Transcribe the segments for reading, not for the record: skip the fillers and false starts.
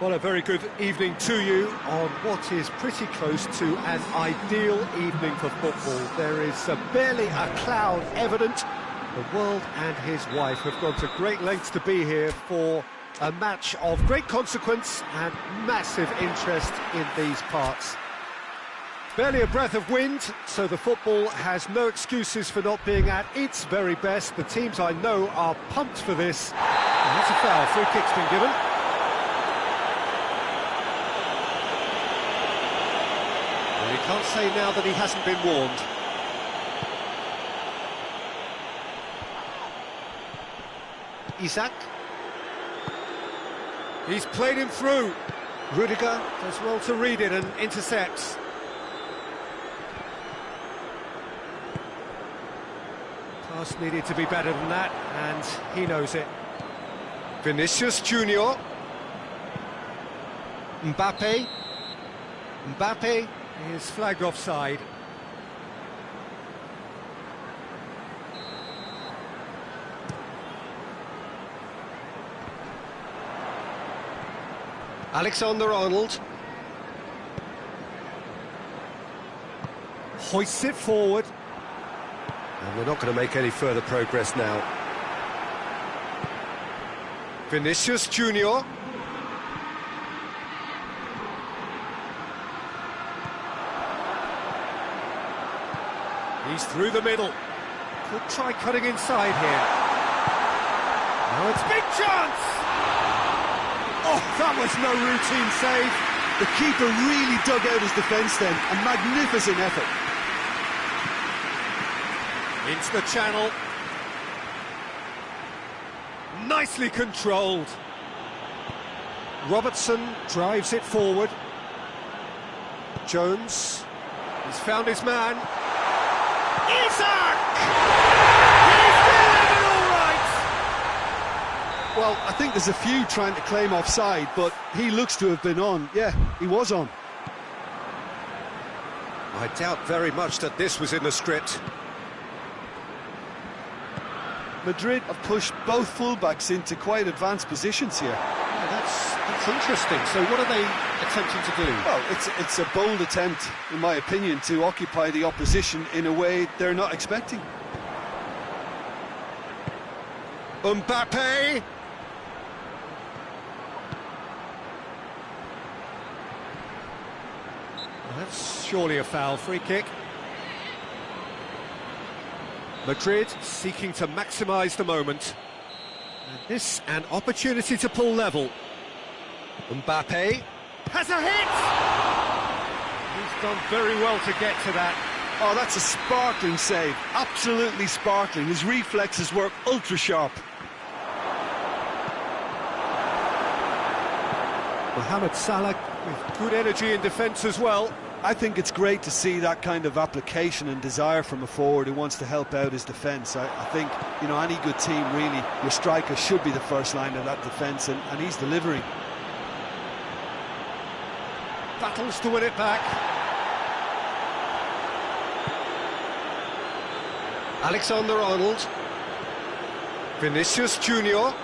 Well, a very good evening to you on what is pretty close to an ideal evening for football. There is barely a cloud evident. The world and his wife have gone to great lengths to be here for a match of great consequence and massive interest in these parts. Barely a breath of wind, so the football has no excuses for not being at its very best. The teams I know are pumped for this. And that's a foul. Free kick's been given. Well, you can't say now that he hasn't been warned. Isak. He's played him through. Rudiger does well to read it and intercepts. Pass needed to be better than that, and he knows it. Vinicius Junior. Mbappe. Mbappe is flagged offside. Alexander-Arnold hoists it forward. And we're not going to make any further progress now. Vinicius Junior. He's through the middle. Could try cutting inside here. Now it's big chance! Oh, that was no routine save. The keeper really dug out his defence then. A magnificent effort. Into the channel. Nicely controlled. Robertson drives it forward. Jones. He's found his man. Isak! He's delivered all right! Well, I think there's a few trying to claim offside, but he looks to have been on. Yeah, he was on. I doubt very much that this was in the script. Madrid have pushed both fullbacks into quite advanced positions here. Yeah, that's interesting. So what are they attempting to do? Well, it's a bold attempt, in my opinion, to occupy the opposition in a way they're not expecting. Mbappe! Well, that's surely a foul. Free kick. Madrid seeking to maximise the moment. And this, an opportunity to pull level. Mbappe has a hit! He's done very well to get to that. Oh, that's a sparkling save. Absolutely sparkling. His reflexes work ultra-sharp. Mohamed Salah with good energy in defence as well. I think it's great to see that kind of application and desire from a forward who wants to help out his defence. I think, you know, any good team, really, your striker should be the first line of that defence, and he's delivering. Battles to win it back. Alexander-Arnold. Vinicius Junior.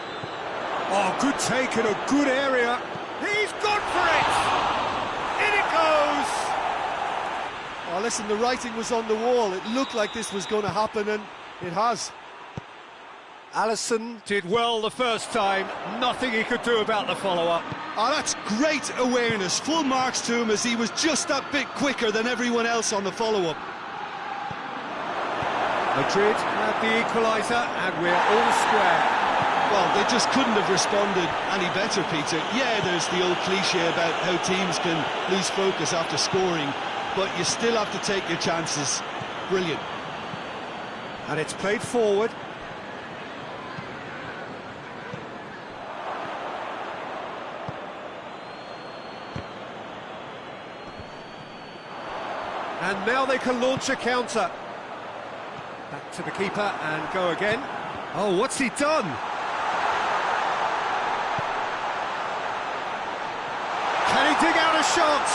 Oh, good take in a good area. He's gone for it! In it goes! Oh, listen, the writing was on the wall. It looked like this was going to happen, and it has. Alisson did well the first time. Nothing he could do about the follow-up. Oh, that's great awareness. Full marks to him, as he was just that bit quicker than everyone else on the follow-up. Madrid had the equaliser, and we're all square. Well, they just couldn't have responded any better, Peter. Yeah, there's the old cliche about how teams can lose focus after scoring, but you still have to take your chances. Brilliant. And it's played forward. And now they can launch a counter. Back to the keeper and go again. Oh, what's he done? Can he dig out a shot?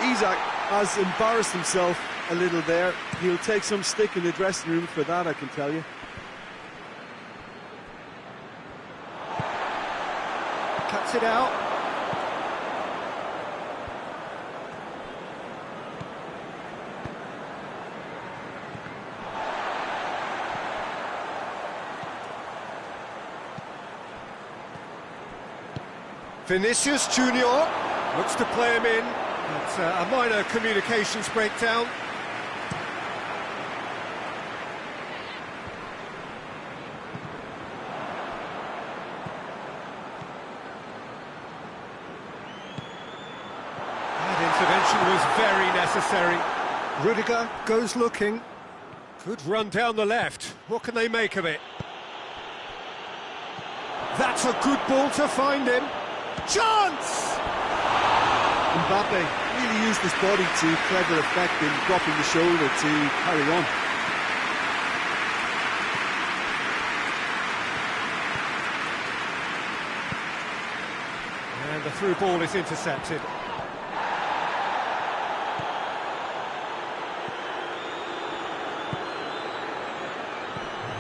Isak has embarrassed himself a little there. He'll take some stick in the dressing room for that, I can tell you. Cuts it out. Vinicius Junior looks to play him in. It's a minor communications breakdown. Intervention was very necessary. Rudiger goes looking. Good run down the left. What can they make of it? That's a good ball to find him. Chance! Mbappe really used his body to clever effect in dropping the shoulder to carry on. And the through ball is intercepted.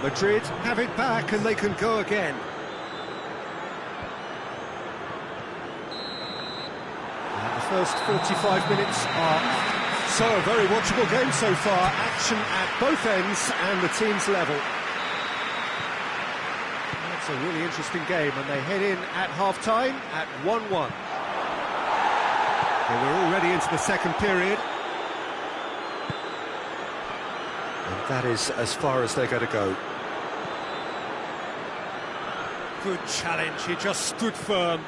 Madrid have it back and they can go again. And the first 45 minutes are so a very watchable game so far. Action at both ends and the team's level. That's a really interesting game and they head in at half-time at 1-1. Okay, we're already into the second period. And that is as far as they're going to go. Good challenge, he just stood firm.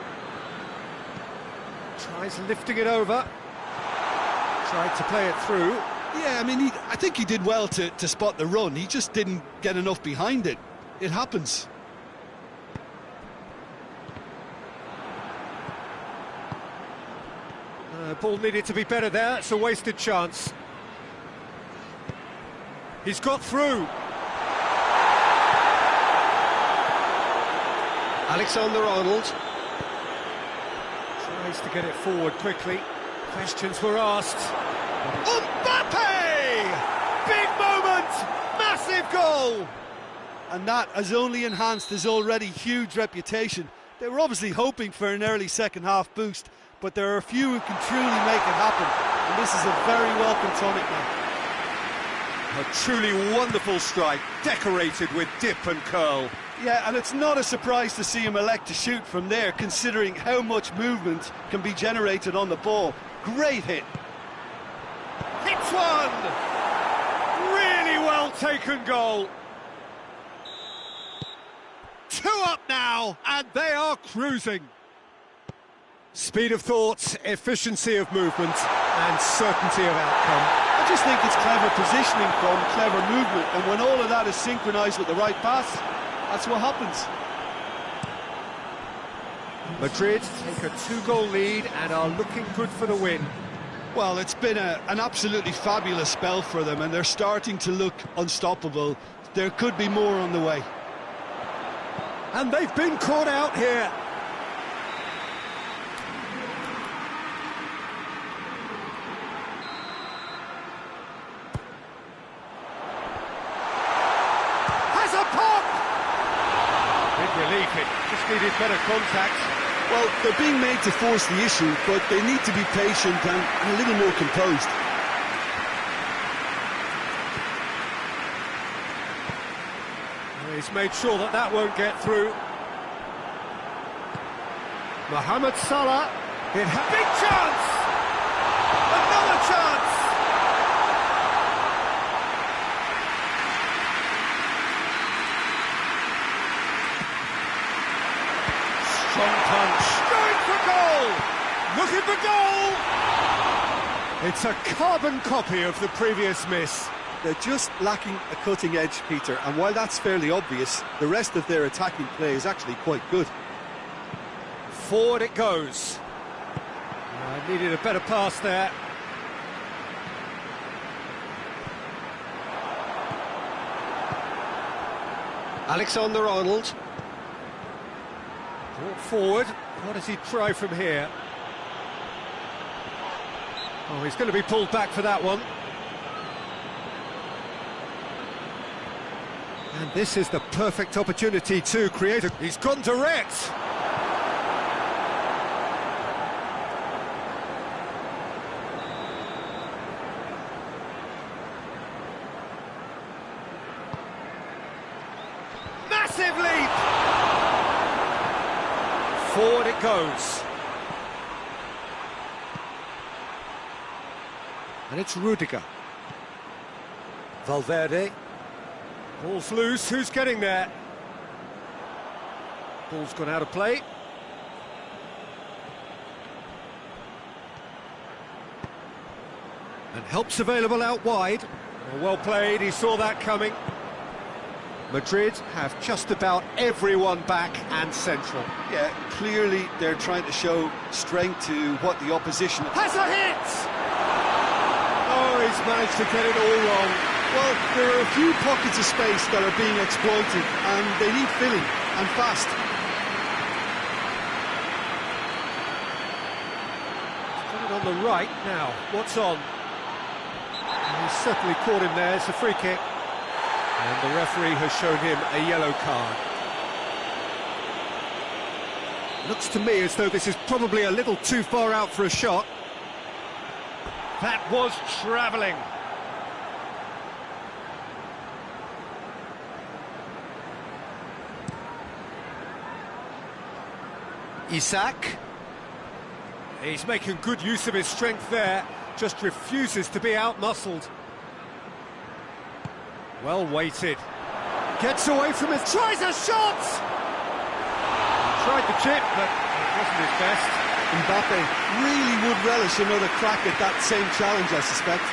Tries lifting it over. Tried to play it through. Yeah, I mean, I think he did well to spot the run. He just didn't get enough behind it. It happens. Ball needed to be better there. It's a wasted chance. He's got through. Alexander-Arnold tries to get it forward quickly. Questions were asked. Mbappe! Big moment! Massive goal! And that has only enhanced his already huge reputation. They were obviously hoping for an early second-half boost, but there are a few who can truly make it happen, and this is a very welcome tonic now. A truly wonderful strike, decorated with dip and curl. Yeah, and it's not a surprise to see him elect to shoot from there, considering how much movement can be generated on the ball. Great hit. Hits one! Really well taken goal. 2 up now, and they are cruising. Speed of thought, efficiency of movement, and certainty of outcome. I just think it's clever positioning from clever movement, and when all of that is synchronised with the right pass, that's what happens. Madrid take a 2-goal lead and are looking good for the win. Well, it's been an absolutely fabulous spell for them, and they're starting to look unstoppable. There could be more on the way. And they've been caught out here. Has a pop! Big relief, it just needed better contact. Well, they're being made to force the issue, but they need to be patient and a little more composed. He's made sure that that won't get through. Mohamed Salah. Big chance! Another chance! Strong punch. Going for goal! Looking for goal! It's a carbon copy of the previous miss. They're just lacking a cutting edge, Peter, and while that's fairly obvious, the rest of their attacking play is actually quite good. Forward it goes. Needed a better pass there. Alexander-Arnold. Brought forward. What does he try from here? Oh, he's going to be pulled back for that one. And this is the perfect opportunity to create a... He's gone direct! Massive leap! Forward it goes. And it's Rudiger. Valverde. Ball's loose, who's getting there? Ball's gone out of play. And help's available out wide. Well played, he saw that coming. Madrid have just about everyone back and central. Yeah, clearly they're trying to show strength to what the opposition... Has a hit! Oh, he's managed to get it all wrong. Well, there are a few pockets of space that are being exploited, and they need filling, and fast. He's got it on the right now. What's on? He's certainly caught him there. It's a free kick. And the referee has shown him a yellow card. Looks to me as though this is probably a little too far out for a shot. That was travelling. Isak. He's making good use of his strength there. Just refuses to be out-muscled. Well weighted. Gets away from it, tries a shot! Tried the chip, but it wasn't his best. Mbappe really would relish another crack at that same challenge, I suspect.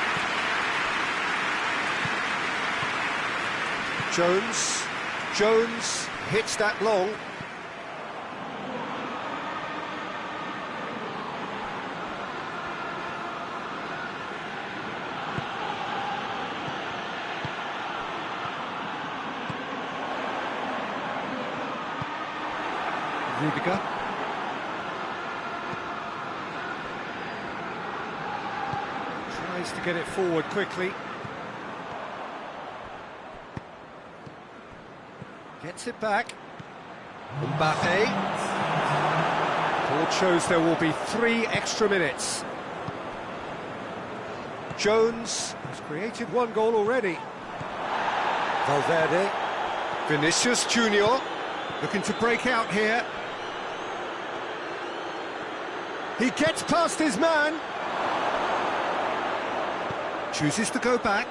Jones hits that long. Rudiger. Tries to get it forward quickly. Gets it back. Mbappe. Board shows there will be 3 extra minutes. Jones has created 1 goal already. Valverde. Vinicius Junior looking to break out here. He gets past his man. Chooses to go back.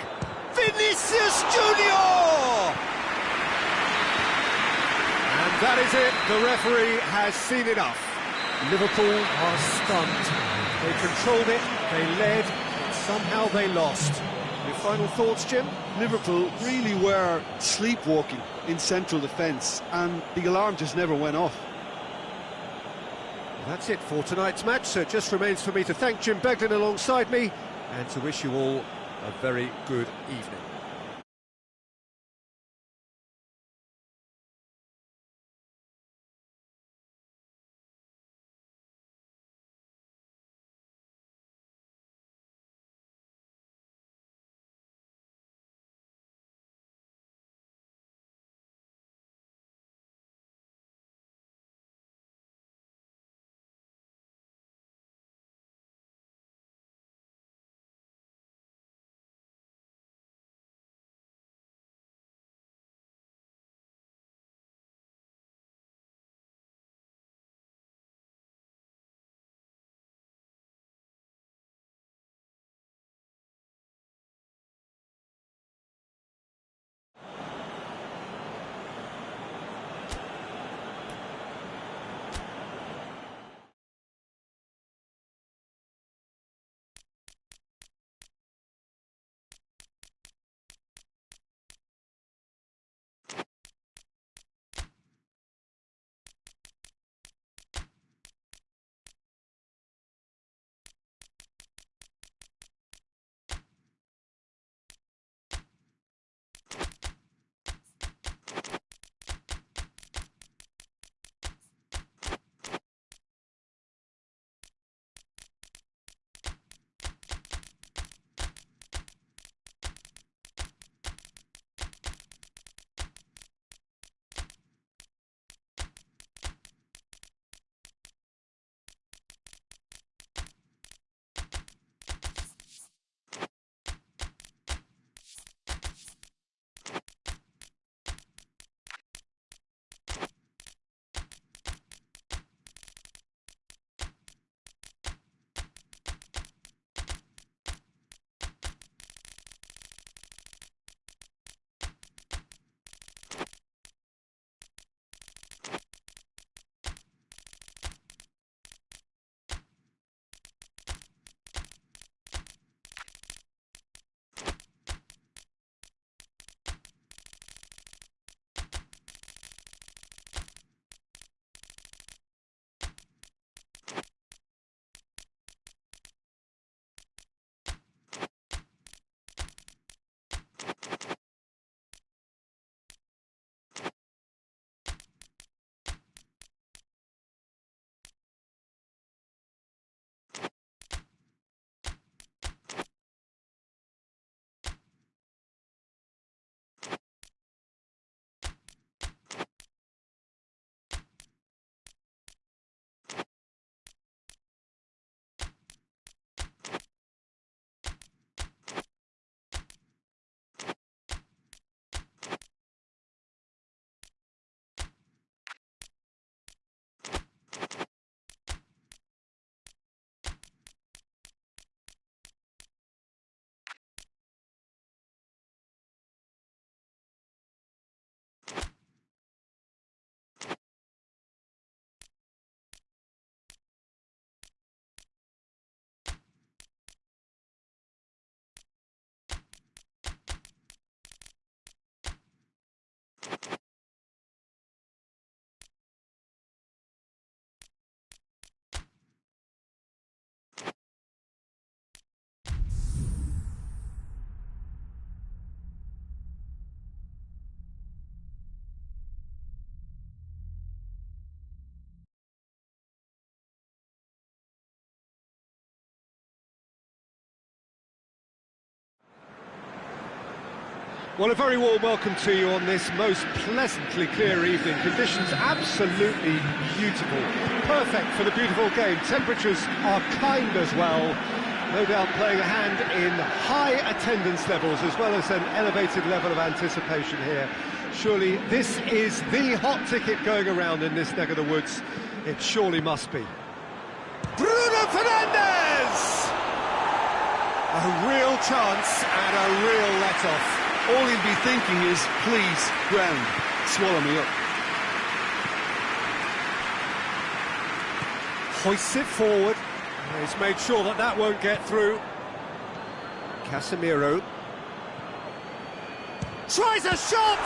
Vinicius Junior! And that is it. The referee has seen enough. Liverpool are stunned. They controlled it, they led, but somehow they lost. Your final thoughts, Jim? Liverpool really were sleepwalking in central defence, and the alarm just never went off. That's it for tonight's match, so it just remains for me to thank Jim Beglin alongside me and to wish you all a very good evening. Well, a very warm welcome to you on this most pleasantly clear evening. Conditions absolutely beautiful. Perfect for the beautiful game. Temperatures are kind as well. No doubt playing a hand in high attendance levels as well as an elevated level of anticipation here. Surely this is the hot ticket going around in this neck of the woods. It surely must be. Bruno Fernandes! A real chance and a real let-off. All he'll be thinking is, please, ground, swallow me up. Hoists it forward. He's made sure that that won't get through. Casemiro. Tries a shot!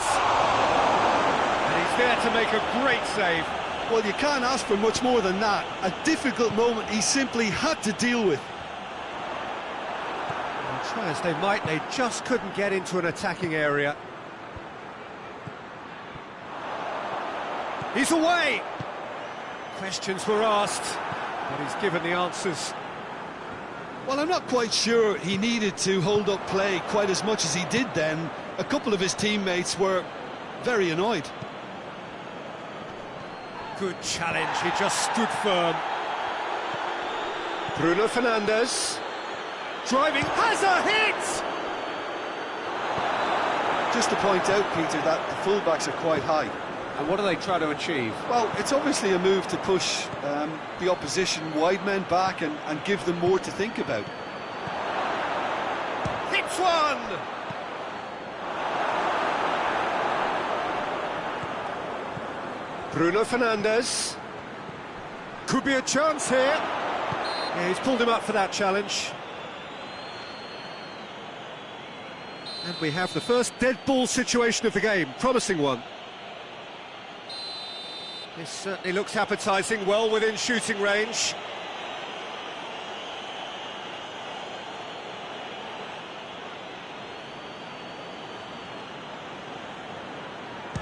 And he's there to make a great save. Well, you can't ask for much more than that. A difficult moment he simply had to deal with. Try as they might, they just couldn't get into an attacking area. He's away! Questions were asked, but he's given the answers. Well, I'm not quite sure he needed to hold up play quite as much as he did then. A couple of his teammates were very annoyed. Good challenge, he just stood firm. Bruno Fernandes. Driving, has a hit! Just to point out, Peter, that the fullbacks are quite high. And what do they try to achieve? Well, it's obviously a move to push the opposition wide men back and give them more to think about. Hits one! Bruno Fernandes. Could be a chance here. Yeah, he's pulled him up for that challenge. And we have the first dead ball situation of the game, promising one. This certainly looks appetising, well within shooting range.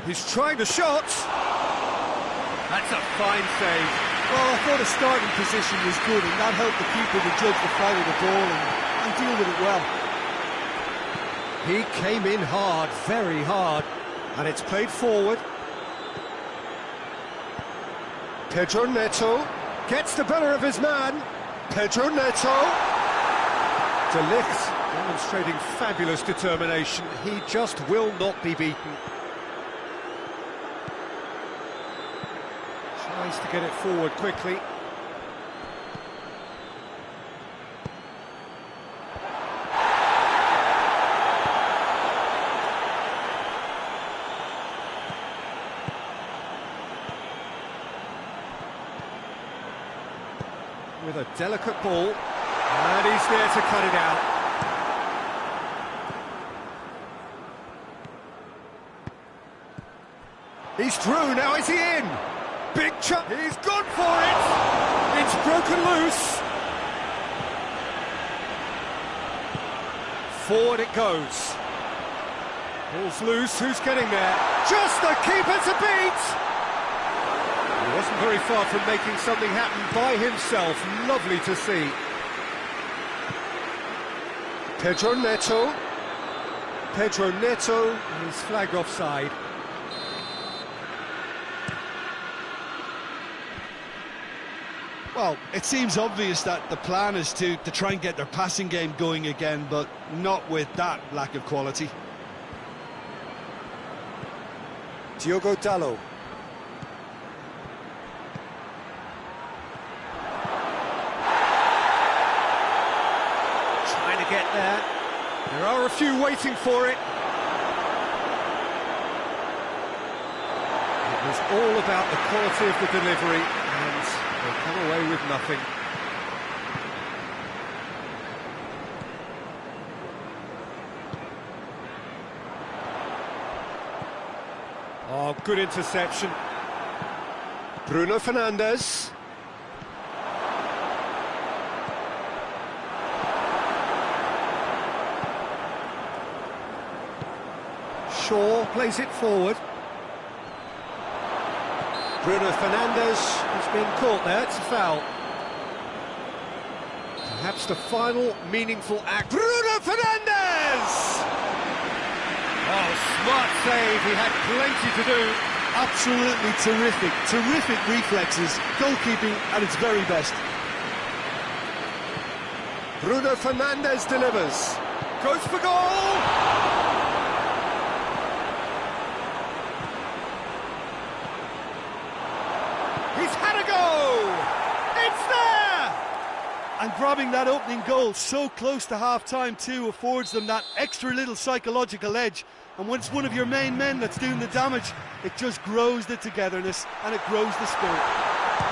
He's trying the shot. That's a fine save. Well, I thought the starting position was good, and that helped the keeper to judge the flight of the ball and deal with it well. He came in hard, very hard, and it's played forward. Pedro Neto gets the better of his man. Pedro Neto. De Ligt demonstrating fabulous determination. He just will not be beaten. Tries to get it forward quickly. With a delicate ball, and he's there to cut it out. He's through, now is he in? Big chance, he's gone for it! It's broken loose. Forward it goes. Ball's loose, who's getting there? Just the keeper to beat! He wasn't very far from making something happen by himself. Lovely to see. Pedro Neto. Pedro Neto is flagged offside. Well, it seems obvious that the plan is to try and get their passing game going again, but not with that lack of quality. Diogo Dalot. Trying to get there. There are a few waiting for it. It was all about the quality of the delivery, and they come away with nothing. Oh, good interception. Bruno Fernandes. Shaw plays it forward. Bruno Fernandes has been caught there, it's a foul. Perhaps the final meaningful act. Bruno Fernandes! Oh, smart save, he had plenty to do. Absolutely terrific, terrific reflexes, goalkeeping at its very best. Bruno Fernandes delivers, goes for goal! He's had a go! It's there! And grabbing that opening goal so close to half-time too affords them that extra little psychological edge. And when it's one of your main men that's doing the damage, it just grows the togetherness and it grows the spirit.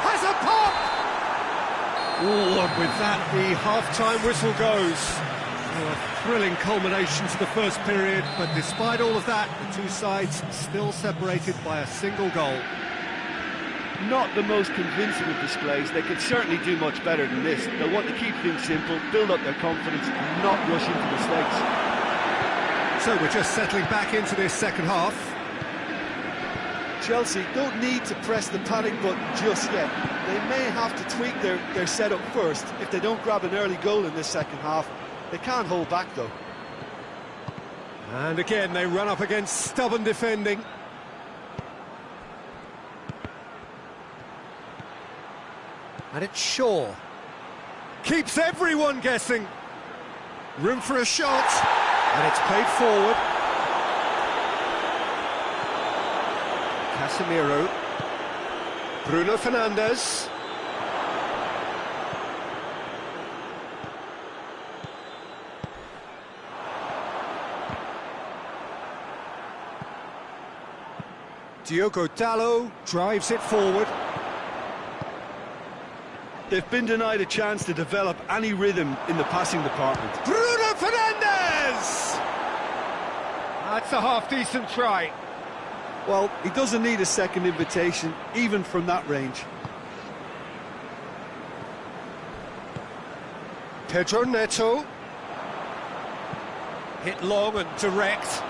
Has a pop! Oh, and with that, the half-time whistle goes. Oh, a thrilling culmination to the first period, but despite all of that, the two sides still separated by a single goal. Not the most convincing of displays. They could certainly do much better than this. They'll want to keep things simple, build up their confidence and not rush into mistakes. So we're just settling back into this second half. Chelsea don't need to press the panic button just yet. They may have to tweak their setup first. If they don't grab an early goal in this second half, they can't hold back though. And again they run up against stubborn defending. And it's Shaw. Keeps everyone guessing. Room for a shot. And it's played forward. Casemiro. Bruno Fernandes. Diogo Dalot drives it forward. They've been denied a chance to develop any rhythm in the passing department. Bruno Fernandes! That's a half-decent try. Well, he doesn't need a second invitation, even from that range. Pedro Neto. Hit long and direct.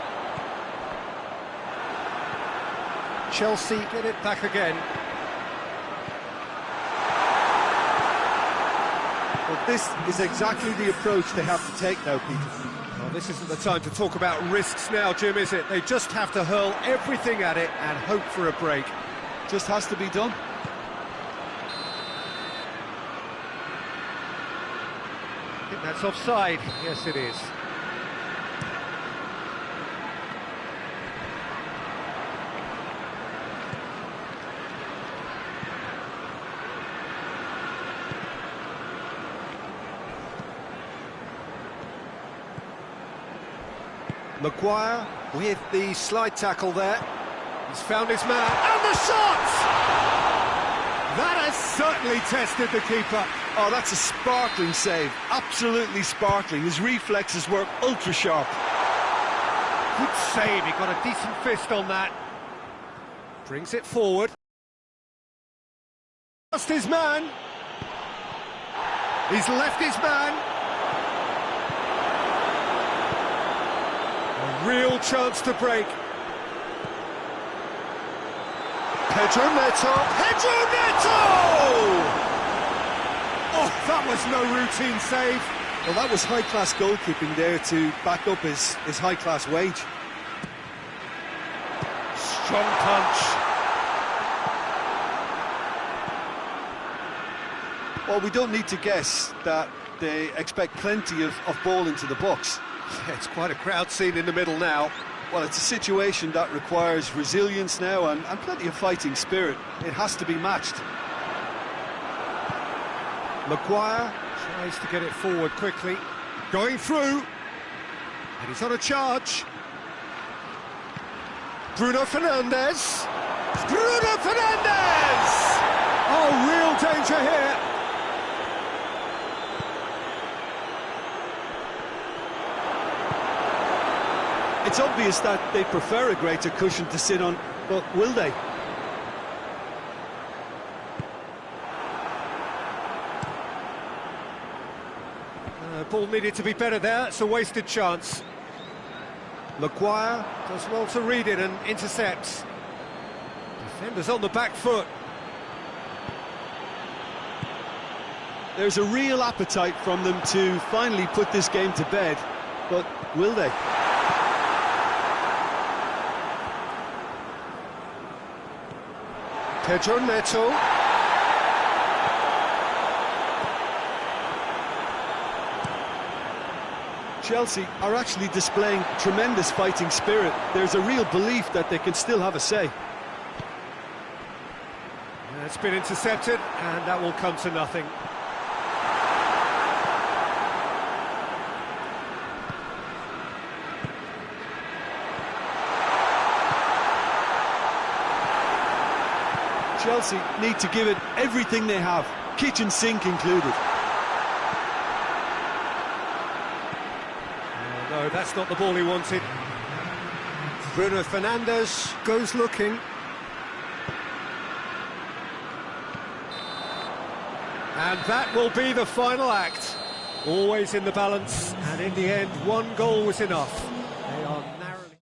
Chelsea get it back again. Well, this is exactly the approach they have to take now, Peter. Well, this isn't the time to talk about risks now, Jim, is it? They just have to hurl everything at it and hope for a break. Just has to be done. I think that's offside. Yes, it is. Maguire with the slide tackle there. He's found his man, and the shot! That has certainly tested the keeper. Oh, that's a sparkling save. Absolutely sparkling. His reflexes were ultra sharp. Good save, he got a decent fist on that. Brings it forward. Lost his man. He's left his man. Real chance to break. Pedro Neto. Pedro Neto! Oh, that was no routine save. Well, that was high-class goalkeeping there to back up his high-class wage. Strong punch. Well, we don't need to guess that they expect plenty of ball into the box. Yeah, it's quite a crowd scene in the middle now. Well, it's a situation that requires resilience now and plenty of fighting spirit. It has to be matched. Maguire tries to get it forward quickly. Going through. And he's on a charge. Bruno Fernandes. Bruno Fernandes! Oh, real danger here. It's obvious that they prefer a greater cushion to sit on, but will they? Ball needed to be better there, it's a wasted chance. Maguire does well to read it and intercepts. Defenders on the back foot. There's a real appetite from them to finally put this game to bed, but will they? Pedro Neto. Chelsea are actually displaying tremendous fighting spirit. There's a real belief that they can still have a say. It's been intercepted, and that will come to nothing. Chelsea need to give it everything they have, kitchen sink included. No, that's not the ball he wanted. Bruno Fernandes goes looking. And that will be the final act. Always in the balance, and in the end, one goal was enough. They are narrowly...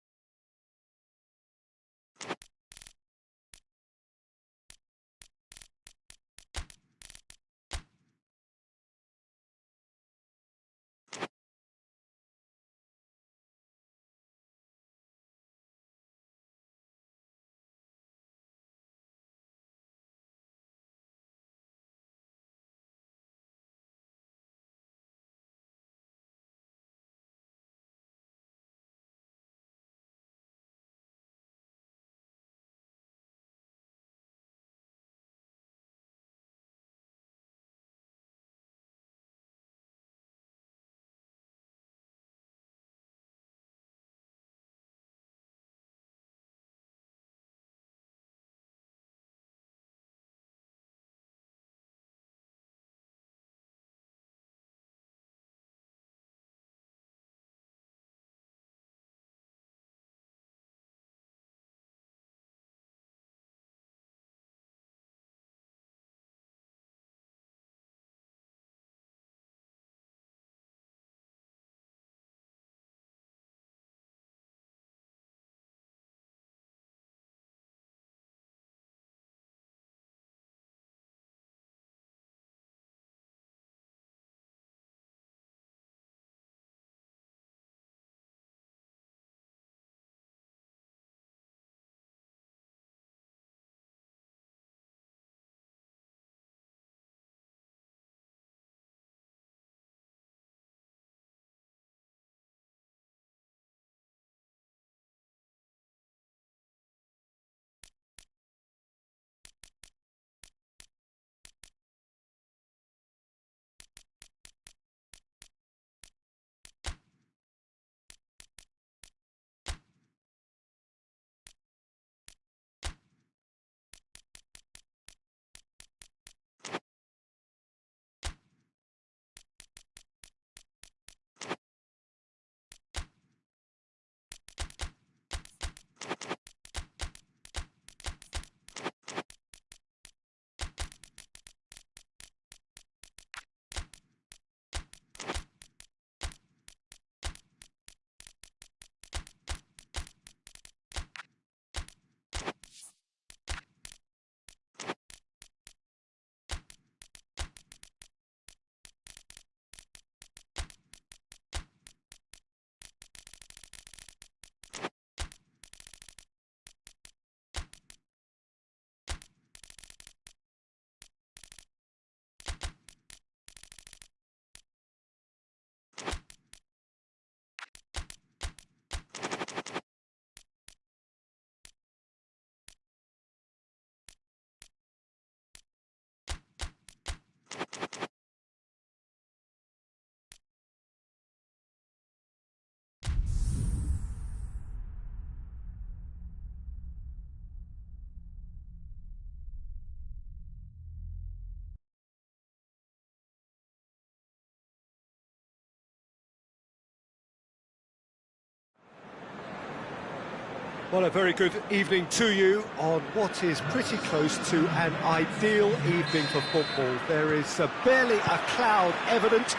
Well, a very good evening to you on what is pretty close to an ideal evening for football. There is barely a cloud evident.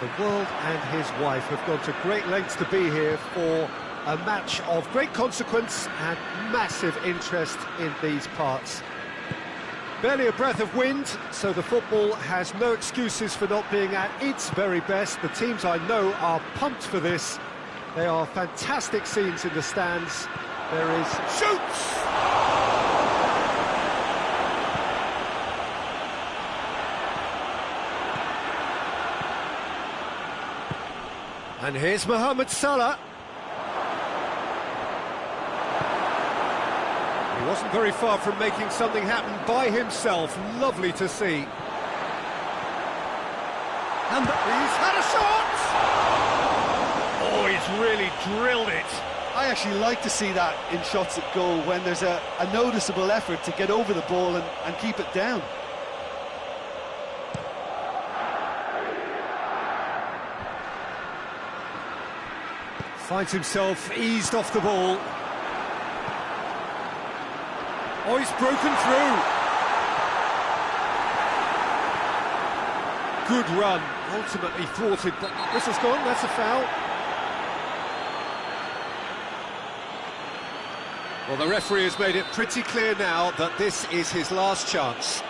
The world and his wife have gone to great lengths to be here for a match of great consequence and massive interest in these parts. Barely a breath of wind, so the football has no excuses for not being at its very best. The teams I know are pumped for this. They are fantastic scenes in the stands. There is... shoots! And here's Mohamed Salah. He wasn't very far from making something happen by himself. Lovely to see. And he's had a shot! Oh, he's really drilled it. I actually like to see that in shots at goal, when there's a noticeable effort to get over the ball and keep it down. Finds himself eased off the ball. Oh, he's broken through. Good run, ultimately thwarted, but whistle's gone, that's a foul. Well, the referee has made it pretty clear now that this is his last chance.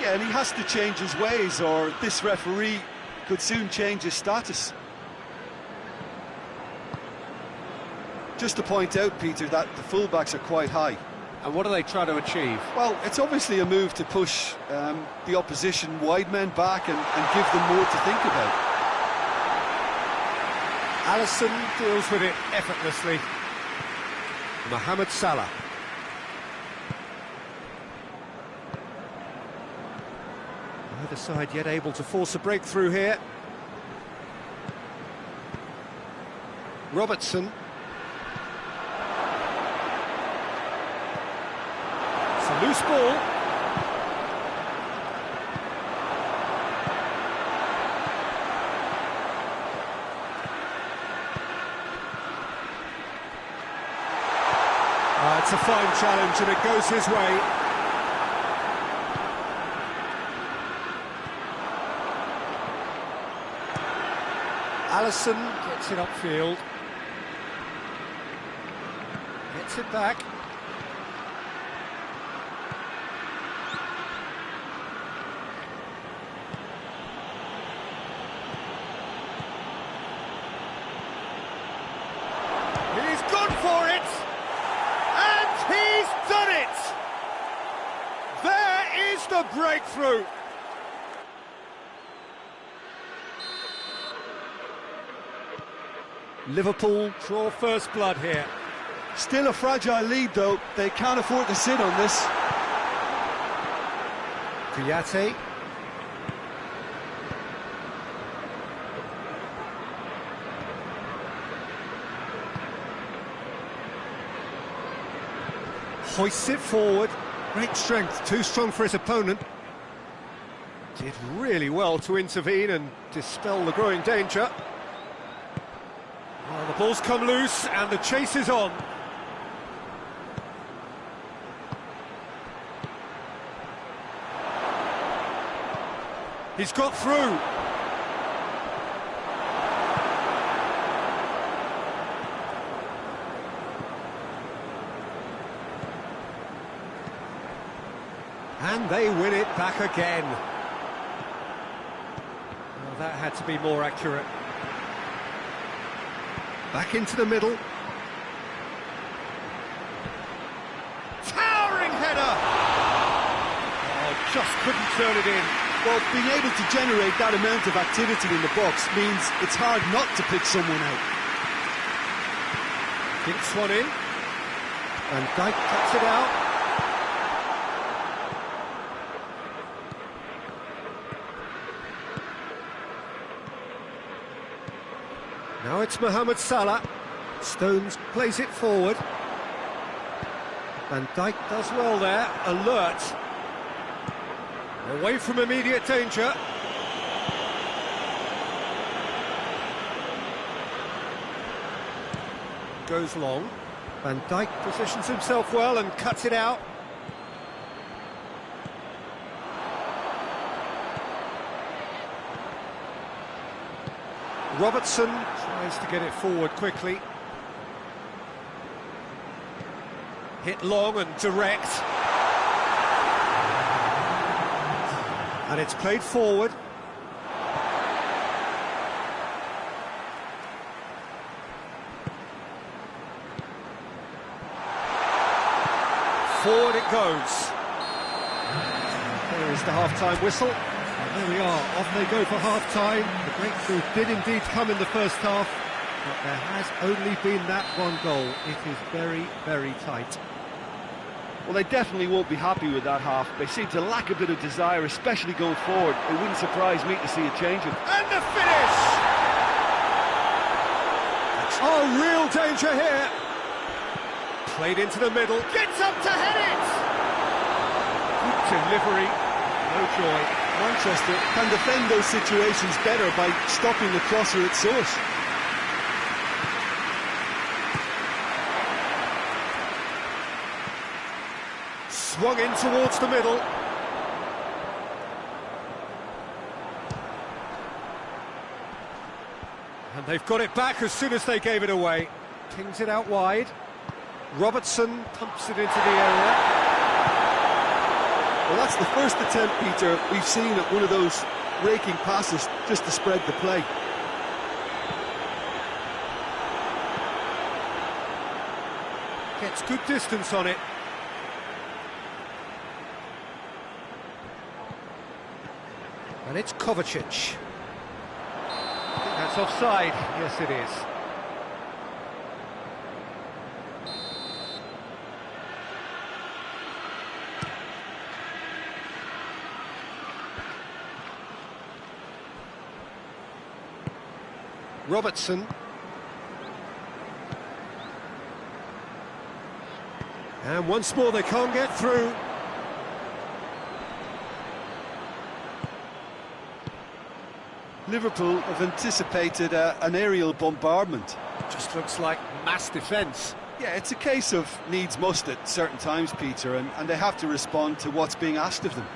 Yeah, and he has to change his ways, or this referee could soon change his status. Just to point out, Peter, that the fullbacks are quite high. And what are they trying to achieve? Well, it's obviously a move to push the opposition wide men back and give them more to think about. Alisson deals with it effortlessly. Mohamed Salah. Neither side yet able to force a breakthrough here. Robertson. It's a loose ball. It's a fine challenge and it goes his way. Alisson gets it upfield. Gets it back. He's gone for it! He's done it! There is the breakthrough! Liverpool draw first blood here. Still a fragile lead, though. They can't afford to sit on this. Kouyaté. Hoists it forward. Great strength, too strong for his opponent. Did really well to intervene and dispel the growing danger. Well, the ball's come loose and the chase is on. He's got through. And they win it back again. Well, that had to be more accurate. Back into the middle. Towering header! Oh, just couldn't turn it in. Well, being able to generate that amount of activity in the box means it's hard not to pick someone out. Kicks one in. And Dijk cuts it out. Now it's Mohamed Salah. Stones plays it forward. Van Dijk does well there, alert. Away from immediate danger. Goes long. Van Dijk positions himself well and cuts it out. Robertson tries to get it forward quickly. Hit long and direct. And it's played forward. Forward it goes. There is the half-time whistle. And there we are, off they go for half-time. The breakthrough did indeed come in the first half, but there has only been that one goal. It is very, very tight. Well, they definitely won't be happy with that half. They seem to lack a bit of desire, especially going forward. It wouldn't surprise me to see it changing. And the finish! Oh, real danger here. Played into the middle, gets up to head it! Good delivery, no joy. Manchester can defend those situations better by stopping the crosser at source. Swung in towards the middle. And they've got it back as soon as they gave it away. Pings it out wide. Robertson pumps it into the area. Well, that's the first attempt, Peter, we've seen at one of those raking passes just to spread the play. Gets good distance on it. And it's Kovacic. I think that's offside. Yes, it is. Robertson. And once more they can't get through. Liverpool have anticipated an aerial bombardment. Just looks like mass defence. Yeah, it's a case of needs must at certain times, Peter, and they have to respond to what's being asked of them.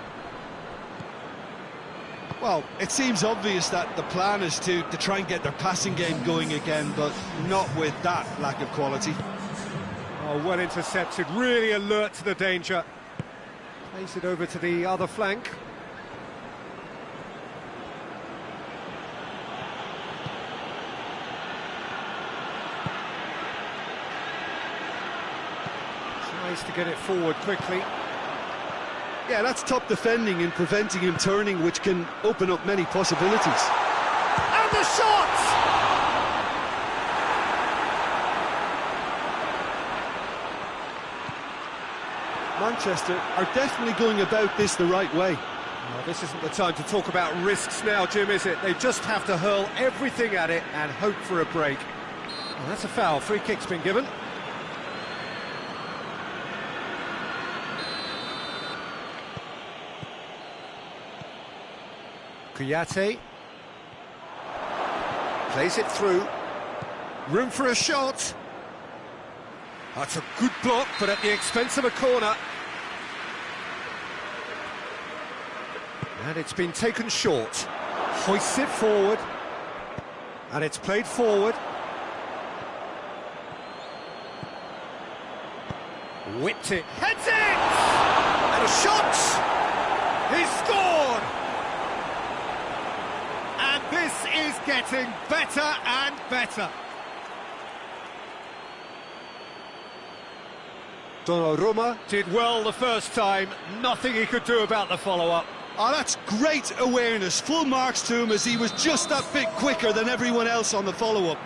Well, it seems obvious that the plan is to try and get their passing game going again, but not with that lack of quality. Oh, well intercepted, really alert to the danger. Plays it over to the other flank. Tries to get it forward quickly. Yeah, that's top defending and preventing him turning, which can open up many possibilities. And the shot! Manchester are definitely going about this the right way. Well, this isn't the time to talk about risks now, Jim, is it? They just have to hurl everything at it and hope for a break. Well, that's a foul. Free kick's been given. Kuyate plays it through. Room for a shot. That's a good block, but at the expense of a corner. And it's been taken short. Hoists it forward. And it's played forward. Whipped it. Heads it! And a shot! He's scored! And this is getting better and better. Donnarumma did well the first time, nothing he could do about the follow-up. Oh, that's great awareness, full marks to him as he was just that bit quicker than everyone else on the follow-up.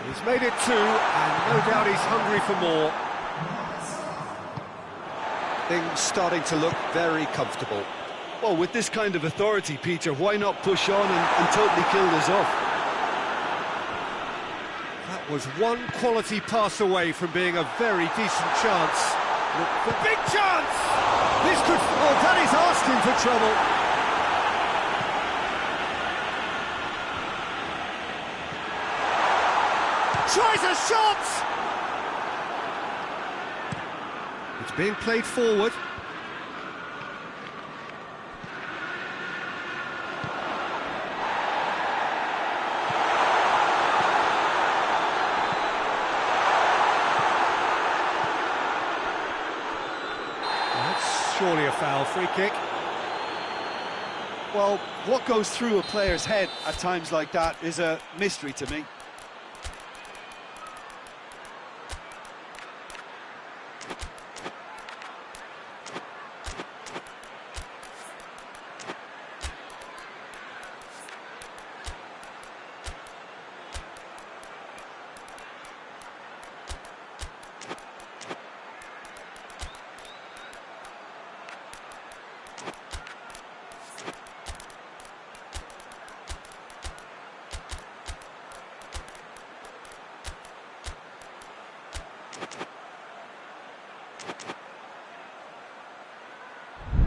He's made it two, and no doubt he's hungry for more. Things starting to look very comfortable. Well, with this kind of authority, Peter, why not push on and totally kill this off? That was one quality pass away from being a very decent chance. Look for big chance! This could... Oh, that is asking for trouble. Tries a shot! It's being played forward. Surely a foul. Free kick. Well, what goes through a player's head at times like that is a mystery to me.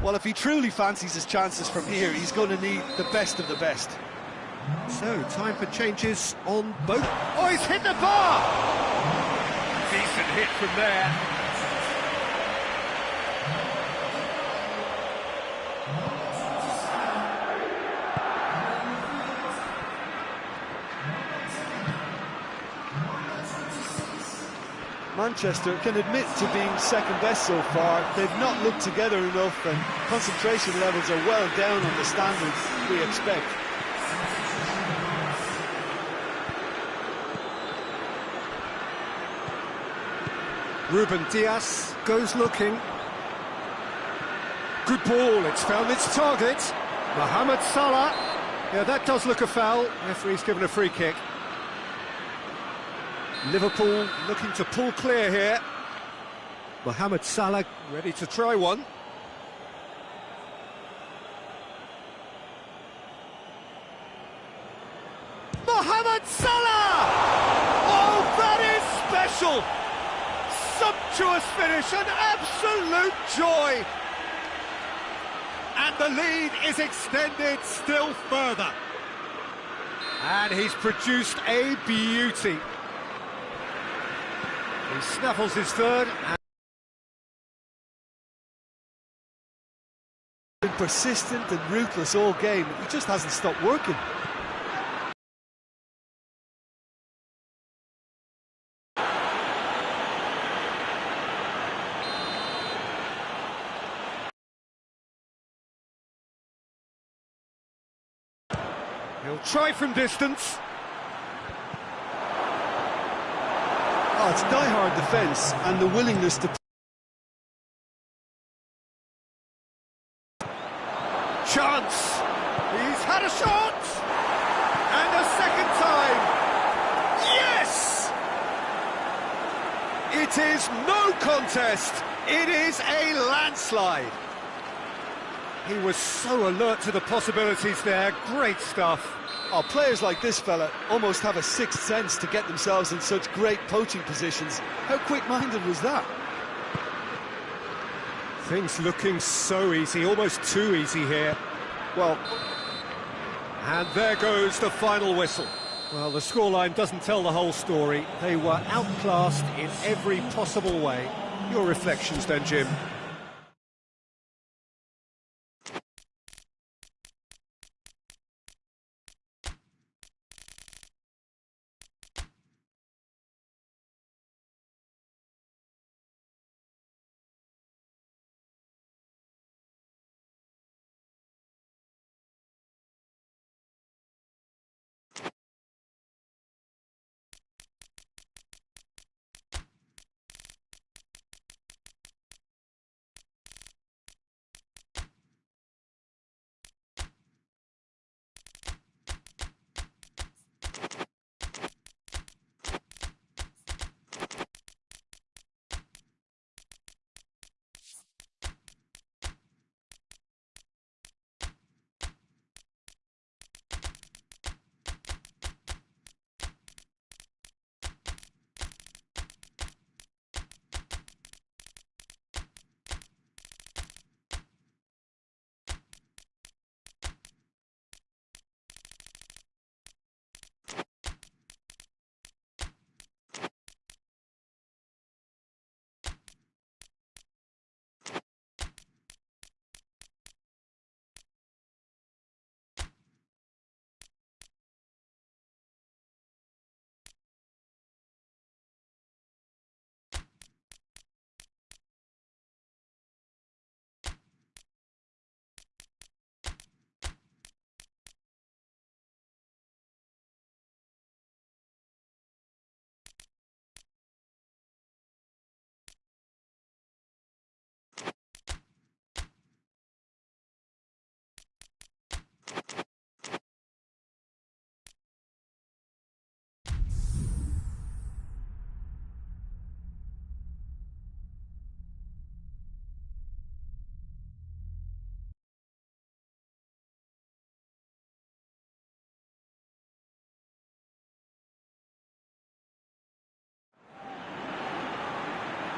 Well, if he truly fancies his chances from here, he's going to need the best of the best. So, time for changes on both. Oh, he's hit the bar! Decent hit from there. Manchester can admit to being second best so far. They've not looked together enough, and concentration levels are well down on the standards we expect. Ruben Dias goes looking. Good ball, it's found its target. Mohamed Salah. Yeah, that does look a foul. Referee's given a free kick. Liverpool looking to pull clear here. Mohamed Salah ready to try one. Mohamed Salah! Oh, that is special! Sumptuous finish, an absolute joy! And the lead is extended still further. And he's produced a beauty. He snaffles his third. Been persistent and ruthless all game. He just hasn't stopped working. He'll try from distance. Oh, it's die-hard defence and the willingness to... Chance! He's had a shot! And a second time! Yes! It is no contest! It is a landslide! He was so alert to the possibilities there. Great stuff. Oh, players like this fella almost have a sixth sense to get themselves in such great poaching positions. How quick-minded was that? Things looking so easy, almost too easy here. Well, and there goes the final whistle. Well, the scoreline doesn't tell the whole story. They were outclassed in every possible way. Your reflections then, Jim?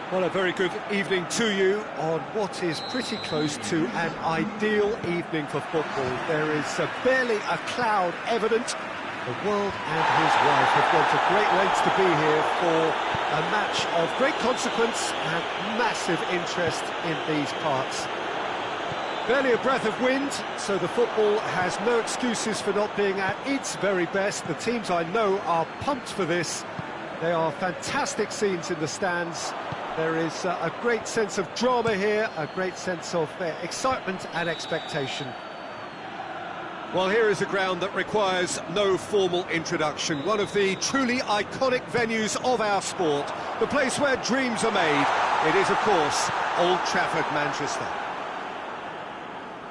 Well, a very good evening to you on what is pretty close to an ideal evening for football. There is barely a cloud evident. The world and his wife have gone to great lengths to be here for a match of great consequence and massive interest in these parts. Barely a breath of wind, so the football has no excuses for not being at its very best. The teams I know are pumped for this. They are fantastic scenes in the stands. There is a great sense of drama here, a great sense of excitement and expectation. Well, here is a ground that requires no formal introduction. One of the truly iconic venues of our sport, the place where dreams are made. It is, of course, Old Trafford, Manchester.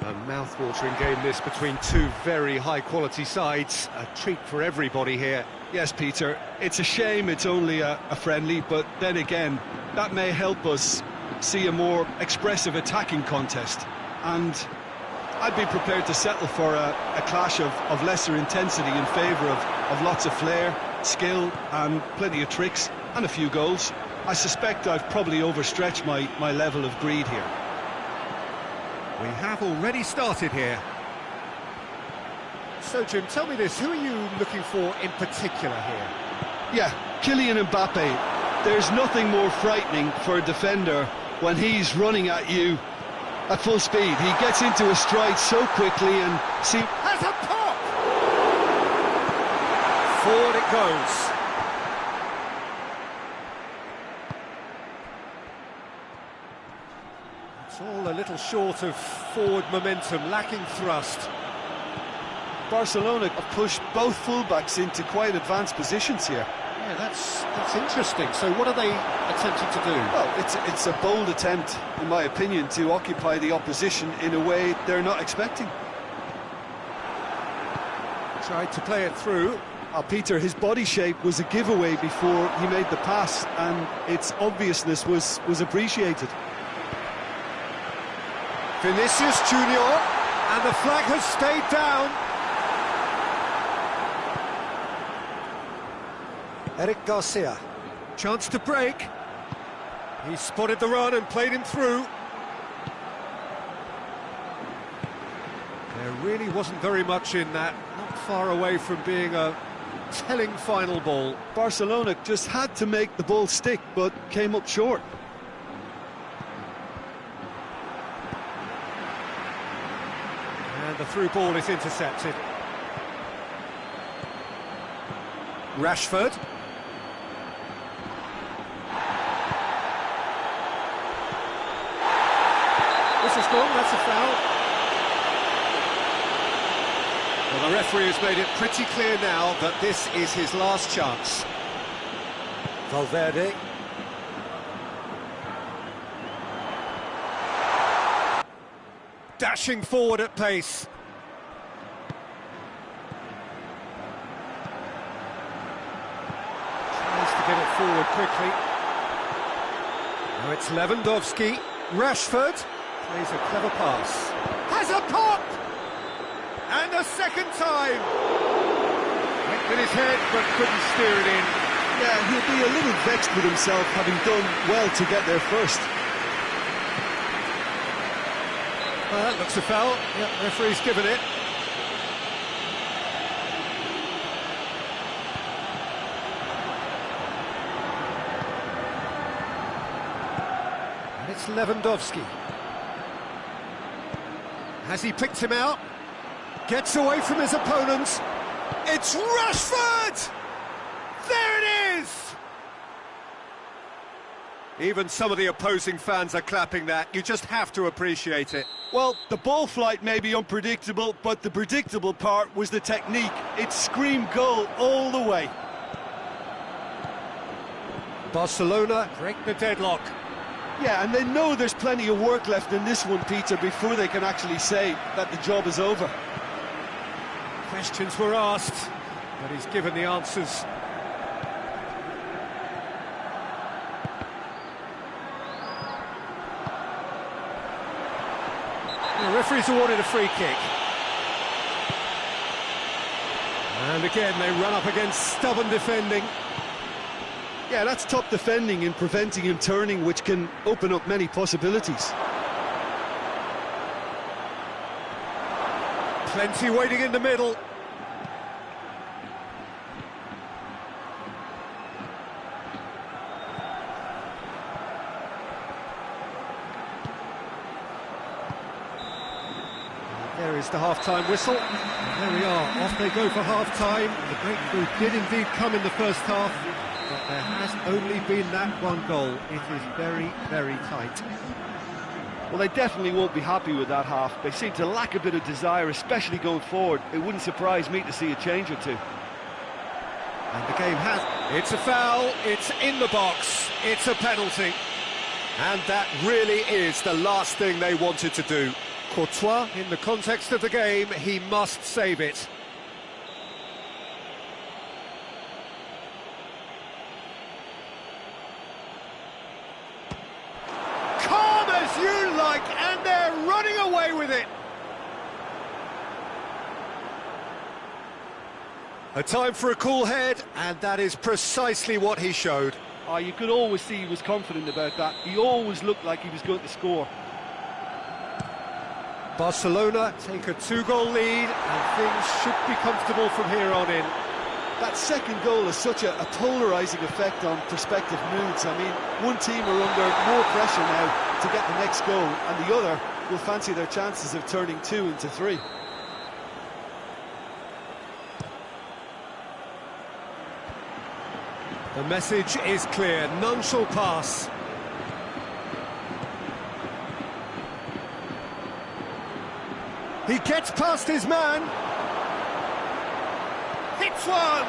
A mouth-watering game this between two very high-quality sides. A treat for everybody here. Yes, Peter, it's a shame it's only a friendly, but then again, that may help us see a more expressive attacking contest. And I'd be prepared to settle for a clash of lesser intensity in favour of lots of flair, skill and plenty of tricks and a few goals. I suspect I've probably overstretched my level of greed here. We have already started here. So, Jim, tell me this, who are you looking for in particular here? Yeah, Kylian Mbappe. There's nothing more frightening for a defender when he's running at you at full speed. He gets into a stride so quickly and has a pop! Forward it goes. It's all a little short of forward momentum, lacking thrust. Barcelona have pushed both fullbacks into quite advanced positions here. Yeah, that's interesting. So what are they attempting to do? Well, it's a bold attempt, in my opinion, to occupy the opposition in a way they're not expecting. Tried to play it through. Peter, his body shape was a giveaway before he made the pass, and its obviousness was appreciated. Vinicius Junior, and the flag has stayed down. Eric Garcia, chance to break. He spotted the run and played him through. There really wasn't very much in that, not far away from being a telling final ball. Barcelona just had to make the ball stick, but came up short. And the through ball is intercepted. Rashford. This is gone, that's a foul. Well, the referee has made it pretty clear now that this is his last chance. Valverde. Dashing forward at pace. Tries to get it forward quickly. Now it's Lewandowski. Rashford. Plays a clever pass. Has a pop! And a second time! Went with his head, but couldn't steer it in. Yeah, he'll be a little vexed with himself, having done well to get there first. That looks a foul. Yep, referee's given it. And it's Lewandowski. Has he picked him out? Gets away from his opponents. It's Rashford! There it is! Even some of the opposing fans are clapping that. You just have to appreciate it. Well, the ball flight may be unpredictable, but the predictable part was the technique. It screamed goal all the way. Barcelona break the deadlock. Yeah, and they know there's plenty of work left in this one, Peter, before they can actually say that the job is over. Questions were asked, but he's given the answers. The referee's awarded a free kick. And again, they run up against stubborn defending. Yeah, that's top defending and preventing him turning, which can open up many possibilities. Plenty waiting in the middle. There is the half-time whistle. There we are, off they go for half-time. The breakthrough did indeed come in the first half, but there has only been that one goal. It is very, very tight. Well, they definitely won't be happy with that half. They seem to lack a bit of desire, especially going forward. It wouldn't surprise me to see a change or two. And the game has... It's a foul, it's in the box, it's a penalty. And that really is the last thing they wanted to do. Courtois, in the context of the game, he must save it. Calm as you like, and they're running away with it. A time for a cool head, and that is precisely what he showed. Oh, you could always see he was confident about that. He always looked like he was going to score. Barcelona take a 2-goal lead, and things should be comfortable from here on in. That second goal has such a polarising effect on prospective moods. I mean, one team are under more pressure now to get the next goal, and the other will fancy their chances of turning 2 into 3. The message is clear, none shall pass. He gets past his man. Hits one!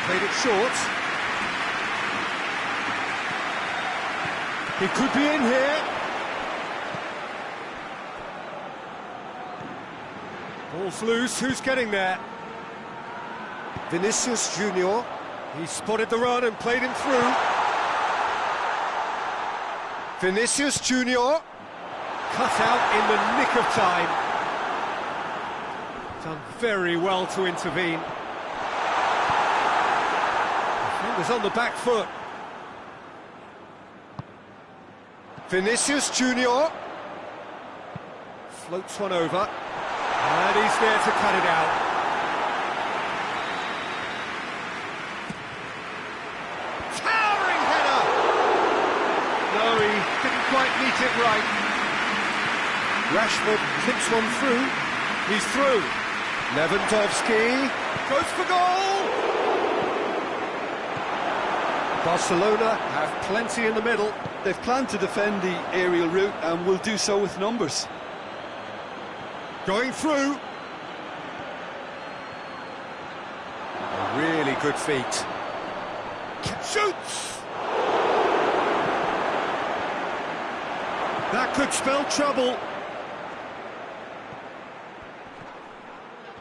Played it short. He could be in here. Ball's loose, who's getting there? Vinicius Junior. He spotted the run and played him through. Vinicius Junior, cut out in the nick of time. Done very well to intervene. Defenders on the back foot. Vinicius Junior floats one over, and he's there to cut it out. Quite meet it right. Rashford clips one through. He's through. Lewandowski goes for goal. Barcelona have plenty in the middle. They've planned to defend the aerial route and will do so with numbers. Going through. A really good feat. Shoots! That could spell trouble.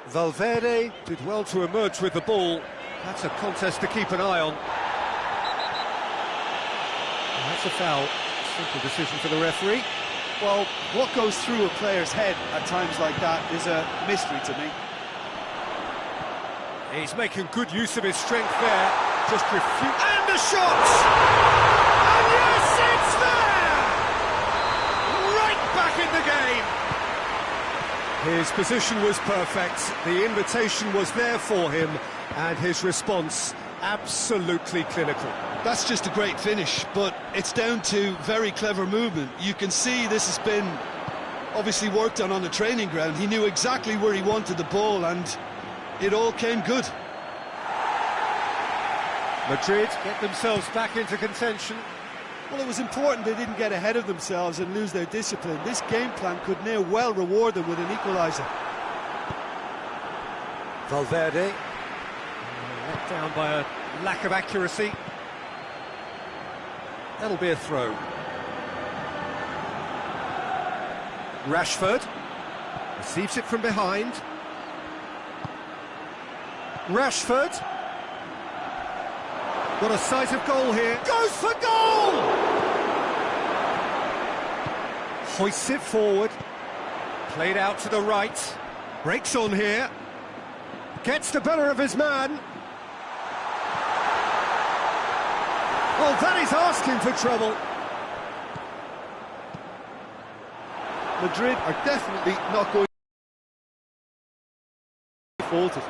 Valverde did well to emerge with the ball. That's a contest to keep an eye on. And that's a foul. Simple decision for the referee. Well, what goes through a player's head at times like that is a mystery to me. He's making good use of his strength there. Just refute. And the shot! And yes, it's there! Back in the game. His position was perfect, the invitation was there for him, and his response absolutely clinical. That's just a great finish, but it's down to very clever movement. You can see this has been obviously worked on the training ground. He knew exactly where he wanted the ball, and it all came good. Madrid get themselves back into contention. Well, it was important they didn't get ahead of themselves and lose their discipline. This game plan could now well reward them with an equaliser. Valverde, let down by a lack of accuracy. That'll be a throw. Rashford receives it from behind. Rashford. Got a sight of goal here. Goes for goal! Hoists it forward. Played out to the right. Breaks on here. Gets the better of his man. Oh, that is asking for trouble. Madrid are definitely not going to fault it.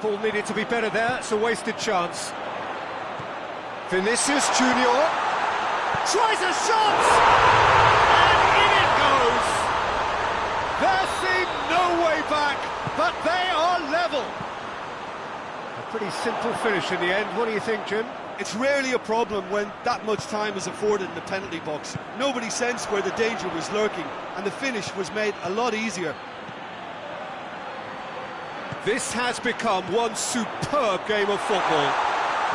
Ball needed to be better there. It's a wasted chance. Vinicius Junior tries a shot, and in it goes. There seemed no way back, but they are level. A pretty simple finish in the end. What do you think, Jim? It's rarely a problem when that much time is afforded in the penalty box. Nobody sensed where the danger was lurking, and the finish was made a lot easier. This has become one superb game of football.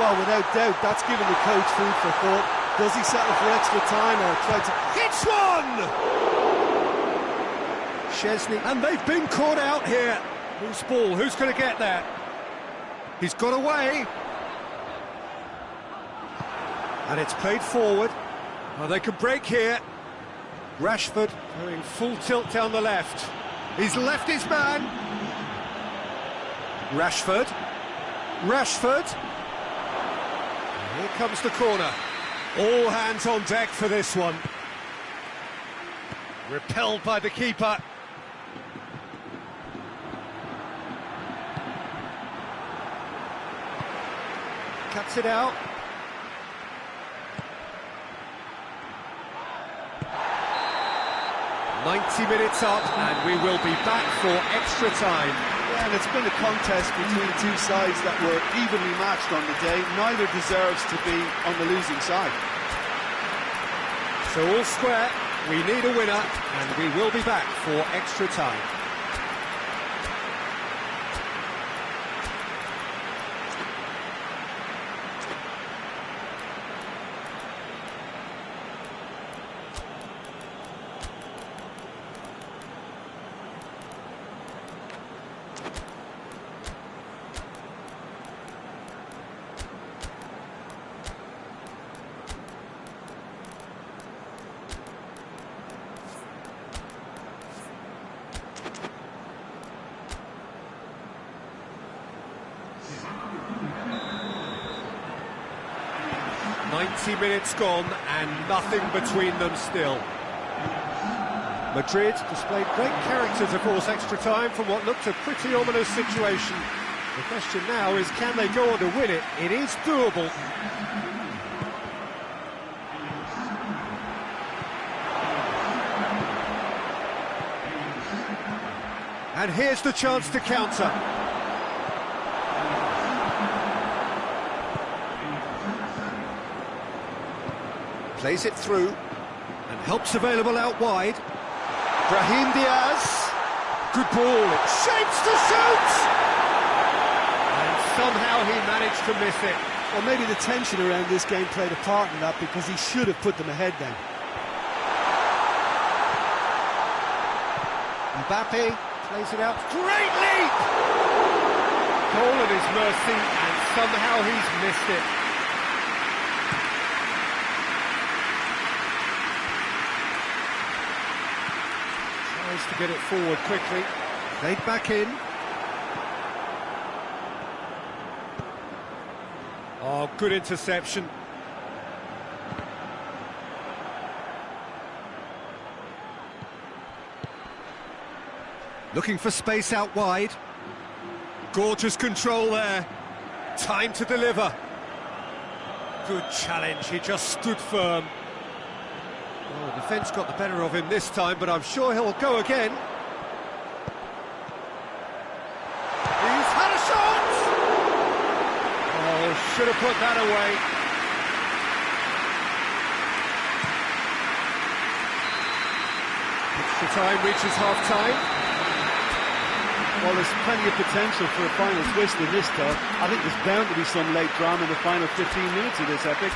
Well, without doubt, that's given the coach food for thought. Does he settle for extra time or try to... Hits one! Chesney, and they've been caught out here. Whose ball? Who's going to get that? He's got away. And it's played forward. Well, they can break here. Rashford going full tilt down the left. He's left his man. Rashford. Here comes the corner. All hands on deck for this one. Repelled by the keeper. Cuts it out. "90 minutes up, and we will be back for extra time." Yeah, and it's been a contest between two sides that were evenly matched on the day. Neither deserves to be on the losing side. So all square, we need a winner, and we will be back for extra time. "90 minutes gone and nothing between them still." Madrid displayed great character to force extra time from what looked a pretty ominous situation. The question now is, can they go on to win it? It is doable. And here's the chance to counter. Plays it through, and help's available out wide. Brahim Diaz, good ball, it shapes to shoot! And somehow he managed to miss it. Well, maybe the tension around this game played a part in that, because he should have put them ahead then. Mbappe plays it out, great leap! Goal at his mercy, and somehow he's missed it. To get it forward quickly. Played back in. Oh, good interception. Looking for space out wide. Gorgeous control there. Time to deliver. Good challenge, he just stood firm. Oh, the defence got the better of him this time, but I'm sure he'll go again. He's had a shot! Oh, should have put that away. Extra time reaches half-time. Well, there's plenty of potential for a final twist in this, though. I think there's bound to be some late drama in the final 15 minutes of this epic.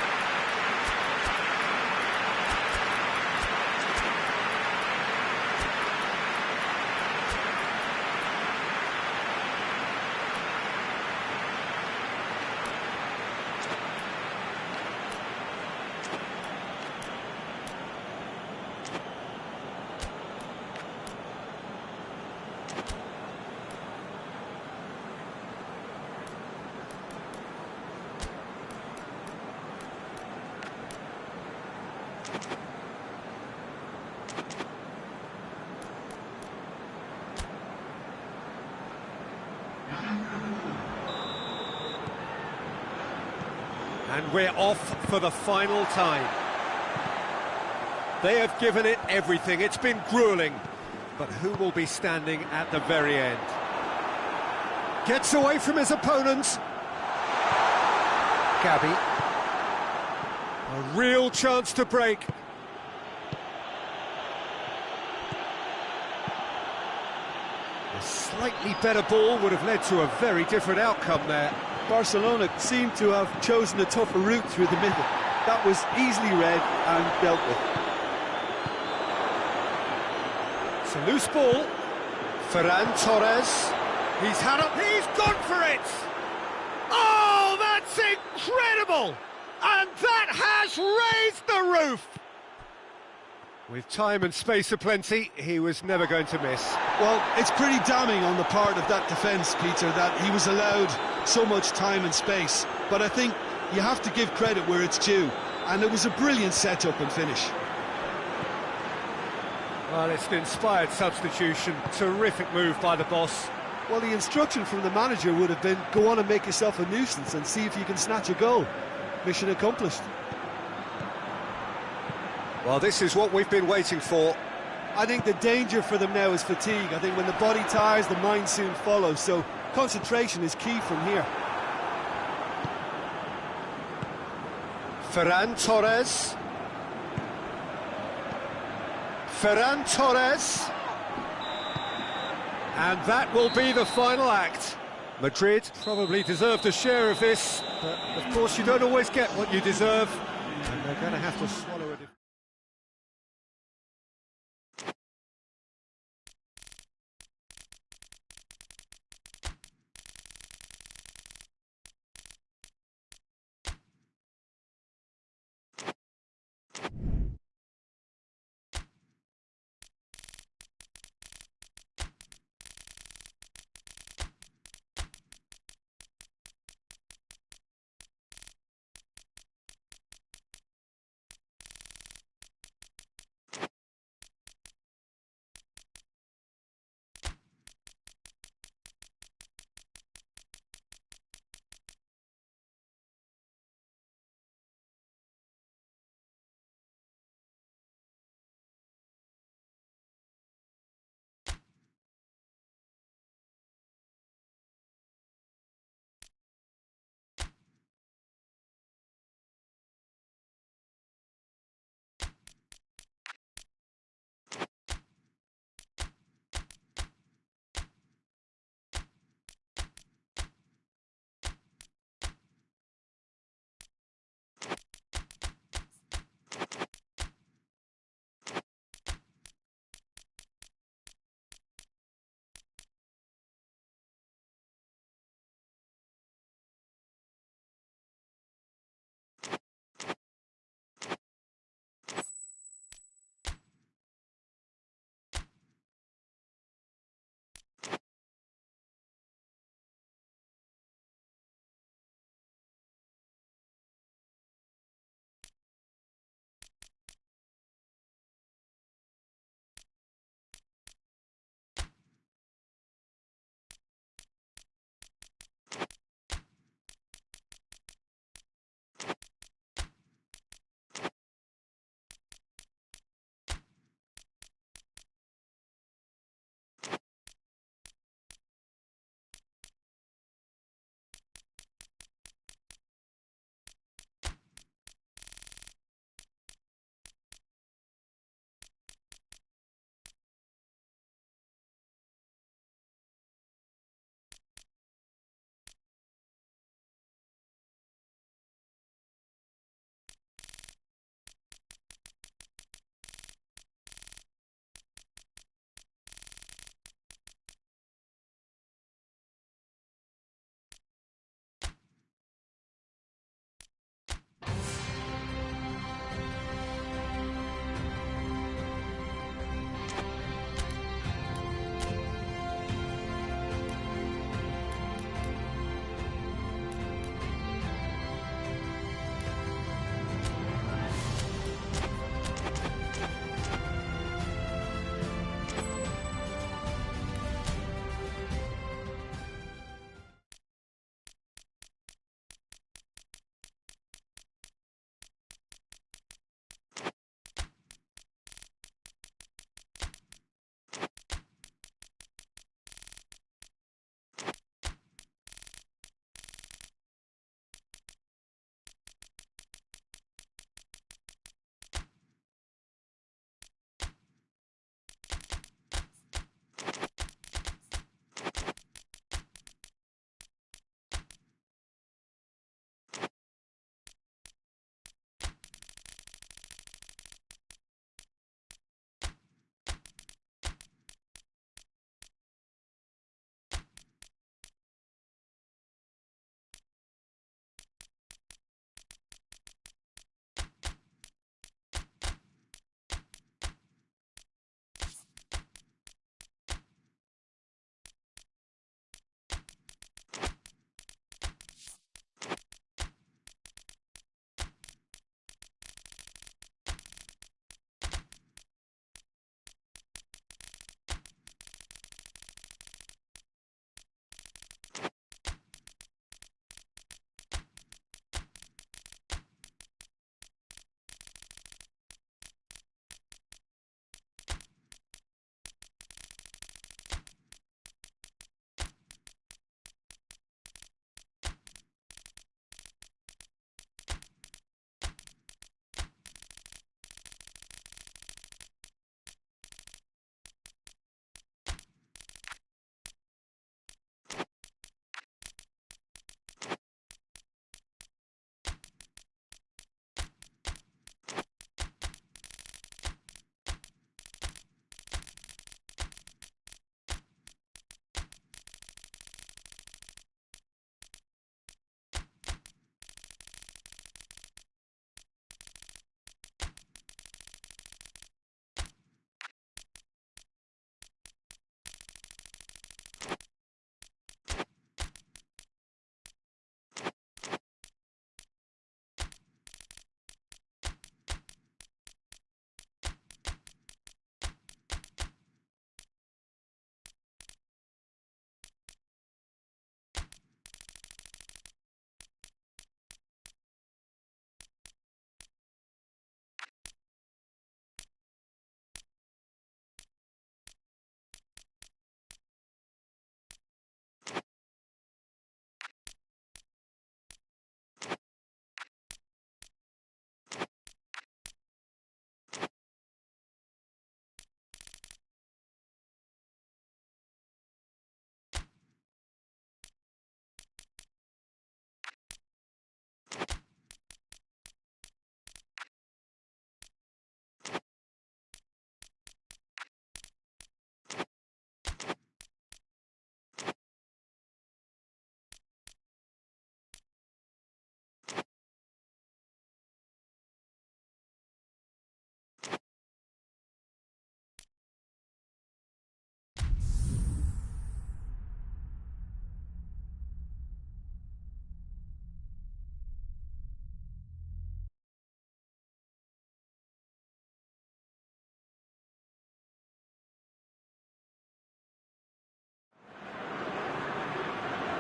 And we're off for the final time. They have given it everything. It's been gruelling. But who will be standing at the very end? Gets away from his opponents. Gabby. A real chance to break. A slightly better ball would have led to a very different outcome there. Barcelona seemed to have chosen a tougher route through the middle. That was easily read and dealt with. It's a loose ball. Ferran Torres. He's gone for it! Oh, that's incredible! And that has raised the roof! With time and space aplenty, he was never going to miss. Well, it's pretty damning on the part of that defence, Peter, that he was allowed so much time and space. But I think you have to give credit where it's due. And it was a brilliant set-up and finish. Well, it's an inspired substitution. Terrific move by the boss. Well, the instruction from the manager would have been, go on and make yourself a nuisance and see if you can snatch a goal. Mission accomplished. Well, this is what we've been waiting for. I think the danger for them now is fatigue. I think when the body tires, the mind soon follows. So concentration is key from here. Ferran Torres. Ferran Torres. And that will be the final act. Madrid probably deserved a share of this, but of course you don't always get what you deserve, and they're going to have to swallow it.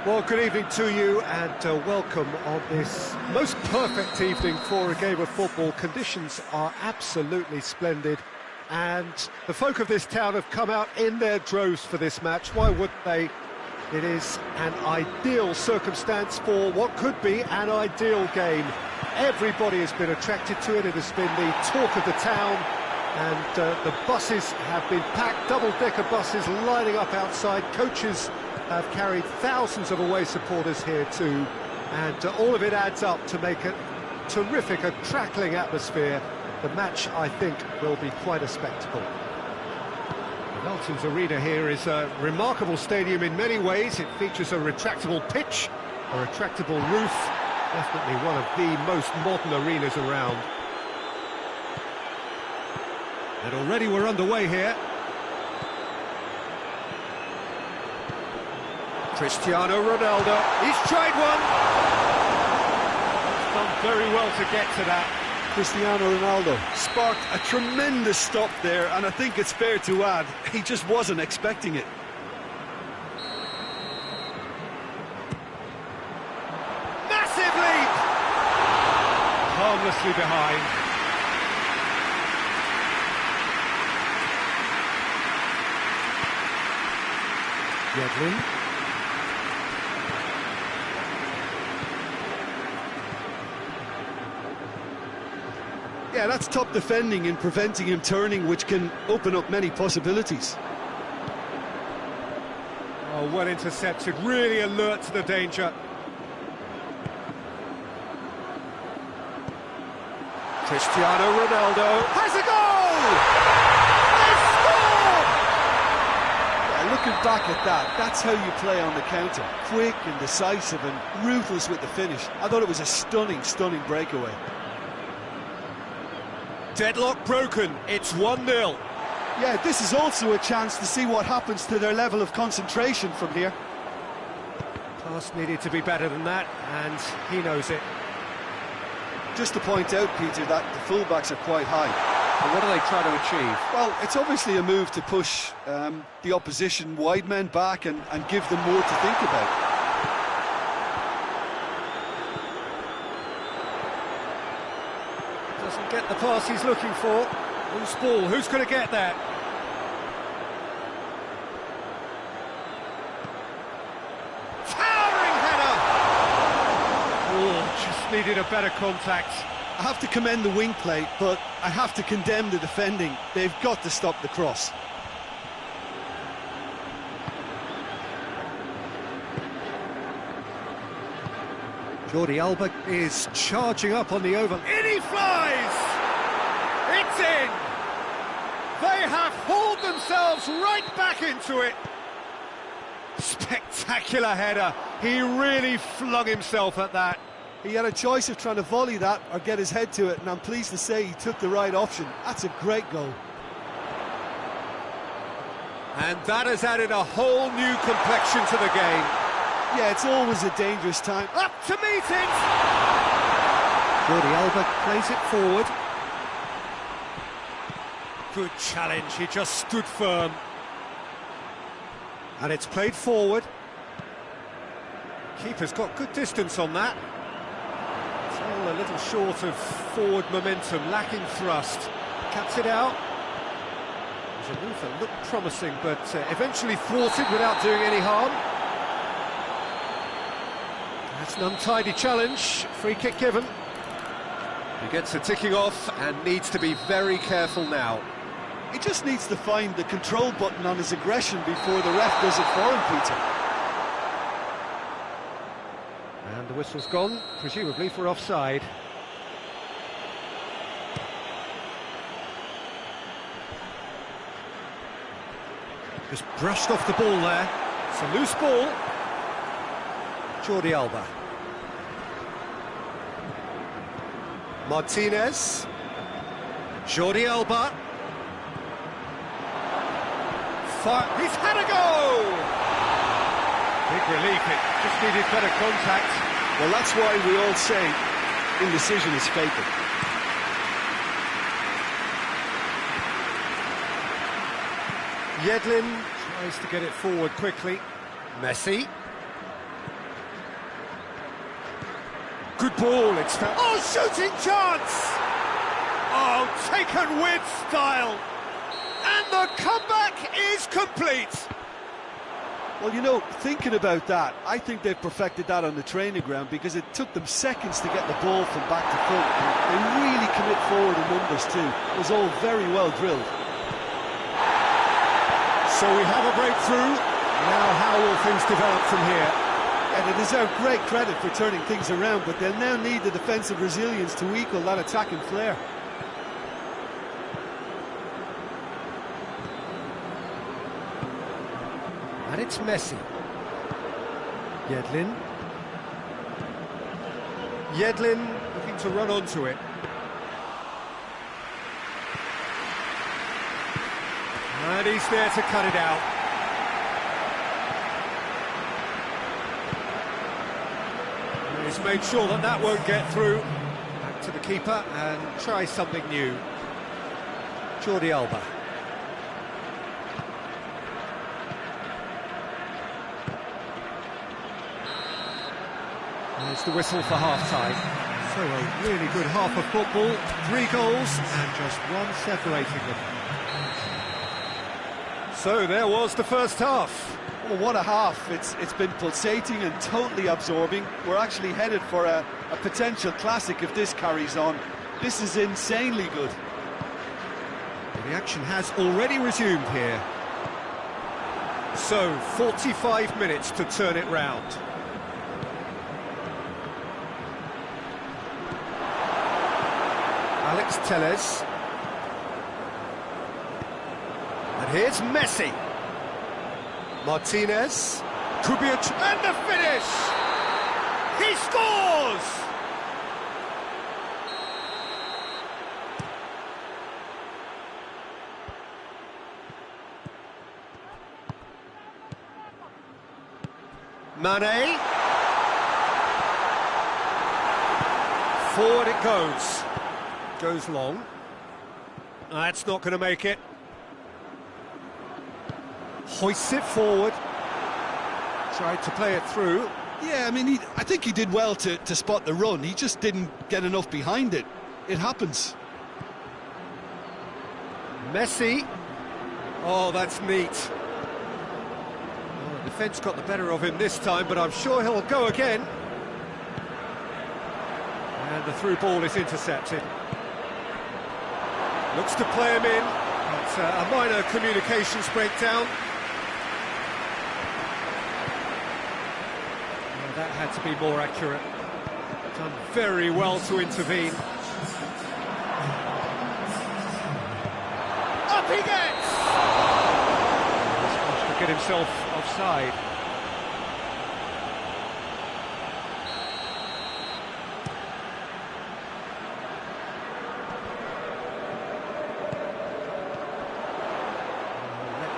Well, good evening to you and welcome on this most perfect evening for a game of football. Conditions are absolutely splendid and the folk of this town have come out in their droves for this match. Why wouldn't they? It is an ideal circumstance for what could be an ideal game. Everybody has been attracted to it. It has been the talk of the town, and the buses have been packed, double-decker buses lining up outside. Coaches have carried thousands of away supporters here too, and all of it adds up to make it terrific, a crackling atmosphere. The match, I think, will be quite a spectacle. Melton's Arena here is a remarkable stadium in many ways. It features a retractable pitch, a retractable roof, definitely one of the most modern arenas around. And already we're underway here. Cristiano Ronaldo, he's tried one! He's done very well to get to that. Cristiano Ronaldo sparked a tremendous stop there, and I think it's fair to add, he just wasn't expecting it. Massive leap! Harmlessly behind. Yedlin. Yeah, that's top defending and preventing him turning, which can open up many possibilities. Oh, well intercepted, really alert to the danger. Cristiano Ronaldo has a goal! They scored! Yeah, looking back at that, that's how you play on the counter. Quick and decisive and ruthless with the finish. I thought it was a stunning, stunning breakaway. Deadlock broken, it's 1-0. Yeah, this is also a chance to see what happens to their level of concentration from here. Pass needed to be better than that, and he knows it. Just to point out, Peter, that the fullbacks are quite high. And what are they trying to achieve? Well, it's obviously a move to push the opposition wide men back and give them more to think about. Doesn't get the pass he's looking for. Loose ball, who's going to get that? Towering header! Oh, just needed a better contact. I have to commend the wing play, but I have to condemn the defending. They've got to stop the cross. Jordi Alba is charging up on the oval. In he flies! It's in! They have hauled themselves right back into it. Spectacular header. He really flung himself at that. He had a choice of trying to volley that or get his head to it, and I'm pleased to say he took the right option. That's a great goal. And that has added a whole new complexion to the game. Yeah, it's always a dangerous time. Up to meet it! Jordi Alba plays it forward. Good challenge, he just stood firm. And it's played forward. Keeper's got good distance on that. Still a little short of forward momentum, lacking thrust. Cuts it out. There's a move that looked promising, but eventually thwarted without doing any harm. That's an untidy challenge, free kick given. He gets a ticking off and needs to be very careful now. He just needs to find the control button on his aggression before the ref does it for him, Peter. And the whistle's gone, presumably for offside. Just brushed off the ball there. It's a loose ball. Jordi Alba. Martinez. Jordi Alba. He's had a go! Big relief, it just needed better contact. Well, that's why we all say indecision is fatal. Yedlin tries to get it forward quickly. Messi. Good ball, it's... Oh, shooting chance! Oh, taken with style. And the comeback is complete. Well, you know, thinking about that, I think they've perfected that on the training ground because it took them seconds to get the ball from back to front. They really commit forward in numbers too. It was all very well drilled. So we have a breakthrough. Now how will things develop from here? And they deserve great credit for turning things around, but they'll now need the defensive resilience to equal that attacking flair. And it's Messi. Yedlin. Yedlin looking to run onto it. And he's there to cut it out. And he's made sure that that won't get through. Back to the keeper and try something new. Jordi Alba. There's the whistle for half-time. So a really good half of football, 3 goals and just one separating them. So there was the first half. Well, what a half. It's been pulsating and totally absorbing. We're actually headed for a potential classic if this carries on. This is insanely good. The action has already resumed here. So 45 minutes to turn it round. Alex Telles. And here's Messi. Martinez. Kubic. And the finish! He scores! Mane. Forward it goes. Goes long. That's not going to make it. Hoists it forward. Tried to play it through. Yeah, I mean, I think he did well to spot the run. He just didn't get enough behind it. It happens. Messi. Oh, that's neat. Well, the defence got the better of him this time, but I'm sure he'll go again. And the through ball is intercepted. Looks to play him in. It's a minor communications breakdown. Well, that had to be more accurate. Done very well to intervene. Up he gets! He's managed to get himself offside.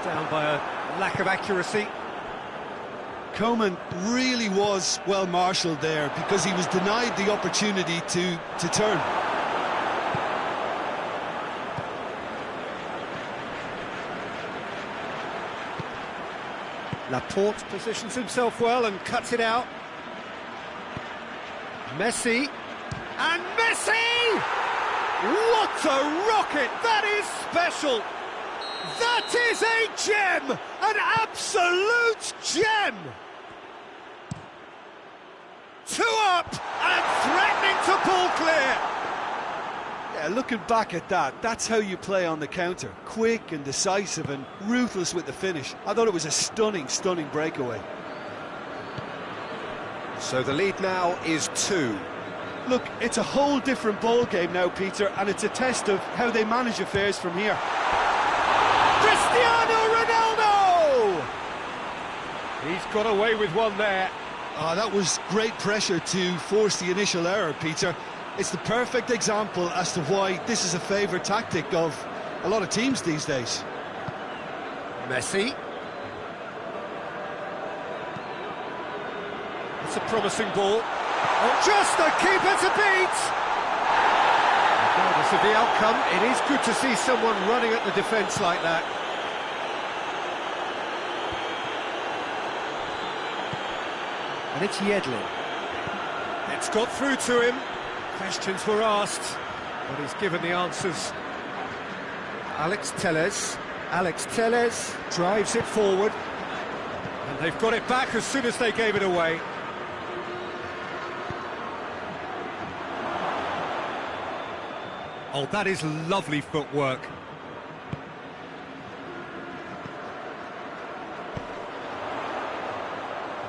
Down by a lack of accuracy. Coman really was well marshalled there because he was denied the opportunity to turn. Laporte positions himself well and cuts it out. Messi. And Messi! What a rocket! That is special! That is a gem! An absolute gem! 2 up and threatening to pull clear! Yeah, looking back at that, that's how you play on the counter. Quick and decisive and ruthless with the finish. I thought it was a stunning, stunning breakaway. So the lead now is 2. Look, it's a whole different ball game now, Peter, and it's a test of how they manage affairs from here. Cristiano Ronaldo! He's got away with one there. That was great pressure to force the initial error, Peter. It's the perfect example as to why this is a favourite tactic of a lot of teams these days. Messi. It's a promising ball. Oh, just the keeper to beat! Regardless of the outcome, it is good to see someone running at the defence like that. And it's Yedlin. It's got through to him. Questions were asked, but he's given the answers. Alex Telles drives it forward, and they've got it back as soon as they gave it away. Oh, that is lovely footwork.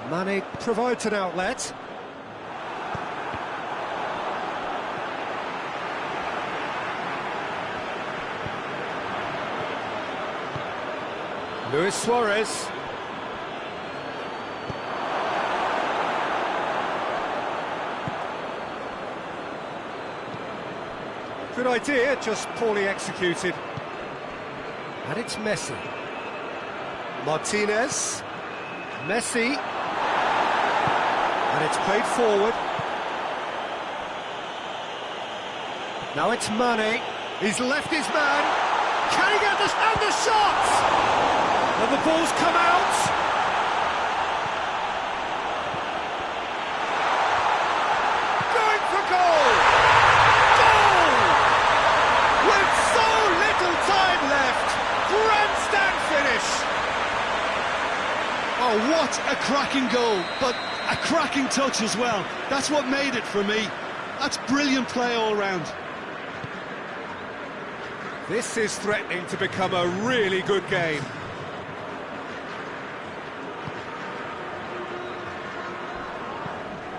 Mane provides an outlet. Luis Suarez. Good idea, just poorly executed. And it's Messi. Martinez. Messi. And it's played forward. Now it's Mane. He's left his man. Can he get this? And the shot! And the ball's come out. Going for goal! Goal! With so little time left. Grandstand finish. Oh, what a cracking goal, but a cracking touch as well. That's what made it for me. That's brilliant play all round. This is threatening to become a really good game.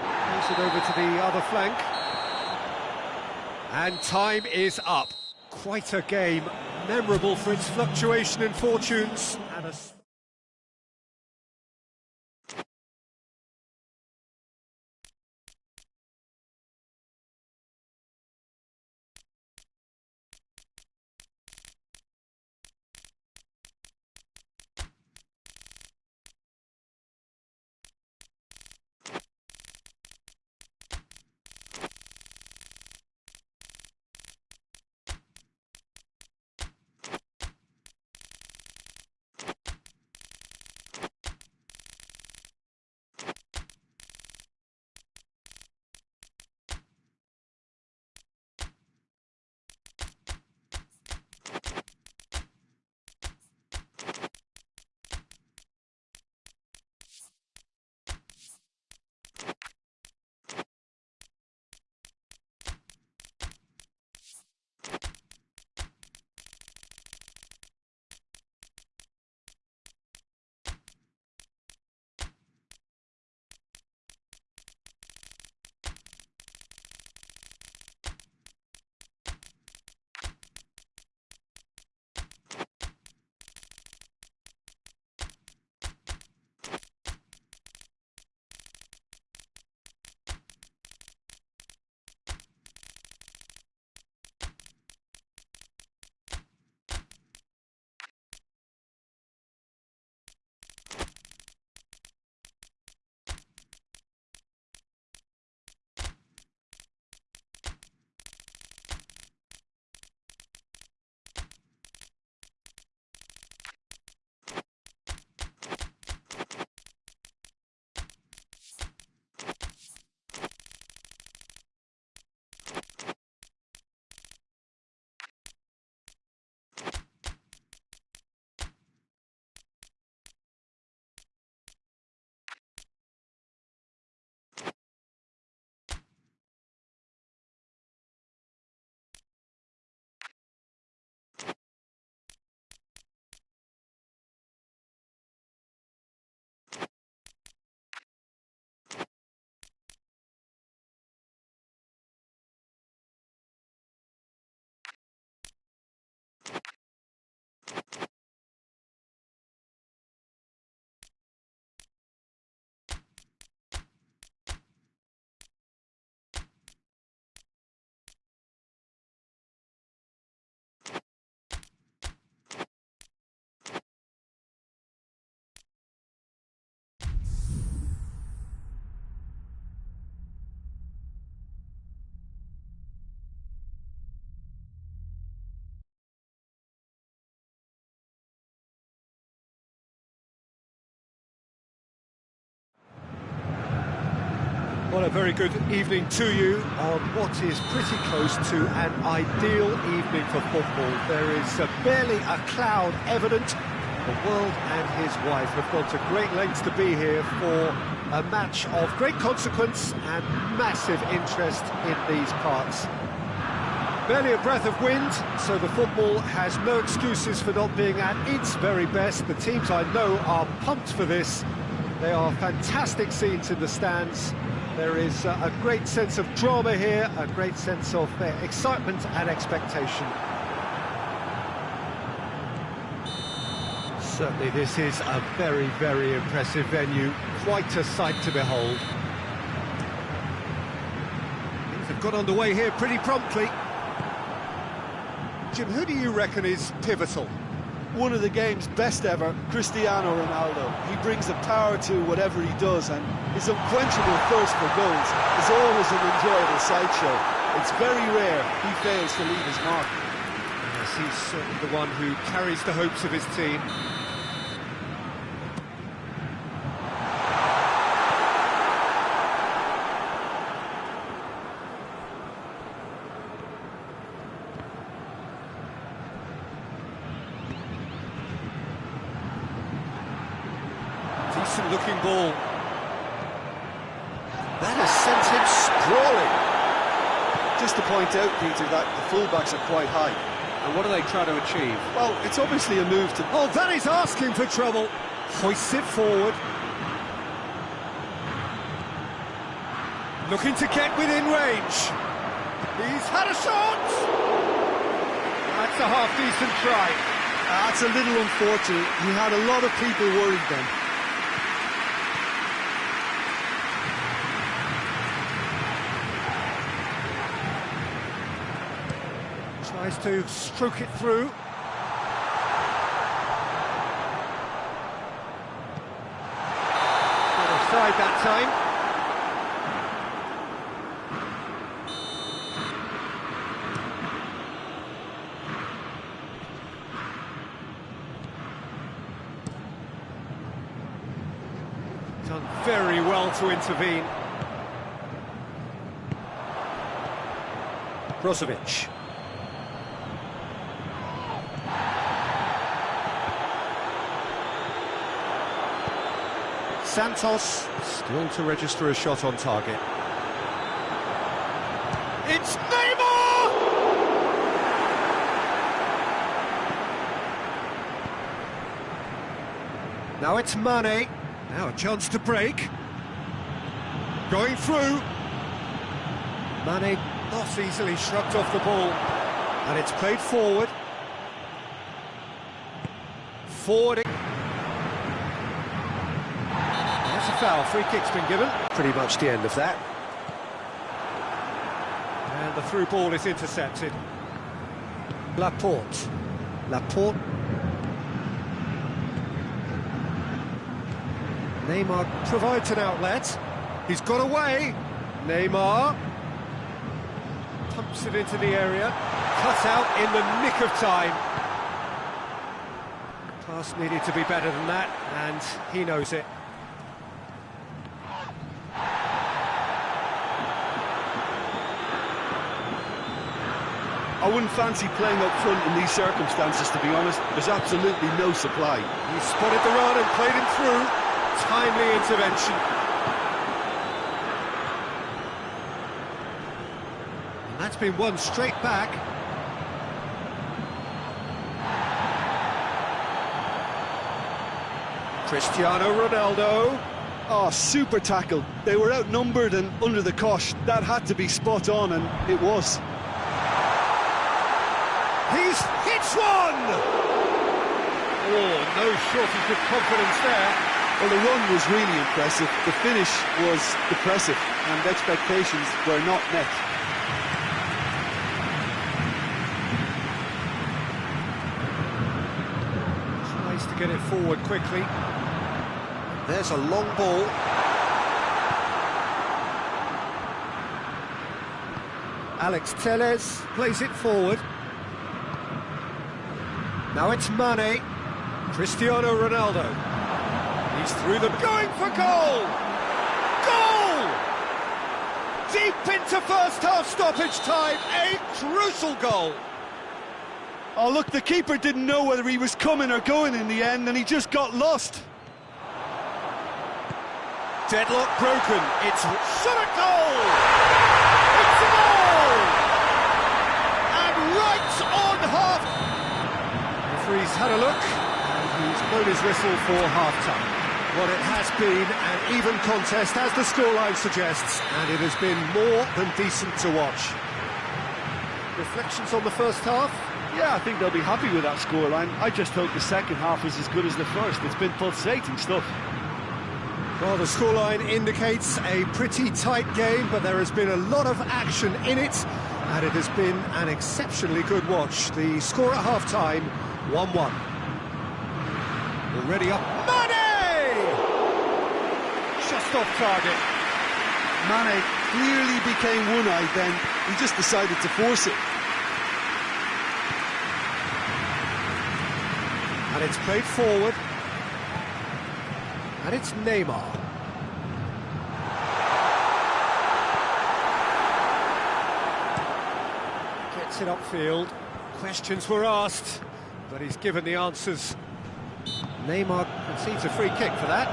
Pass it over to the other flank. And time is up. Quite a game, memorable for its fluctuation in fortunes and a... Well, a very good evening to you on what is pretty close to an ideal evening for football. There is barely a cloud evident. The world and his wife have gone to great lengths to be here for a match of great consequence and massive interest in these parts. Barely a breath of wind, so the football has no excuses for not being at its very best. The teams I know are pumped for this. They are fantastic scenes in the stands. There is a great sense of drama here, a great sense of excitement and expectation. Certainly this is a very, very impressive venue, quite a sight to behold. Things have got underway here pretty promptly. Jim, who do you reckon is pivotal? One of the game's best ever, Cristiano Ronaldo. He brings the power to whatever he does, and his unquenchable thirst for goals is always an enjoyable sideshow. It's very rare he fails to leave his mark. Yes, he's certainly the one who carries the hopes of his team. Decent looking ball. That has sent him sprawling. Just to point out, Peter, that the fullbacks are quite high. And what are they trying to achieve? Well, it's obviously a move to... Oh, that is asking for trouble. Hoists it forward. Looking to get within range. He's had a shot. That's a half-decent try. That's a little unfortunate. He had a lot of people worried then. Tries to stroke it through. Got offside that time. Done very well to intervene. Brozovic. Santos still to register a shot on target. It's Neymar! Now it's Mane. Now a chance to break. Going through. Mane not easily shrugged off the ball. And it's played forward. Forwarding. Foul, free kick's been given. Pretty much the end of that. And the through ball is intercepted. Laporte. Neymar provides an outlet. He's got away. Neymar pumps it into the area. Cut out in the nick of time. Pass needed to be better than that, and he knows it. I wouldn't fancy playing up front in these circumstances, to be honest. There's absolutely no supply. He spotted the run and played him through. Timely intervention. And that's been won straight back. Cristiano Ronaldo. Oh, super tackle. They were outnumbered and under the cosh. That had to be spot on, and it was. He's hits one! Oh, no shortage of confidence there. Well, the run was really impressive. The finish was depressive, and expectations were not met. Tries to get it forward quickly. There's a long ball. Alex Telles plays it forward. Now it's Mane. Cristiano Ronaldo. He's through the... going for goal! Goal! deep into first-half stoppage time. A crucial goal. Oh, look, the keeper didn't know whether he was coming or going in the end, and he just got lost. Deadlock broken. It's shot at goal. It's a goal. And right on half. The referee's had a look, and he's blown his whistle for half-time. Well, it has been an even contest, as the scoreline suggests, and it has been more than decent to watch. Reflections on the first half? Yeah, I think they'll be happy with that scoreline. I just hope the second half is as good as the first. It's been pulsating stuff. Well, the scoreline indicates a pretty tight game, but there has been a lot of action in it, and it has been an exceptionally good watch. The score at half-time, 1-1. Already up. Mane! Just off target. Mane clearly became one-eyed then. He just decided to force it. And it's played forward. And it's Neymar. Gets it upfield. Questions were asked, but he's given the answers. Neymar concedes a free kick for that.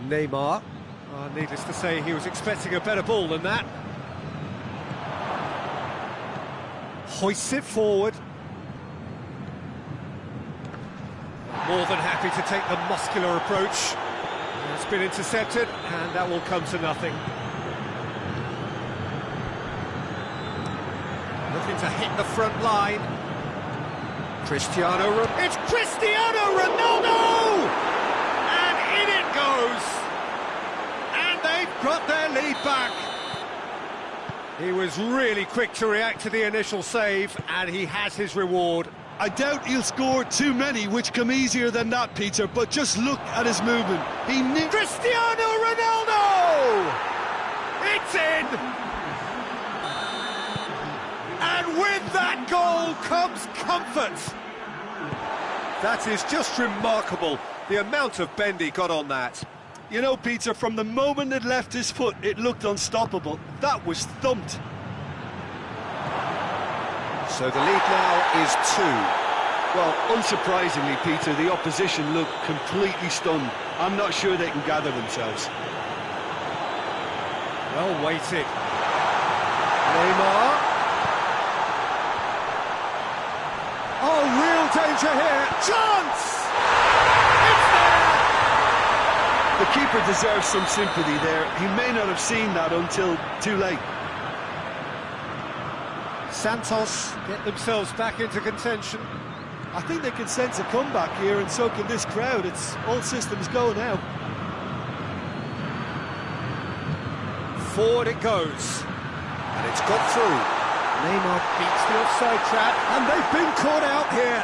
Neymar. Needless to say, he was expecting a better ball than that. Hoists it forward. More than happy to take the muscular approach. It's been intercepted, and that will come to nothing. Looking to hit the front line. It's Cristiano Ronaldo! And in it goes! And they've got their lead back. He was really quick to react to the initial save, and he has his reward. I doubt he'll score too many, which come easier than that, Peter, but just look at his movement. He knew... Cristiano Ronaldo! It's in! And with that goal comes comfort. That is just remarkable, the amount of bend he got on that. You know, Peter, from the moment it left his foot, it looked unstoppable. That was thumped. So the lead now is 2. Well, unsurprisingly, Peter, the opposition look completely stunned. I'm not sure they can gather themselves. Well weighted. Neymar. Oh, real danger here. Chance! It's there! The keeper deserves some sympathy there. He may not have seen that until too late. Santos get themselves back into contention. I think they can sense a comeback here, and so can this crowd. It's all systems go now. Forward it goes. And it's got through. Neymar beats the offside trap, and they've been caught out here.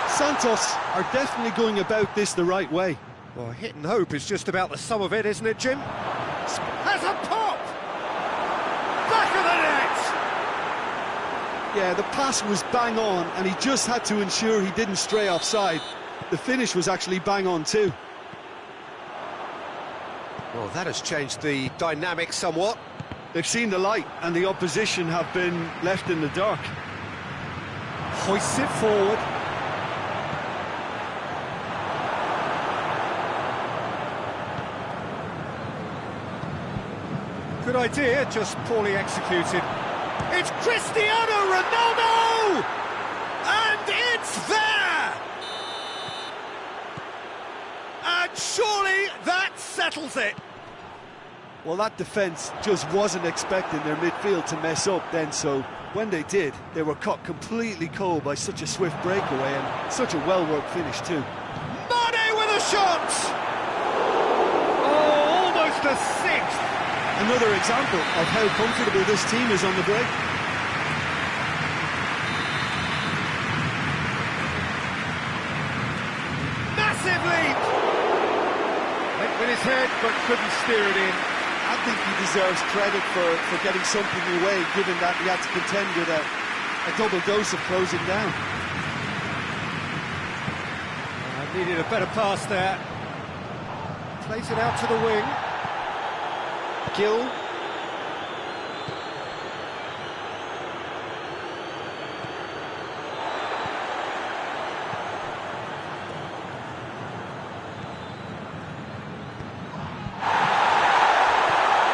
Santos are definitely going about this the right way. Well, hit and hope is just about the sum of it, isn't it, Jim? Has a pop! Back of the net! Yeah, the pass was bang on, and he just had to ensure he didn't stray offside. The finish was actually bang on too. Well, that has changed the dynamic somewhat. They've seen the light, and the opposition have been left in the dark. Hoists it forward. Good idea, just poorly executed. It's Cristiano Ronaldo! And it's there! And surely that settles it. Well, that defence just wasn't expecting their midfield to mess up then, so when they did, they were caught completely cold by such a swift breakaway and such a well-worked finish too. Mane with a shot! Oh, almost a sixth! Another example of how comfortable this team is on the break. Massive leap! Went with his head, but couldn't steer it in. I think he deserves credit for getting something away, given that he had to contend with a a double dose of closing down. Needed a better pass there. Plays it out to the wing. Gill.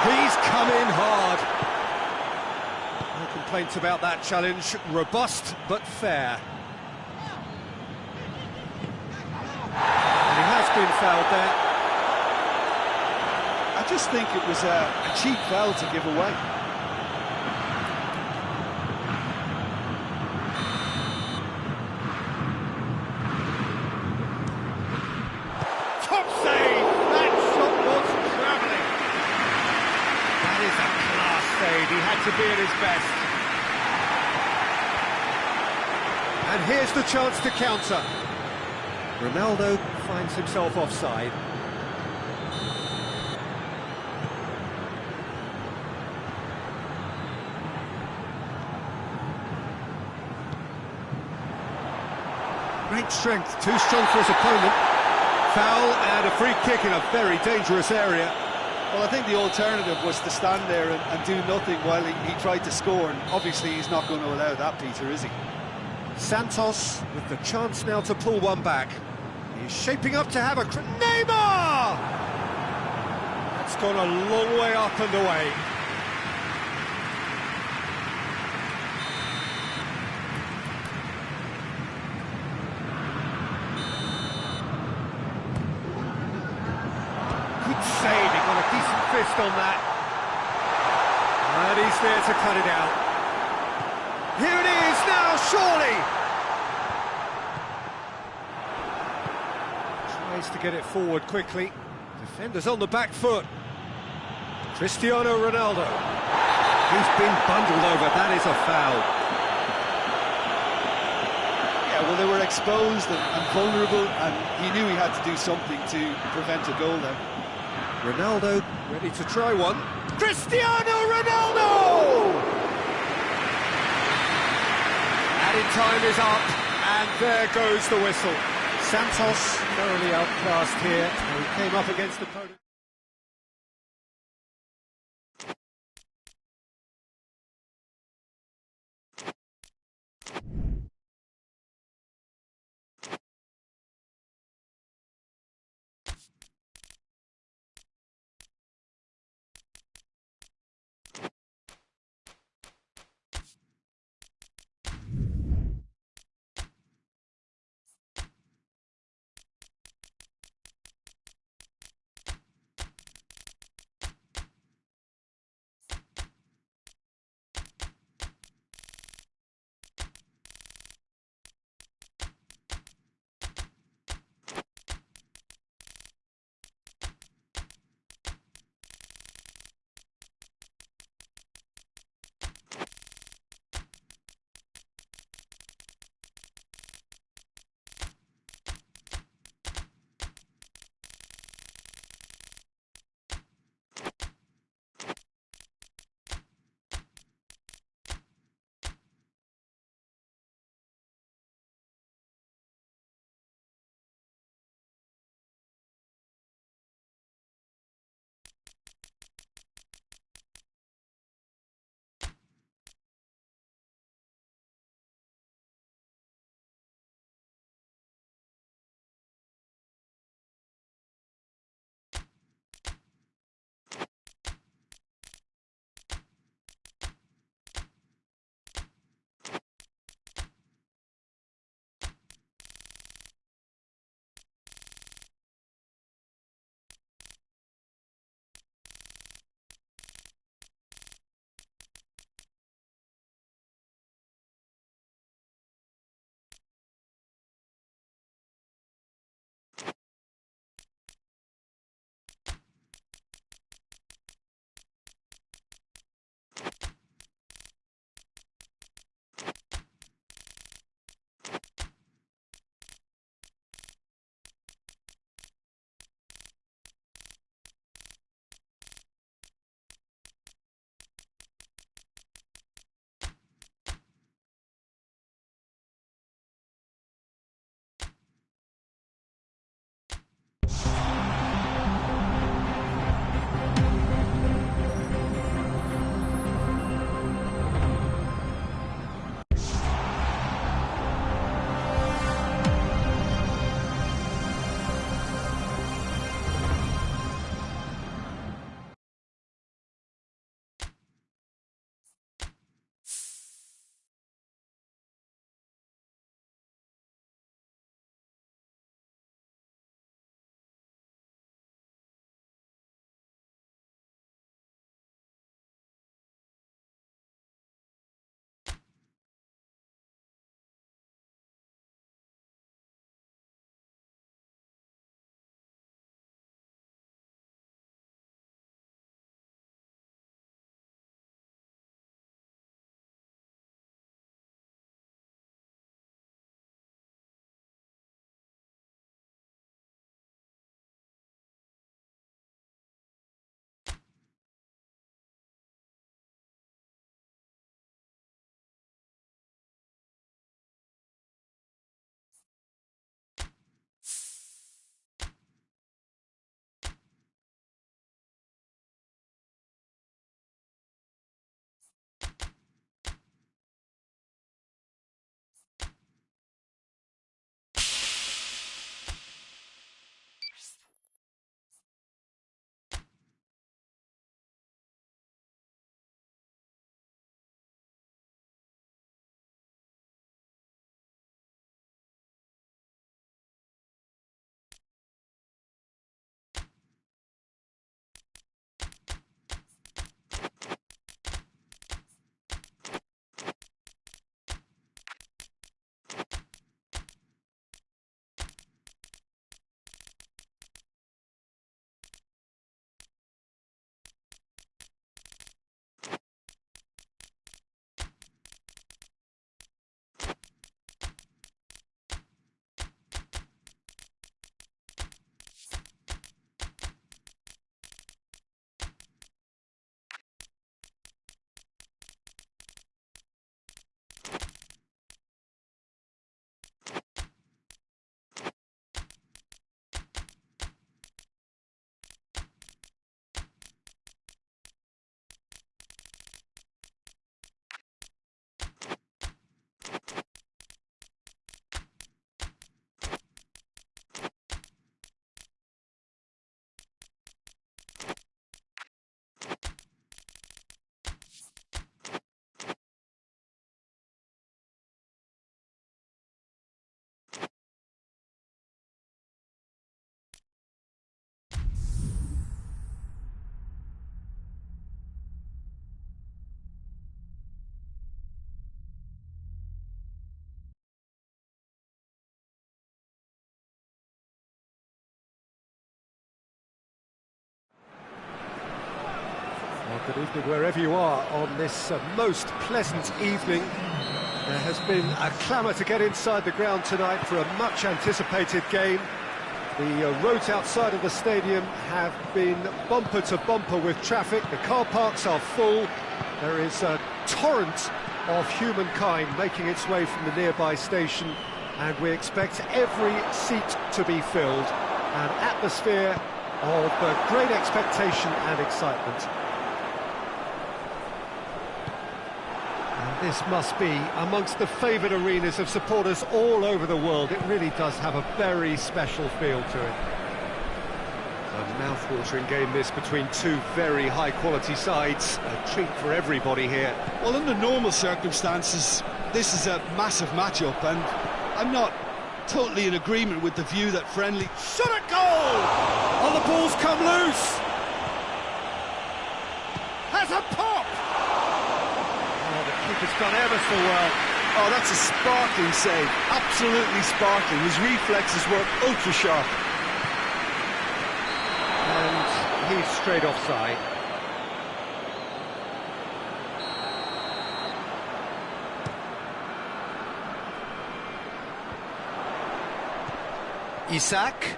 He's come in hard. No complaints about that challenge. Robust but fair. And he has been fouled there. I just think it was a cheap foul to give away. Top save! That shot was travelling. That is a class save. He had to be at his best. And here's the chance to counter. Ronaldo finds himself offside. Great strength, too strong for his opponent. Foul and a free kick in a very dangerous area. Well, I think the alternative was to stand there and do nothing while he tried to score, and obviously he's not going to allow that, Peter, is he? Santos with the chance now to pull one back. He's shaping up to have a... Neymar! That's gone a long way up and away. Good save, he got a decent fist on that. And he's there to cut it out. Here it is now, surely! Tries to get it forward quickly. Defenders on the back foot. Cristiano Ronaldo. He's been bundled over, that is a foul. Yeah, well, they were exposed and vulnerable, and he knew he had to do something to prevent a goal there. Ronaldo ready to try one. Cristiano Ronaldo! Added time is up, and there goes the whistle. Santos thoroughly outclassed here. He came up against the opponent. Good evening wherever you are on this most pleasant evening. There has been a clamour to get inside the ground tonight for a much anticipated game. The roads outside of the stadium have been bumper to bumper with traffic. The car parks are full. There is a torrent of humankind making its way from the nearby station, and we expect every seat to be filled. An atmosphere of great expectation and excitement. And this must be amongst the favoured arenas of supporters all over the world. It really does have a very special feel to it. A mouth-watering game this between two very high-quality sides. A treat for everybody here. Well, under normal circumstances, this is a massive matchup, and I'm not totally in agreement with the view that friendly... Shot at goal! Oh, the ball's come loose! Has a pop! Oh, the keeper's done ever so well. Oh, that's a sparkling save. Absolutely sparkling. His reflexes were ultra-sharp. And he's straight offside. Isak,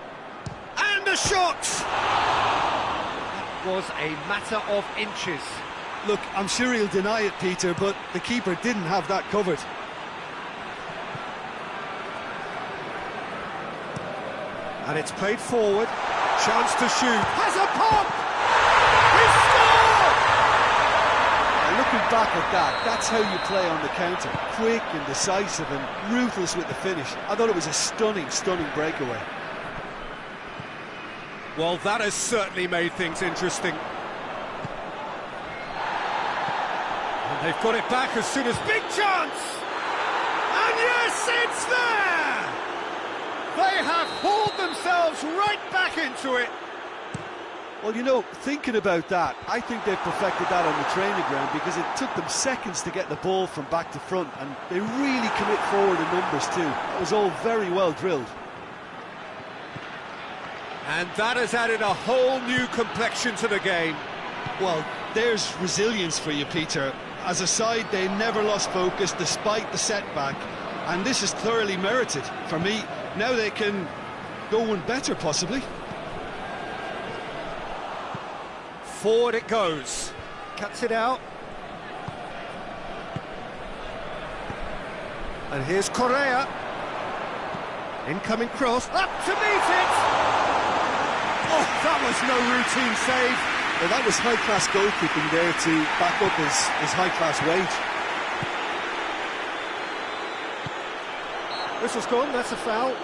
and a shot! That was a matter of inches. Look, I'm sure he'll deny it, Peter, but the keeper didn't have that covered. And it's played forward, chance to shoot, has a pop! He scored! Now, looking back at that, that's how you play on the counter. Quick and decisive and ruthless with the finish. I thought it was a stunning, stunning breakaway. Well, that has certainly made things interesting. And they've got it back as soon as... Big chance! And yes, it's there! They have hauled themselves right back into it. Well, you know, thinking about that, I think they've perfected that on the training ground, because it took them seconds to get the ball from back to front, and they really commit forward in numbers too. It was all very well drilled. And that has added a whole new complexion to the game. Well, there's resilience for you, Peter. As a side, they never lost focus despite the setback, and this is thoroughly merited. For me, now they can go one better, possibly. Forward it goes. Cuts it out. And here's Correa. Incoming cross. Up to meet it! Oh, that was no routine save. Well, that was high-class goalkeeping there to back up his high-class wage. Whistle's gone, that's a foul.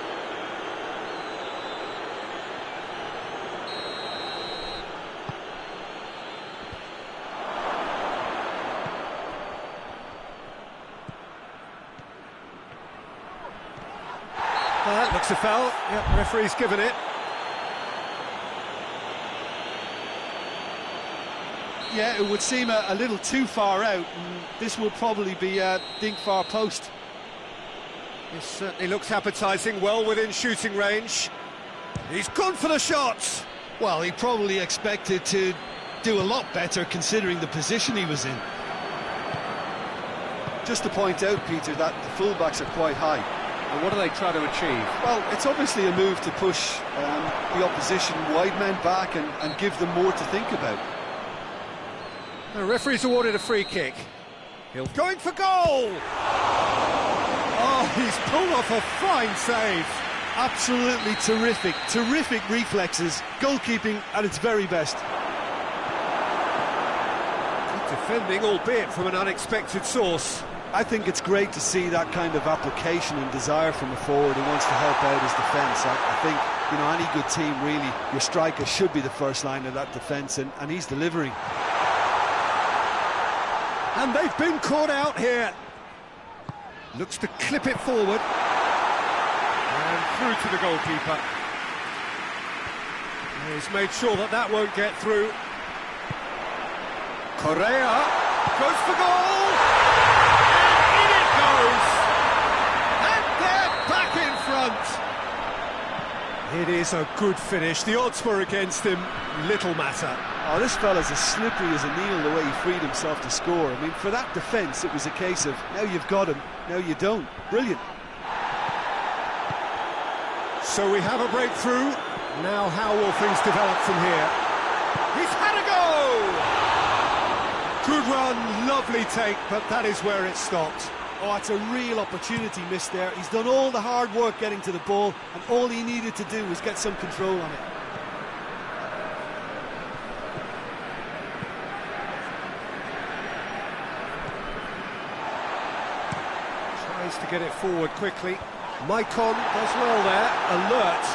That looks a foul. Yep, referee's given it. Yeah, it would seem a little too far out, and this will probably be a dink far post. This certainly looks appetising, well within shooting range. He's gone for the shot! Well, he probably expected to do a lot better considering the position he was in. Just to point out, Peter, that the fullbacks are quite high. And what do they try to achieve? Well, it's obviously a move to push the opposition wide men back and give them more to think about. The referee's awarded a free kick. He'll going for goal! Oh, he's pulled off a fine save. Absolutely terrific, terrific reflexes, goalkeeping at its very best. Good defending, albeit from an unexpected source. I think it's great to see that kind of application and desire from a forward who wants to help out his defence. I think, you know, any good team, really, your striker should be the first line of that defence, and he's delivering. And they've been caught out here. Looks to clip it forward. And through to the goalkeeper. He's made sure that that won't get through. Correa goes for goal! And in it goes! And they're back in front! It is a good finish. The odds were against him. Little matter. Oh, this fella's as slippery as a needle the way he freed himself to score. I mean, for that defence, it was a case of, now you've got him, now you don't. Brilliant. So we have a breakthrough. Now how will things develop from here? He's had a go! Good run, lovely take, but that is where it stopped. Oh, it's a real opportunity missed there. He's done all the hard work getting to the ball, and all he needed to do was get some control on it. Tries to get it forward quickly. Maicon does well there, alert.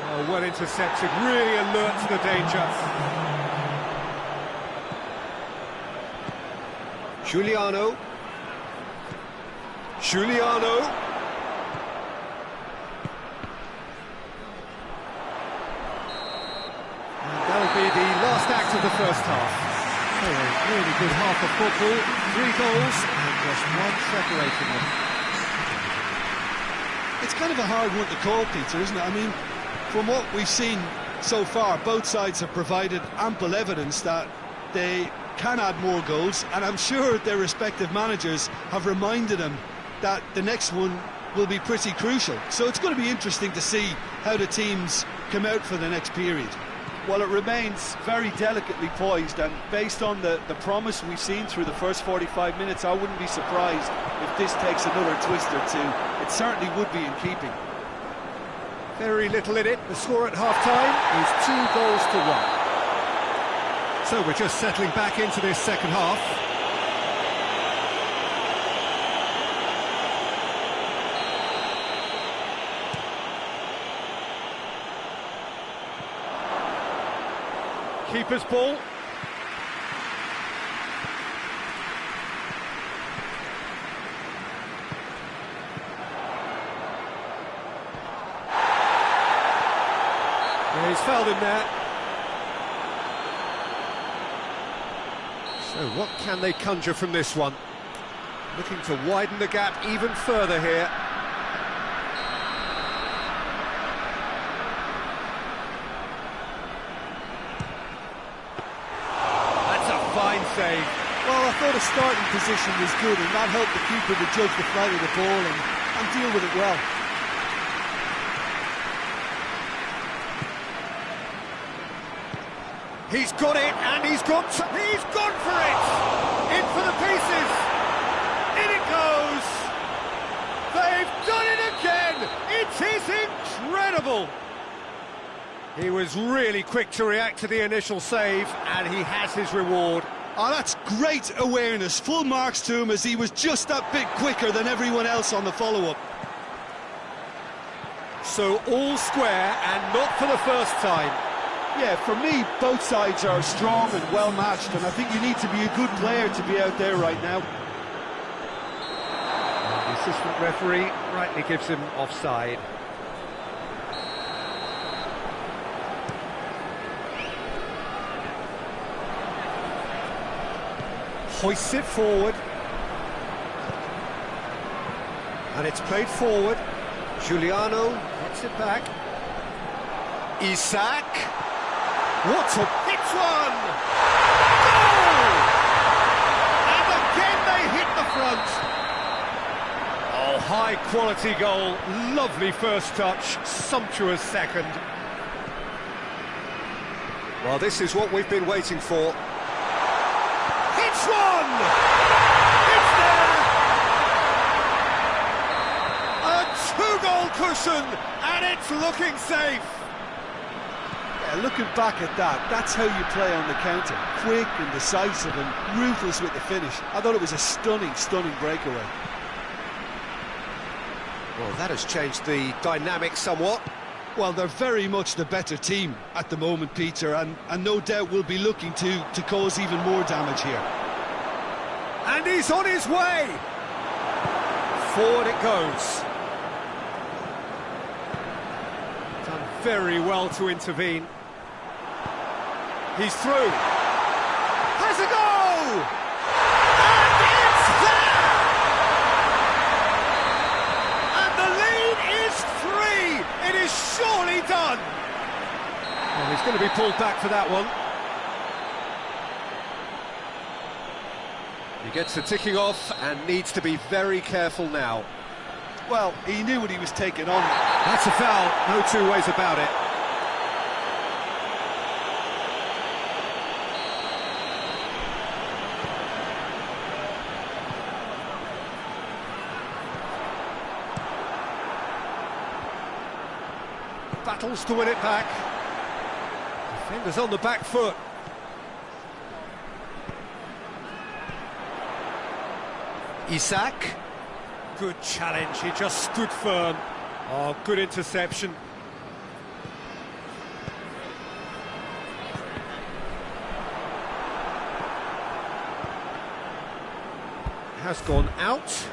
Oh, well intercepted, really alert to the danger. Giuliano. And that'll be the last act of the first half. So a really good half of football, 3 goals and just one separating them. It's kind of a hard one to call, Peter, isn't it? I mean, from what we've seen so far, both sides have provided ample evidence that they can add more goals, and I'm sure their respective managers have reminded them that the next one will be pretty crucial. So it's going to be interesting to see how the teams come out for the next period. Well, it remains very delicately poised, and based on the promise we've seen through the first 45 minutes, I wouldn't be surprised if this takes another twist or two. It certainly would be in keeping. Very little in it. The score at half-time is 2 goals to 1. So we're just settling back into this second half. Keeper's ball. Yeah, he's fouled him there. So what can they conjure from this one? Looking to widen the gap even further here. Fine save. Well, I thought a starting position was good, and that helped the keeper to judge the flight of the ball and deal with it well. He's got it, and he's gone for it! In for the pieces! In it goes! They've done it again! It is incredible! He was really quick to react to the initial save, and he has his reward. Oh, that's great awareness. Full marks to him, as he was just that bit quicker than everyone else on the follow-up. So all square, and not for the first time. Yeah, for me, both sides are strong and well-matched, and I think you need to be a good player to be out there right now. And the assistant referee rightly gives him offside. Hoists it forward, and it's played forward. Giuliano gets it back. Isak, what a hit one! Goal! And again they hit the front. Oh, high quality goal, lovely first touch, sumptuous second. Well, this is what we've been waiting for. It's one! It's there! A 2-goal cushion, and it's looking safe. Yeah, looking back at that, that's how you play on the counter. Quick and decisive and ruthless with the finish. I thought it was a stunning, stunning breakaway. Well, that has changed the dynamic somewhat. Well, they're very much the better team at the moment, Peter, and no doubt will be looking to cause even more damage here. And he's on his way! Forward it goes. Done very well to intervene. He's through. Has a go! And it's there! And the lead is is surely done! Well, he's going to be pulled back for that one. He gets the ticking off and needs to be very careful now. Well, he knew what he was taking on. That's a foul, no two ways about it. Battles to win it back. Defenders on the back foot. Isak. Good challenge, he just stood firm. Oh, good interception. Has gone out.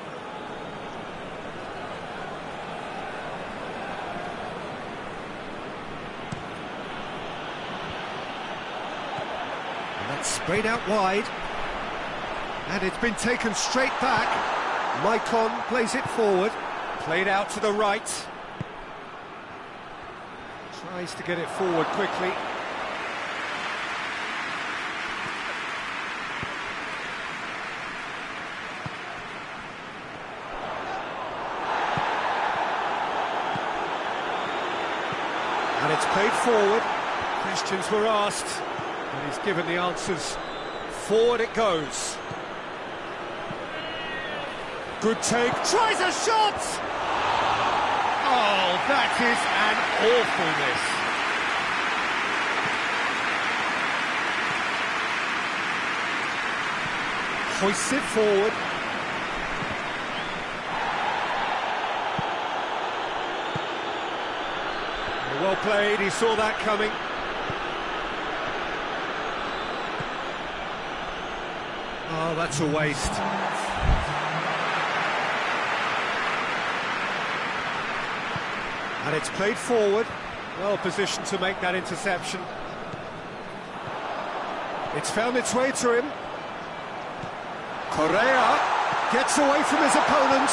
And that's sprayed out wide. And it's been taken straight back. Maicon plays it forward, played out to the right. Tries to get it forward quickly. And it's played forward. Questions were asked, and he's given the answers. Forward it goes. Good take, tries a shot! Oh, that is an awful miss. Hoists it forward. Well played, he saw that coming. Oh, that's a waste. And it's played forward, well positioned to make that interception. It's found its way to him. Correa gets away from his opponent.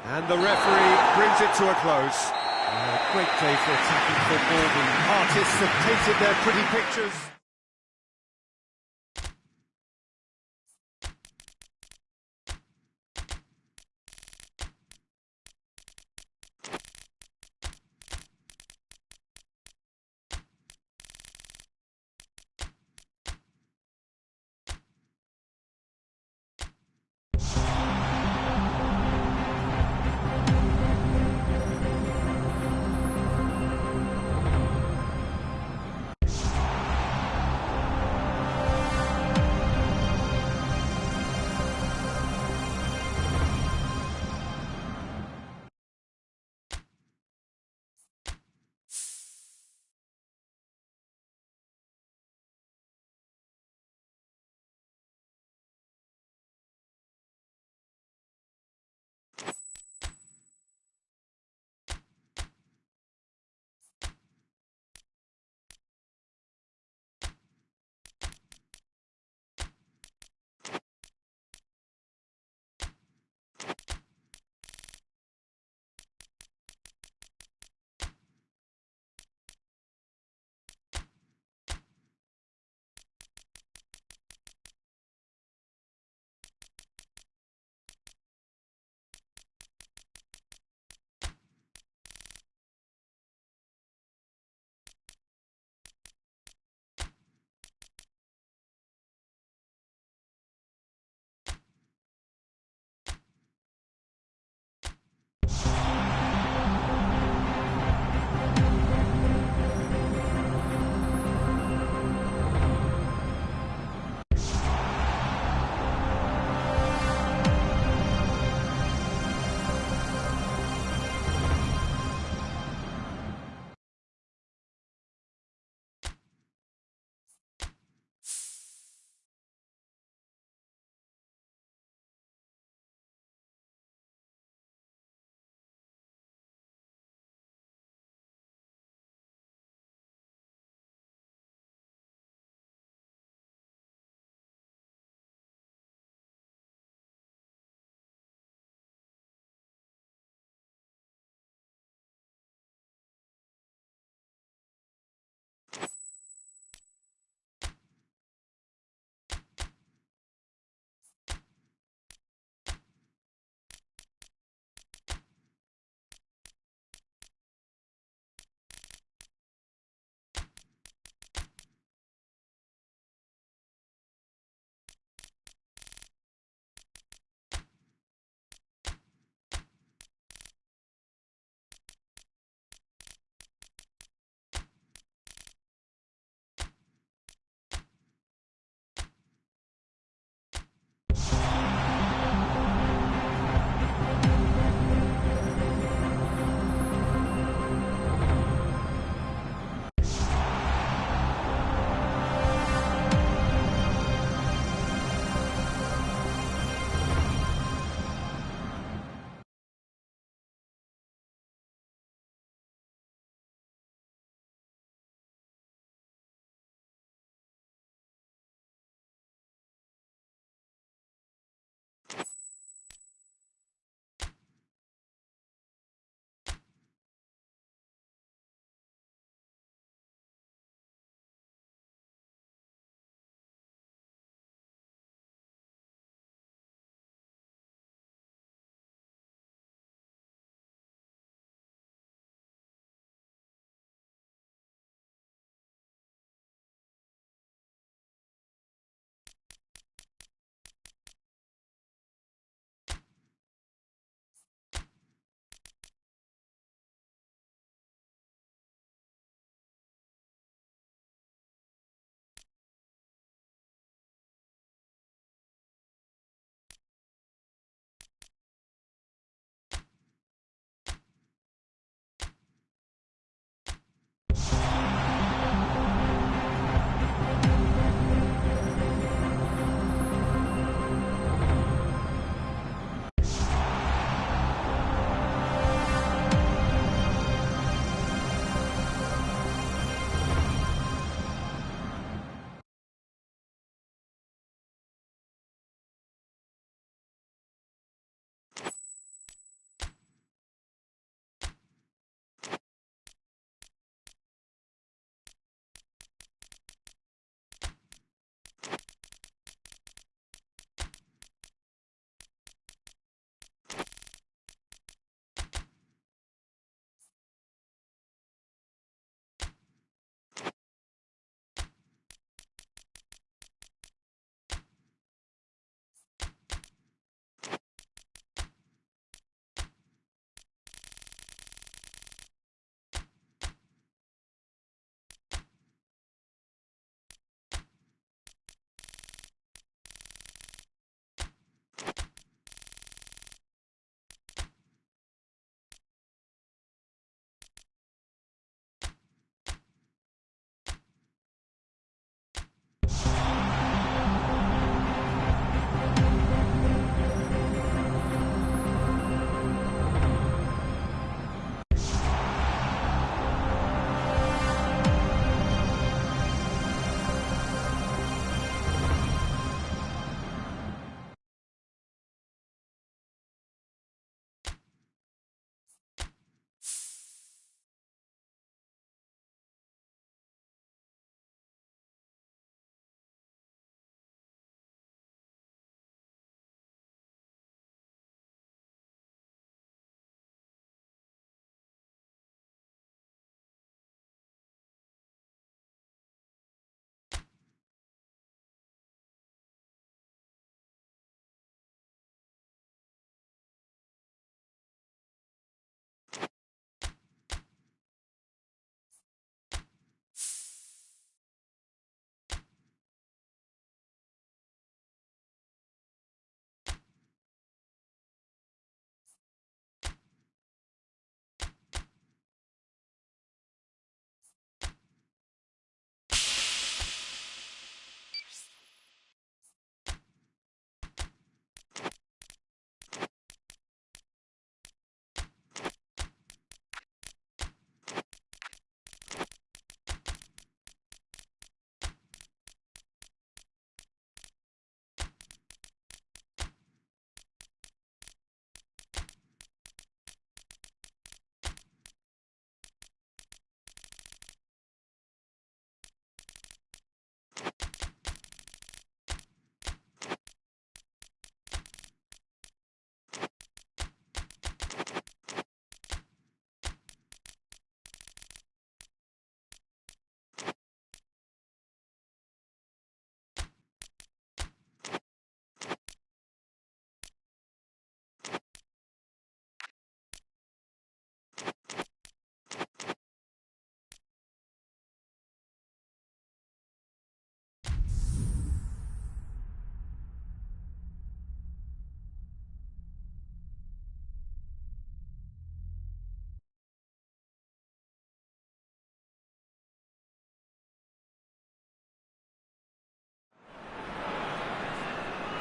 And the referee brings it to a close. Great day for attacking football. The artists have painted their pretty pictures.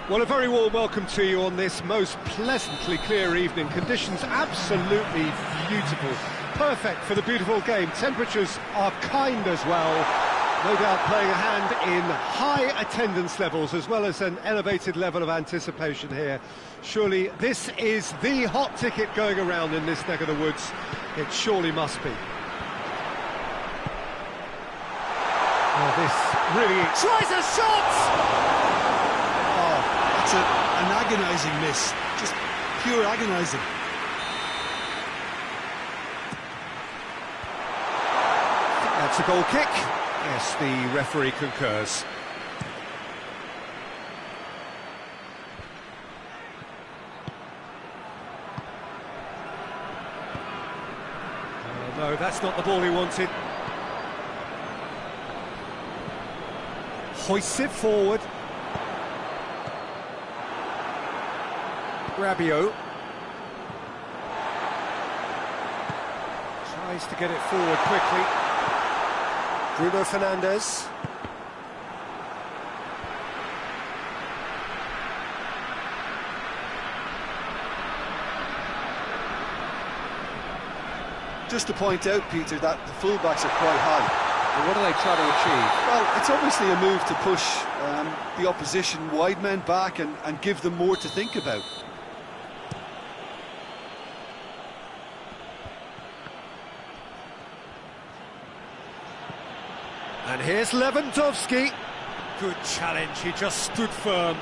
Well, a very warm welcome to you on this most pleasantly clear evening. Conditions absolutely beautiful. Perfect for the beautiful game. Temperatures are kind as well. No doubt playing a hand in high attendance levels as well as an elevated level of anticipation here. Surely this is the hot ticket going around in this neck of the woods. It surely must be. Oh, this really... Tries a shot! It's an agonising miss, just pure agonising. That's a goal kick. Yes, the referee concurs. Oh, no, that's not the ball he wanted. Hoists it forward. Rabiot tries to get it forward quickly. Bruno Fernandes. Just to point out, Peter, that the fullbacks are quite high. And what are they trying to achieve? Well, it's obviously a move to push the opposition wide men back and give them more to think about. And here's Lewandowski. Good challenge, he just stood firm.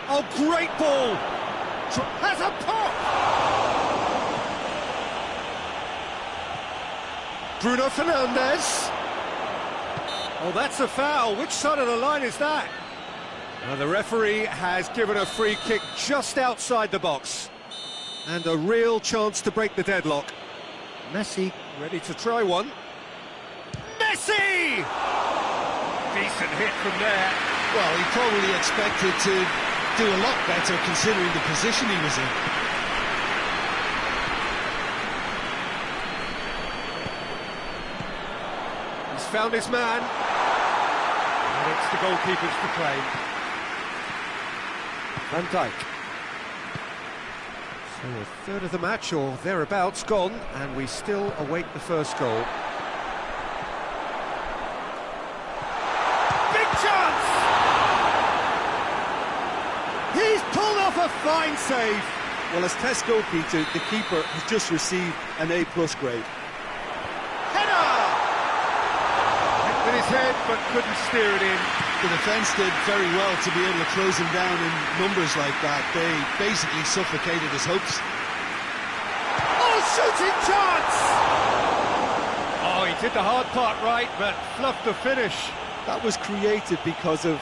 Oh, great ball! Has a pop! Bruno Fernandes. Oh, that's a foul. Which side of the line is that? Now, the referee has given a free kick just outside the box. And a real chance to break the deadlock. Messi ready to try one. Messi! Decent hit from there. Well, he probably expected to do a lot better considering the position he was in. He's found his man. And it's the goalkeeper's to claim. Van Dijk. So a third of the match or thereabouts gone, and we still await the first goal. He's pulled off a fine save. Well, as test goalkeeper, the keeper has just received an A+ grade. Header! Hit with his head, but couldn't steer it in. The defence did very well to be able to close him down in numbers like that. They basically suffocated his hopes. Oh, shooting chance! Oh, he did the hard part right, but fluffed the finish. That was created because of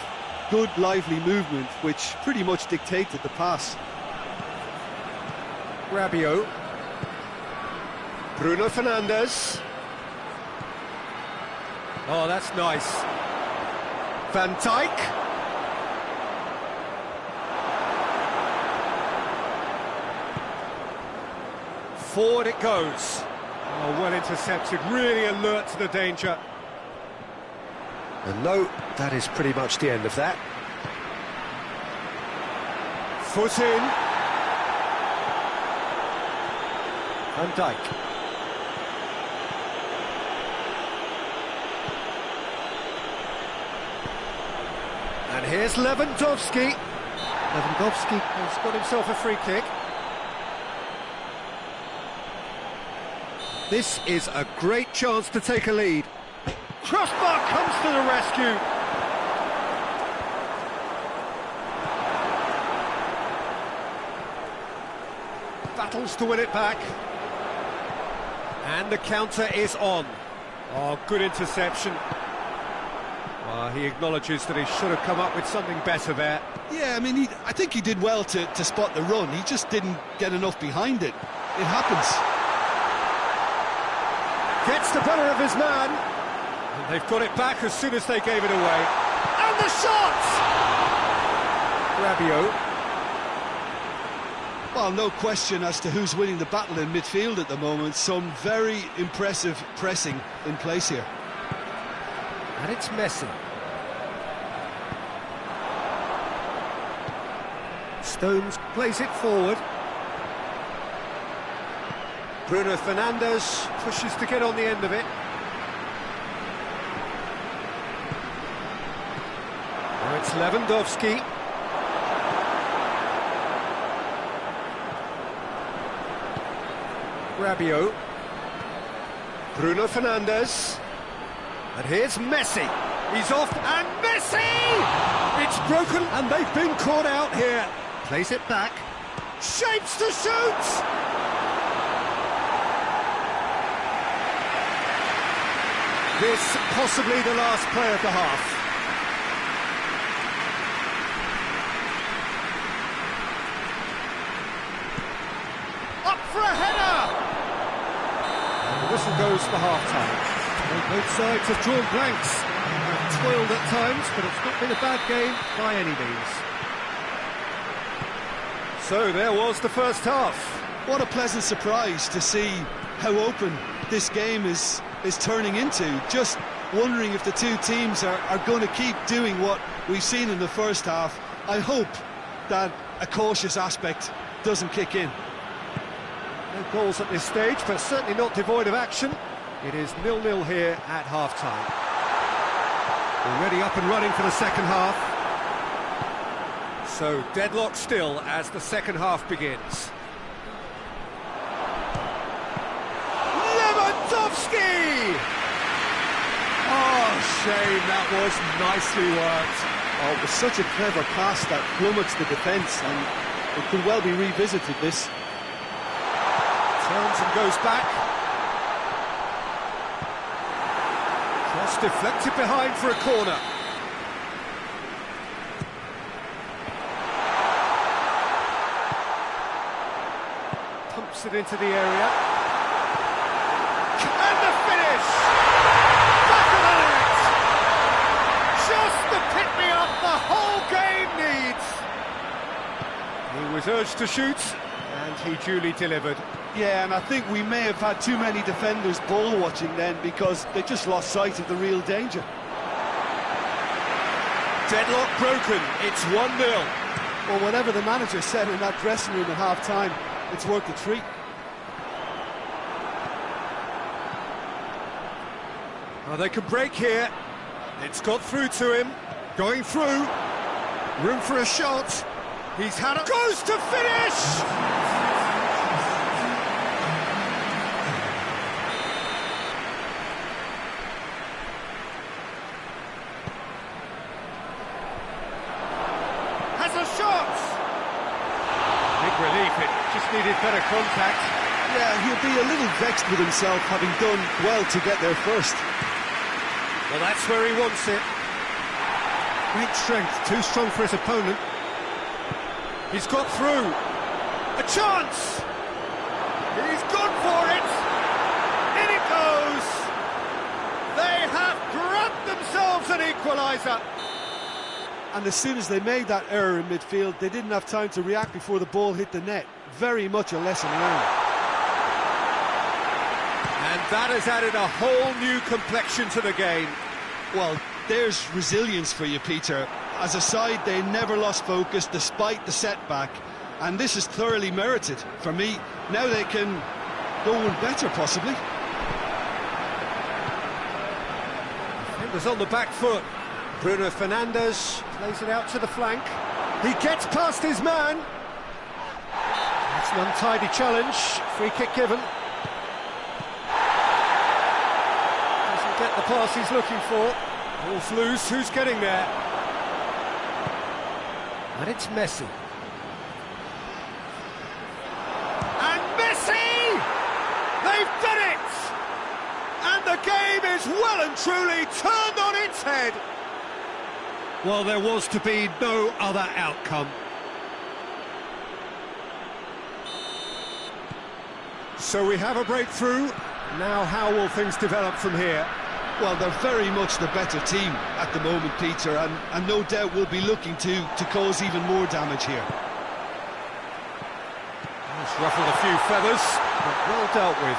good, lively movement, which pretty much dictated the pass. Rabiot. Bruno Fernandes. Oh, that's nice. Van Dijk. Forward it goes. Oh, well intercepted, really alert to the danger. And no, that is pretty much the end of that. Foot in. Van Dijk. And here's Lewandowski. Lewandowski has got himself a free kick. This is a great chance to take a lead. Crossbar comes to the rescue. Battles to win it back. And the counter is on. Oh, good interception. He acknowledges that he should have come up with something better there. Yeah, I mean, I think he did well to spot the run. He just didn't get enough behind it. It happens. Gets the better of his man. And they've got it back as soon as they gave it away. And the shot! Rabiot. Well, no question as to who's winning the battle in midfield at the moment. Some very impressive pressing in place here. And it's Messi. Stones plays it forward. Bruno Fernandes pushes to get on the end of it. Now it's Lewandowski. Rabiot. Bruno Fernandes. And here's Messi. He's off, and Messi! It's broken, and they've been caught out here. Plays it back. Shapes to shoot! This possibly the last play of the half. Up for a header! And the whistle goes for half-time. Well, both sides have drawn blanks. Have toiled at times, but it's not been a bad game by any means. So there was the first half. What a pleasant surprise to see how open this game is turning into. Just wondering if the two teams are going to keep doing what we've seen in the first half. I hope that a cautious aspect doesn't kick in. No goals at this stage, but certainly not devoid of action. It is 0-0 here at half-time. Already up and running for the second half. So deadlock still as the second half begins. Lewandowski! Oh, shame, that was nicely worked. Oh, it was such a clever pass that plummets the defence, and it could well be revisited, this. Turns and goes back. Cross deflected behind for a corner. Pumps it into the area. And the finish! Back of the net! Just the pick-me-up the whole game needs! He was urged to shoot, and he duly delivered. Yeah, and I think we may have had too many defenders ball-watching then, because they just lost sight of the real danger. Deadlock broken, it's 1-0. Well, whatever the manager said in that dressing room at half-time, it's worth the treat. Well, they could break here. It's got through to him. Going through. Room for a shot. He's had it. Goes to finish! Shot! Big relief, it just needed better contact. Yeah, he'll be a little vexed with himself, having done well to get there first. Well, that's where he wants it. Great strength, too strong for his opponent. He's got through. A chance! He's gone for it! In it goes! They have grabbed themselves an equaliser. And as soon as they made that error in midfield, they didn't have time to react before the ball hit the net. Very much a lesson learned. And that has added a whole new complexion to the game. Well, there's resilience for you, Peter. As a side, they never lost focus despite the setback. And this is thoroughly merited. For me, now they can go one better, possibly. Defenders on the back foot. Bruno Fernandes plays it out to the flank. He gets past his man. That's an untidy challenge. Free kick given. Doesn't get the pass he's looking for. Ball's loose. Who's getting there? And it's Messi. And Messi! They've done it! And the game is well and truly turned on its head. Well, there was to be no other outcome. So we have a breakthrough. Now how will things develop from here? Well, they're very much the better team at the moment, Peter, and no doubt will be looking to cause even more damage here. It's ruffled a few feathers, but well dealt with.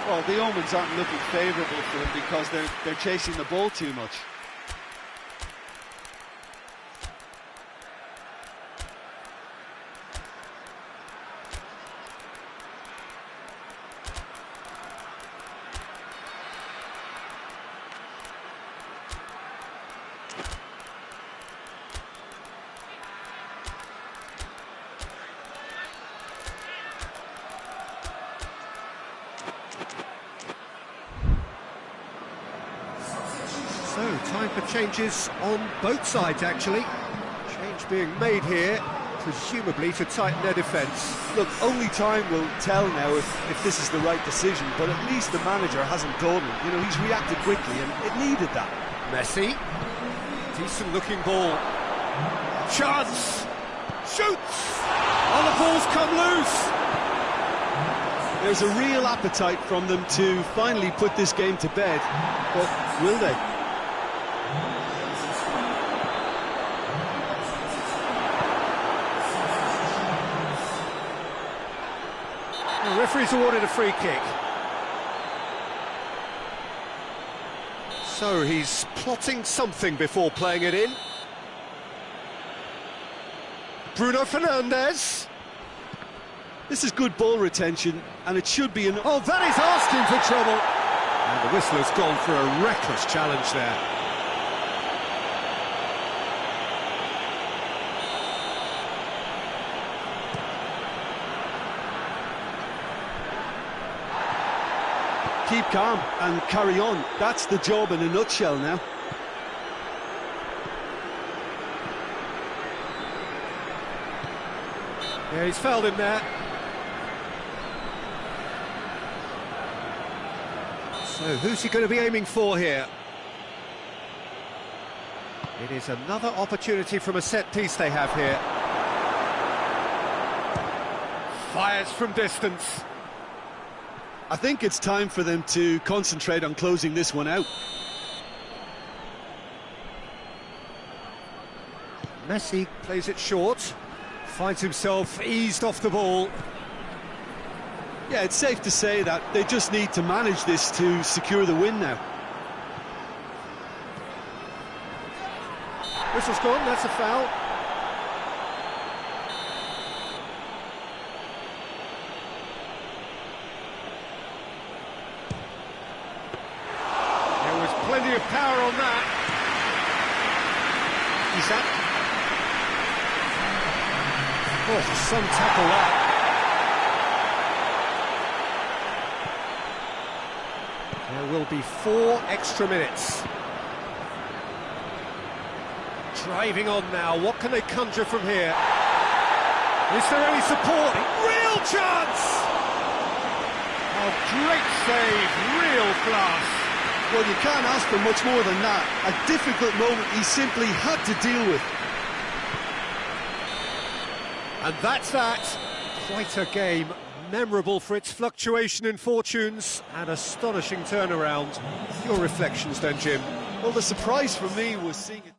Well, the omens aren't looking favourable for them because they're chasing the ball too much. Time for changes on both sides, actually. Change being made here, presumably to tighten their defence. Look, only time will tell now if this is the right decision, but at least the manager hasn't dawdled. You know, he's reacted quickly, and it needed that. Messi, decent-looking ball. Chance! Shoots! Oh, the ball's come loose! There's a real appetite from them to finally put this game to bed, but will they? The referee's awarded a free kick. So he's plotting something before playing it in. Bruno Fernandes. This is good ball retention, and it should be an... Oh, that is asking for trouble. And the whistler's gone for a reckless challenge there. Keep calm and carry on. That's the job in a nutshell now. Yeah, he's fouled him there. So who's he going to be aiming for here? It is another opportunity from a set piece they have here. Fires from distance. I think it's time for them to concentrate on closing this one out. Messi plays it short, finds himself eased off the ball. Yeah, it's safe to say that they just need to manage this to secure the win now. Whistle's gone, that's a foul. There was plenty of power on that. Isak. Oh, some tackle that. There will be 4 extra minutes. Driving on now, what can they conjure from here? Is there any support? Real chance! Oh, great save, real class. Well, you can't ask for much more than that. A difficult moment he simply had to deal with. And that's that. Quite a game. Memorable for its fluctuation in fortunes and astonishing turnaround. Your reflections then, Jim? Well, the surprise for me was seeing it.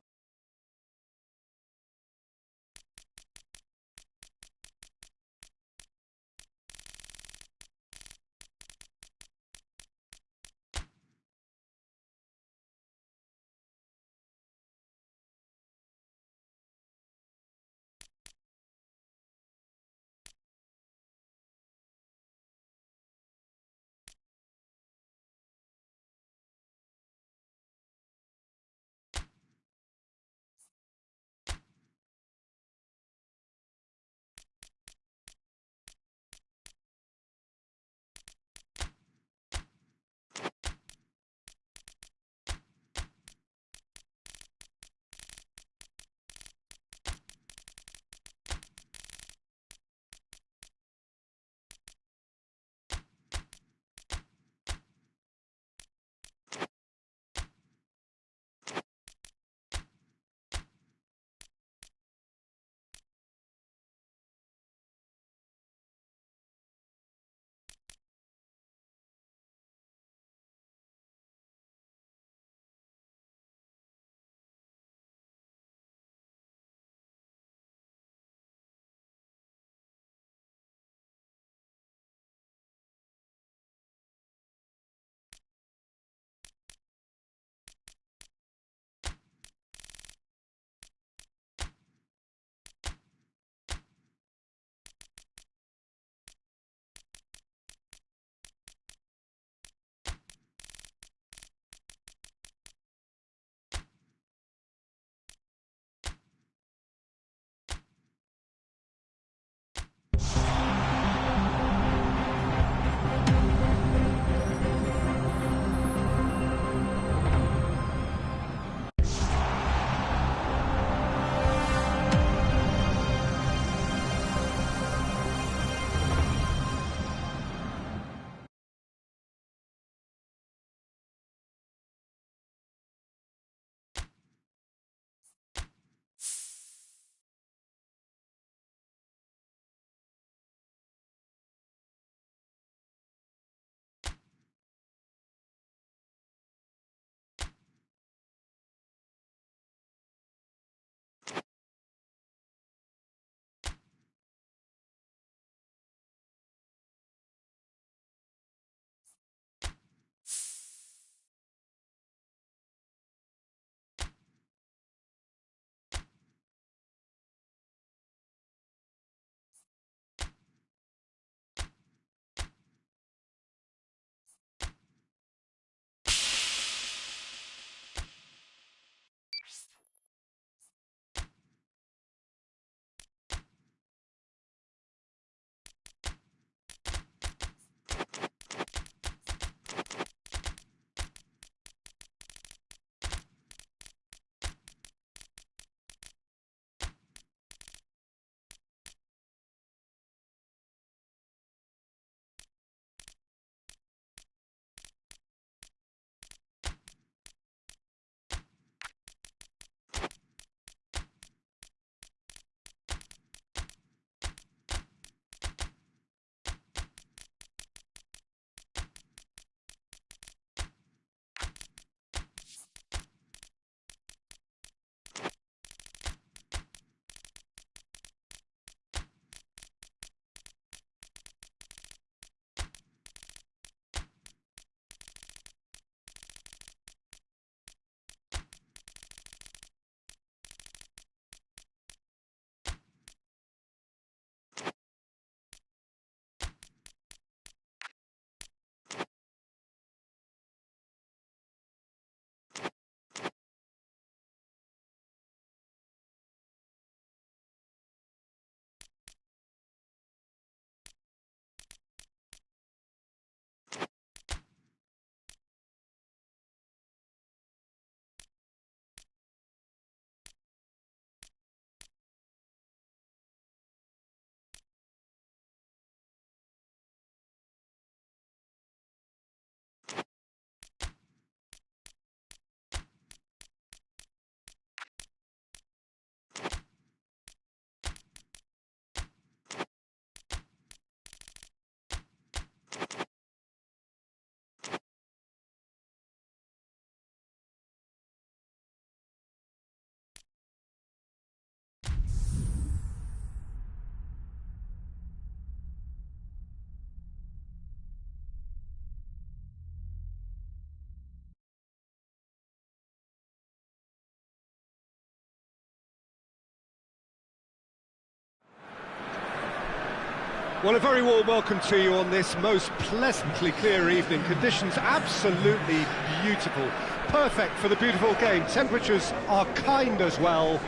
Well, a very warm welcome to you on this most pleasantly clear evening. Conditions absolutely beautiful. Perfect for the beautiful game. Temperatures are kind as well.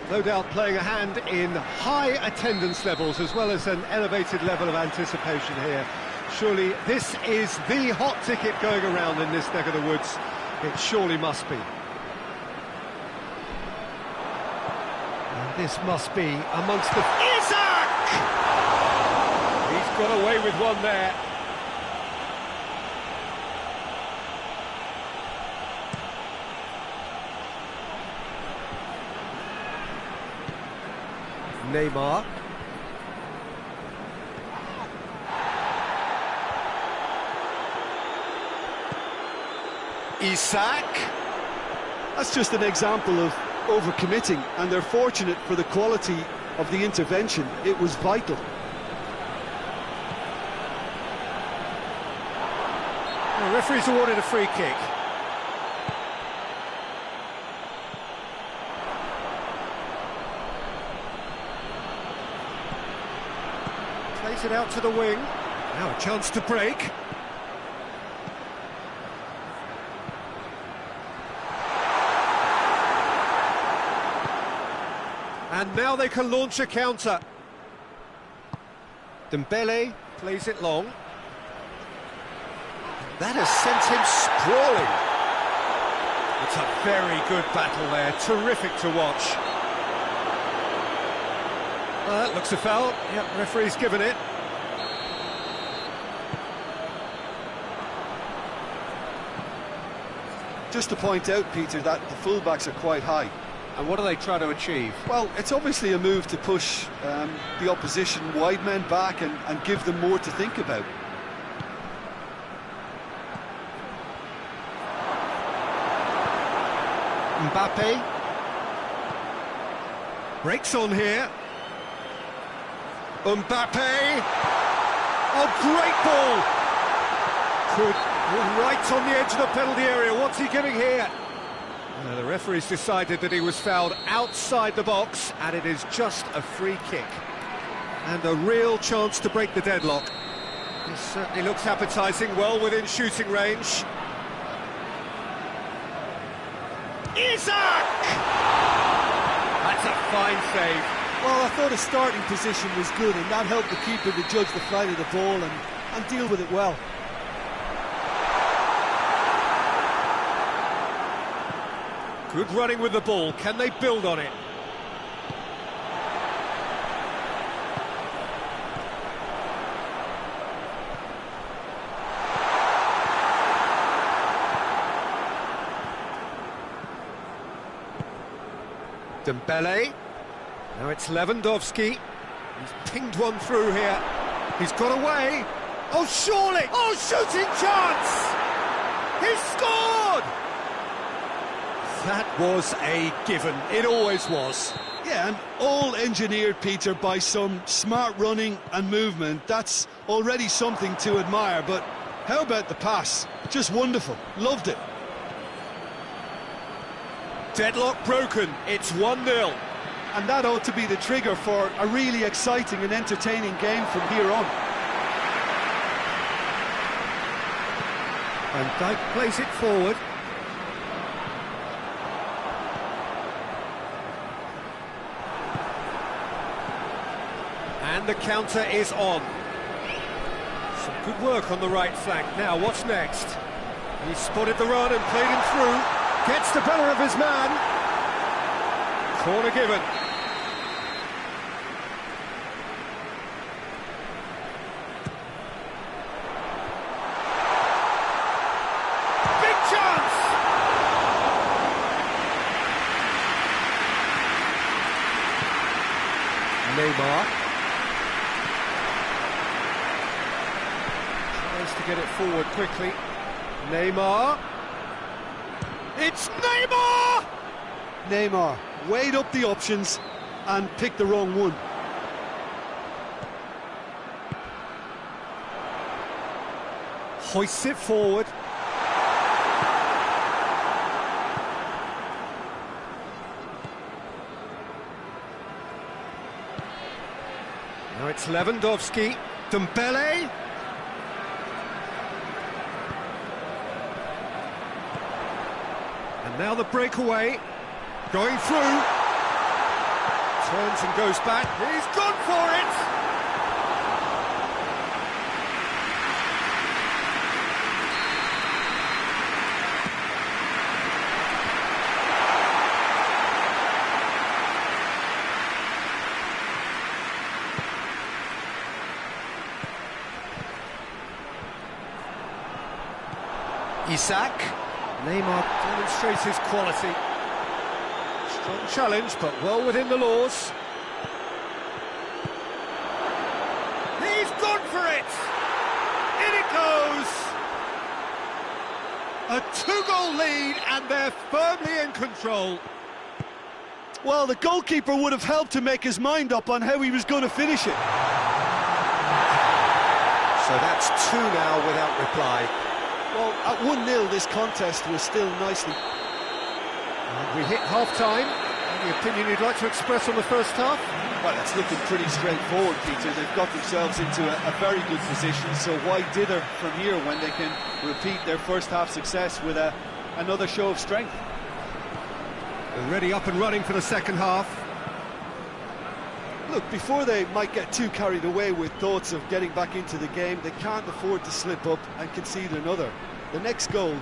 No doubt playing a hand in high attendance levels as well as an elevated level of anticipation here. Surely this is the hot ticket going around in this neck of the woods. It surely must be. And this must be amongst the... Isaac! He's got away with one there. Neymar. Isaac. That's just an example of overcommitting, and they're fortunate for the quality of the intervention. It was vital. The referee's awarded a free kick. Plays it out to the wing. Now a chance to break. And now they can launch a counter. Dembele plays it long. That has sent him sprawling. It's a very good battle there, terrific to watch. That looks a foul. Yep, referee's given it. Just to point out, Peter, that the fullbacks are quite high. And what are they trying to achieve? Well, it's obviously a move to push the opposition wide men back and give them more to think about. Mbappe breaks on here. Mbappe, oh, great ball! Good, right on the edge of the penalty area. What's he giving here? The referee's decided that he was fouled outside the box, and it is just a free kick. And a real chance to break the deadlock. This certainly looks appetising, well within shooting range. Isaac! That's a fine save. Well, I thought his starting position was good, and that helped the keeper to judge the flight of the ball and deal with it well. Good running with the ball. Can they build on it? Dembele. Now it's Lewandowski. He's pinged one through here. He's got away. Oh, surely! Oh, shooting chance! He scored! That was a given. It always was. Yeah, and all engineered, Peter, by some smart running and movement. That's already something to admire, but how about the pass? Just wonderful. Loved it. Deadlock broken. It's 1-0. And that ought to be the trigger for a really exciting and entertaining game from here on. Van Dijk plays it forward. And the counter is on. Some good work on the right flank. Now, what's next? He spotted the run and played him through. Gets the better of his man. Corner given. Big chance! Neymar. Tries to get it forward quickly. Neymar. It's Neymar! Neymar weighed up the options and picked the wrong one. Hoists it forward. Now it's Lewandowski. Dembele. And now the breakaway. Going through. Turns and goes back. He's gone for it! Isak. Neymar demonstrates his quality. Strong challenge, but well within the laws. He's gone for it! In it goes! A 2-goal lead, and they're firmly in control. Well, the goalkeeper would have helped to make his mind up on how he was going to finish it. So that's 2 now without reply. Well, at 1-0, this contest was still nicely. And we hit half-time. Any opinion you'd like to express on the first half? Well, it's looking pretty straightforward, Peter. They've got themselves into a very good position, so why dither from here when they can repeat their first-half success with another show of strength? They're ready up and running for the second half. Look, before they might get too carried away with thoughts of getting back into the game, they can't afford to slip up and concede another. The next goal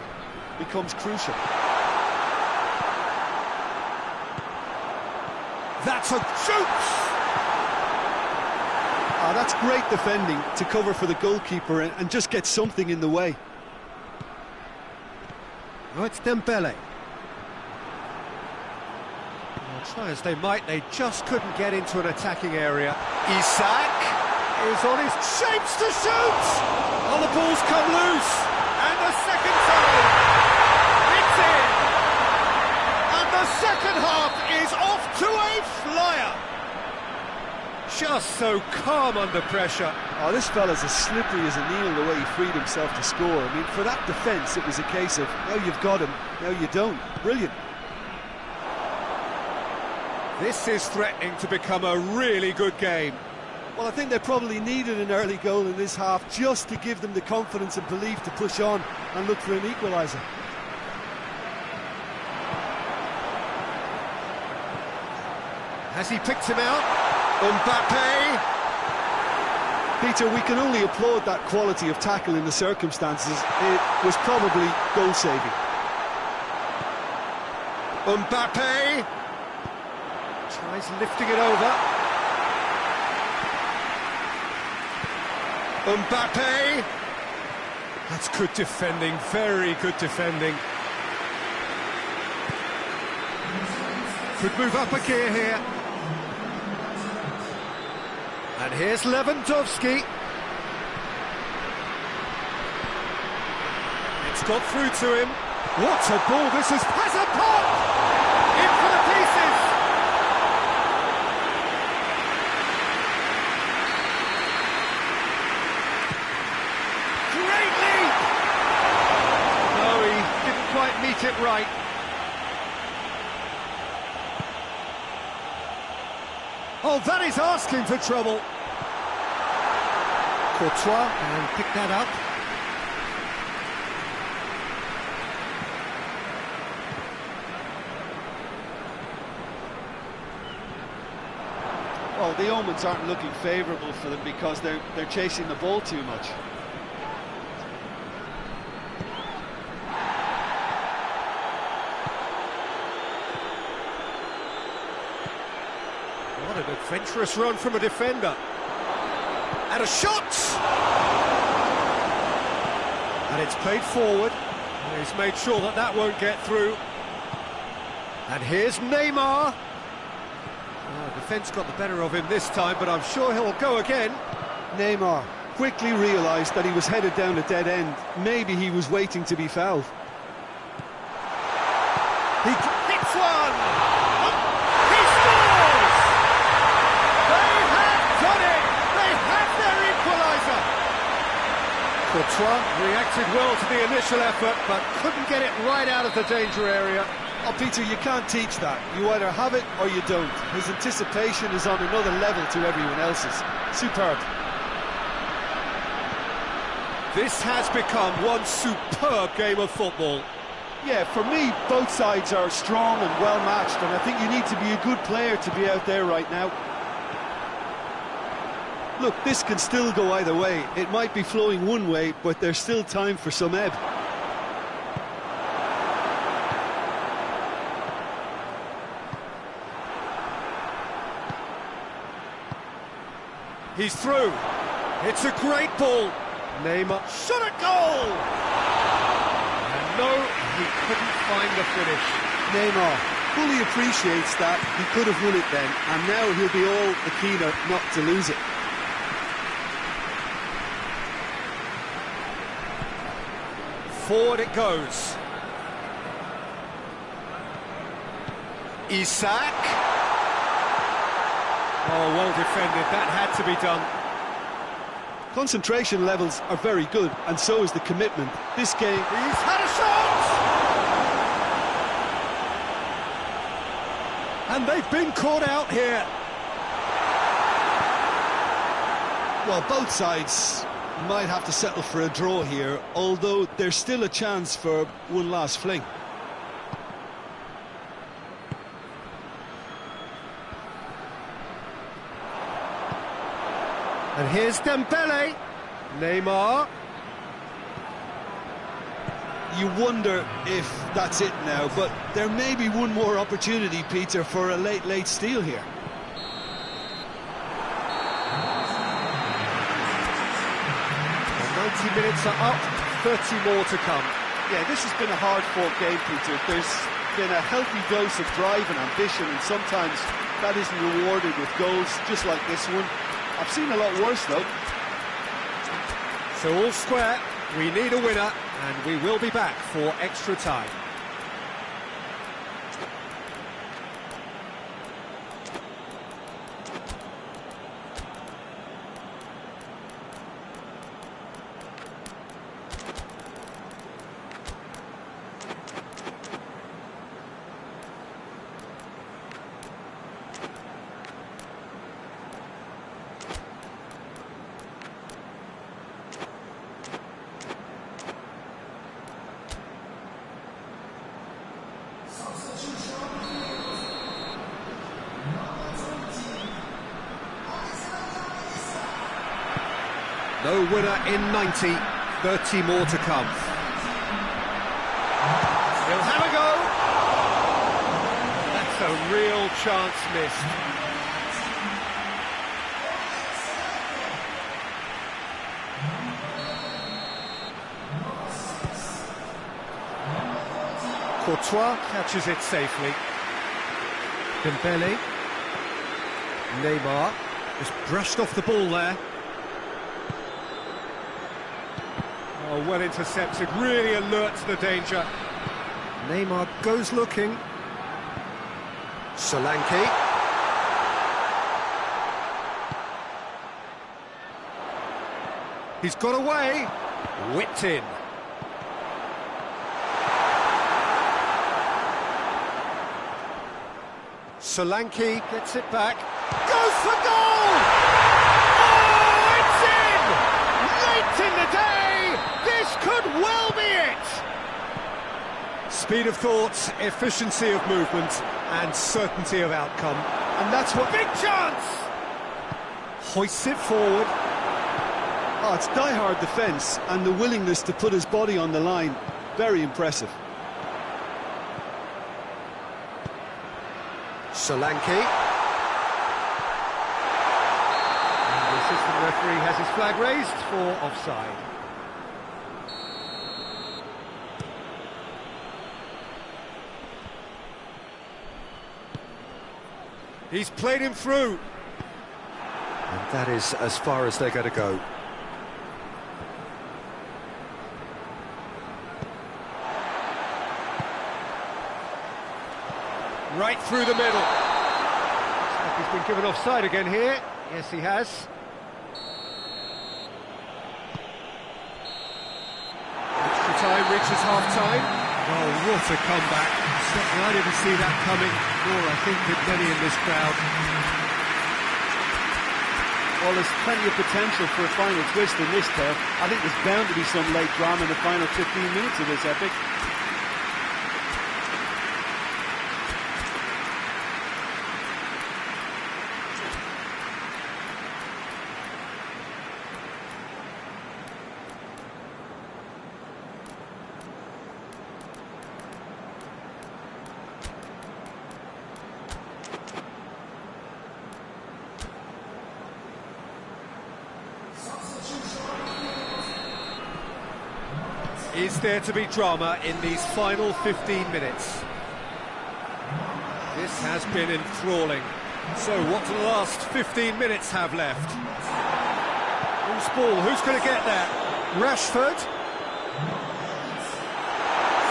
becomes crucial. That's a shoots! That's great defending to cover for the goalkeeper and just get something in the way. Oh, it's Dembele. Try as they might, they just couldn't get into an attacking area. Isak is on his shapes to shoot! Oh, the ball's come loose! And the second time! It's in! And the second half is off to a flyer! Just so calm under pressure. Oh, this fella's as slippery as a needle the way he freed himself to score. I mean, for that defence, it was a case of, now you've got him, now you don't. Brilliant. This is threatening to become a really good game. Well, I think they probably needed an early goal in this half just to give them the confidence and belief to push on and look for an equaliser. Has he picked him out? Mbappe! Peter, we can only applaud that quality of tackle in the circumstances. It was probably goal-saving. Mbappe! Tries lifting it over. Mbappe! That's good defending, very good defending. Could move up a gear here. And here's Lewandowski. It's got through to him. What a ball this is! Has a pop! In for the pieces! Great lead! No, he didn't quite meet it right. Oh, that is asking for trouble. Courtois and pick that up. Well, the omens aren't looking favourable for them because they're chasing the ball too much. What an adventurous run from a defender. And a shot! And it's played forward. And he's made sure that that won't get through. And here's Neymar. Oh, defence got the better of him this time, but I'm sure he'll go again. Neymar quickly realised that he was headed down a dead end. Maybe he was waiting to be fouled. He hits one! He scores! They have done it! They have their equaliser! Courtois reacted well to the initial effort, but couldn't get it right out of the danger area. Oh, Peter, you can't teach that. You either have it or you don't. His anticipation is on another level to everyone else's. Superb. This has become one superb game of football. Yeah, for me, both sides are strong and well matched, and I think you need to be a good player to be out there right now. Look, this can still go either way. It might be flowing one way, but there's still time for some ebb. He's through. It's a great ball. Neymar shot at goal. And no, he couldn't find the finish. Neymar fully appreciates that. He could have won it then, and now he'll be all the keener not to lose it. Forward it goes. Isak. Oh, well defended. That had to be done. Concentration levels are very good, and so is the commitment. This game... He's had a shot! And they've been caught out here. Well, both sides might have to settle for a draw here, although there's still a chance for one last fling. And here's Dembele. Neymar. You wonder if that's it now, but there may be one more opportunity, Peter, for a late steal here. The 90 minutes are up, 30 more to come. Yeah, this has been a hard-fought game, Peter. There's been a healthy dose of drive and ambition, and sometimes that isn't rewarded with goals, just like this one. I've seen a lot worse, though. So all square, we need a winner, and we will be back for extra time. No winner in 90, 30 more to come. He'll have a go. That's a real chance missed. Courtois catches it safely. Dembele. Neymar just brushed off the ball there. Oh, well intercepted, really alert to the danger. Neymar goes looking. Solanke. He's got away. Whipped in. Solanke gets it back. Goes for goal! Oh, it's in! Late in the day! This could well be it! Speed of thought, efficiency of movement, and certainty of outcome. And that's what... Big chance! Hoists it forward. Oh, it's die-hard defence, and the willingness to put his body on the line. Very impressive. Solanke. And the assistant referee has his flag raised for offside. He's played him through. And that is as far as they're going to go. Right through the middle. Looks like he's been given offside again here. Yes, he has. Extra time reaches half-time. Oh, what a comeback. Certainly I didn't see that coming, nor I think did many in this crowd. Well, there's plenty of potential for a final twist in this tale. I think there's bound to be some late drama in the final 15 minutes of this epic. Is there to be drama in these final 15 minutes? This has been enthralling. So what do the last 15 minutes have left? Who's ball? Who's going to get there? Rashford?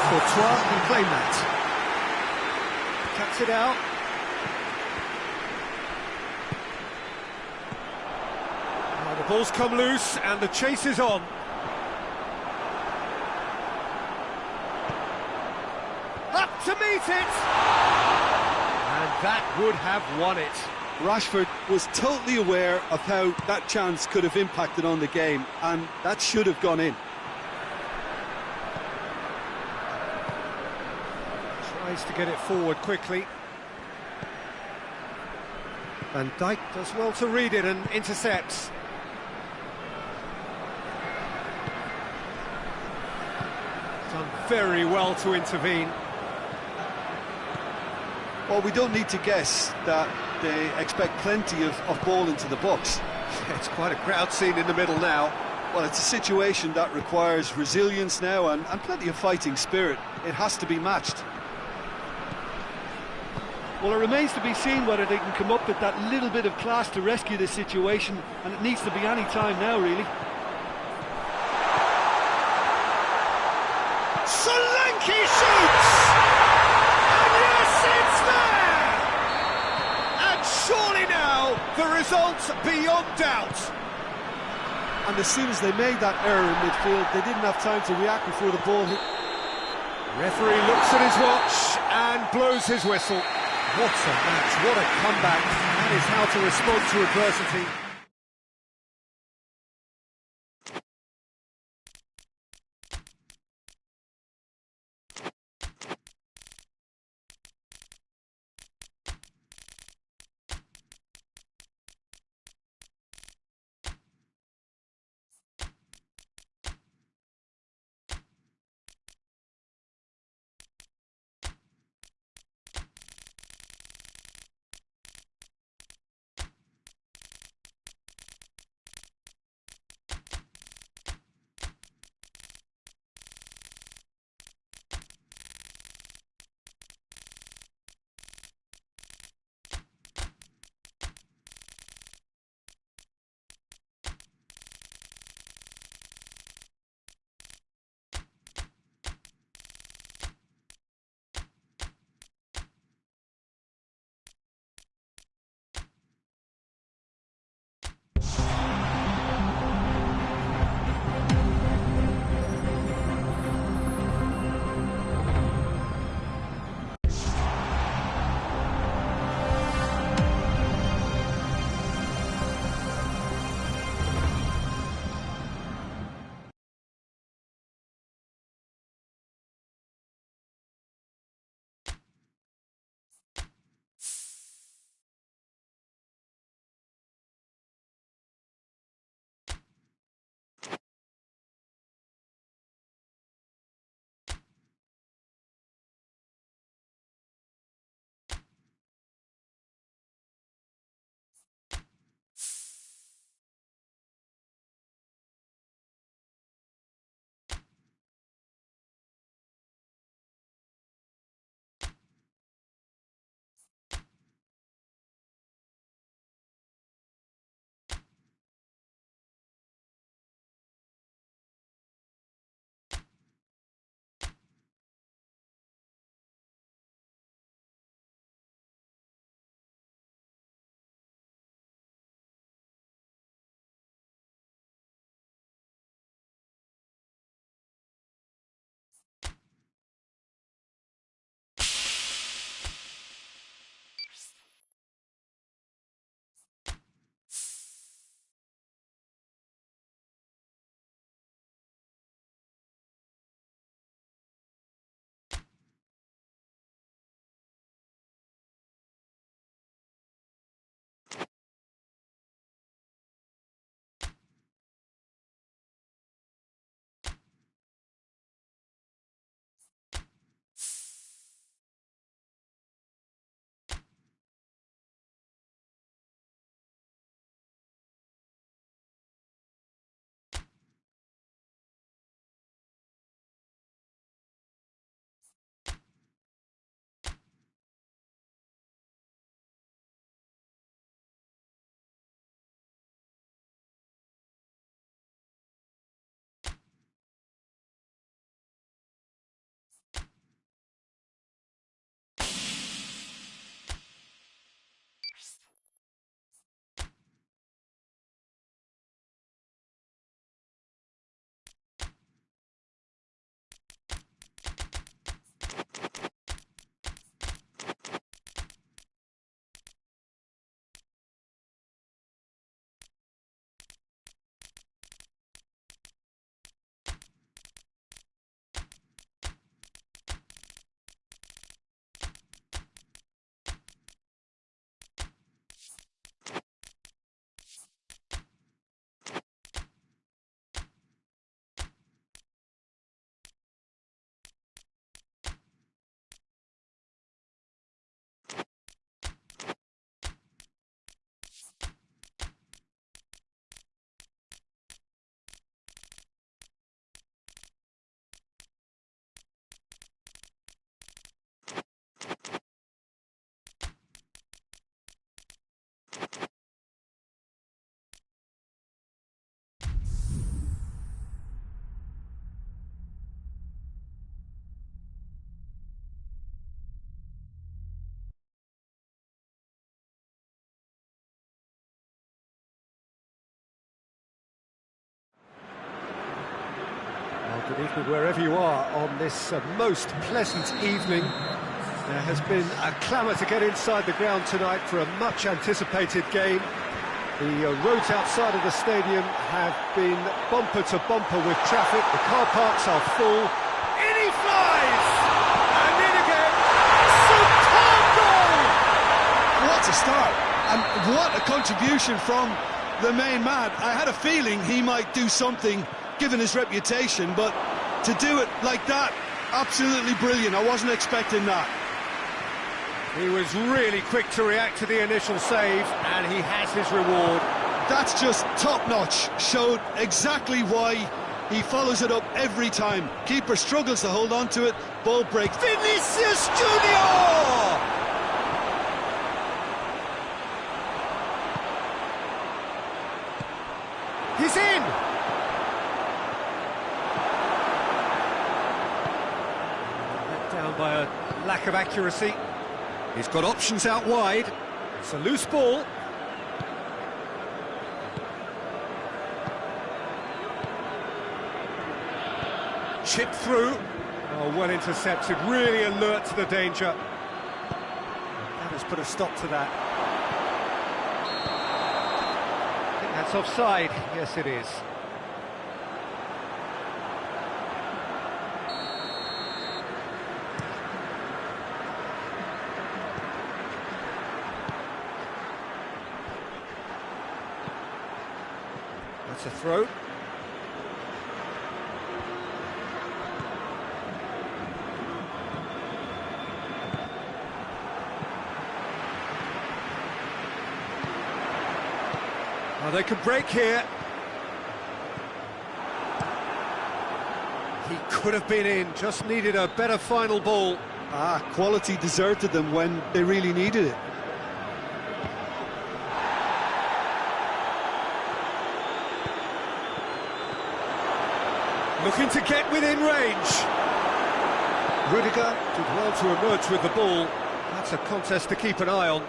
Courtois can claim that. Cuts it out. Now the ball's come loose and the chase is on. Up to meet it! And that would have won it. Rashford was totally aware of how that chance could have impacted on the game, and that should have gone in. Tries to get it forward quickly. Van Dijk does well to read it and intercepts. Done very well to intervene. Well, we don't need to guess that they expect plenty of ball into the box. It's quite a crowd scene in the middle now. Well, it's a situation that requires resilience now and plenty of fighting spirit. It has to be matched. Well, it remains to be seen whether they can come up with that little bit of class to rescue this situation, and it needs to be any time now, really. Solanke shoots! And yes, it's there! And surely now, the result's beyond doubt. And as soon as they made that error in midfield, they didn't have time to react before the ball hit. Referee looks at his watch and blows his whistle. What a match, what a comeback. That is how to respond to adversity. Evening wherever you are on this most pleasant evening. There has been a clamour to get inside the ground tonight for a much-anticipated game. The roads outside of the stadium have been bumper to bumper with traffic. The car parks are full. In he flies! And in again! Superb goal! What a start! And what a contribution from the main man. I had a feeling he might do something, given his reputation, but to do it like that, absolutely brilliant. I wasn't expecting that. He was really quick to react to the initial save, and he has his reward. That's just top-notch. Showed exactly why he follows it up every time. Keeper struggles to hold on to it, ball breaks. Vinicius Junior! He's in! Let down by a lack of accuracy. He's got options out wide. It's a loose ball. Chip through. Oh, well intercepted, really alert to the danger. That has put a stop to that. I think that's offside. Yes, it is. That's a throw. Oh, they could break here. He could have been in, just needed a better final ball. Quality deserted them when they really needed it. Looking to get within range. Rudiger did well to emerge with the ball. That's a contest to keep an eye on.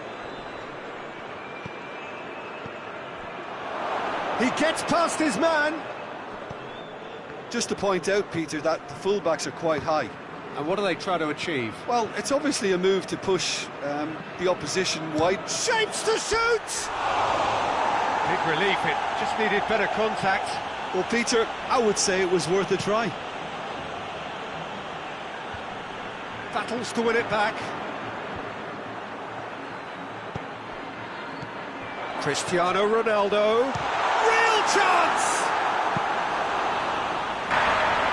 He gets past his man. Just to point out, Peter, that the fullbacks are quite high. And what do they try to achieve? Well, it's obviously a move to push the opposition wide. Shapes to shoot! Big relief, it just needed better contact. Well, Peter, I would say it was worth a try. Battles to win it back. Cristiano Ronaldo. Real chance!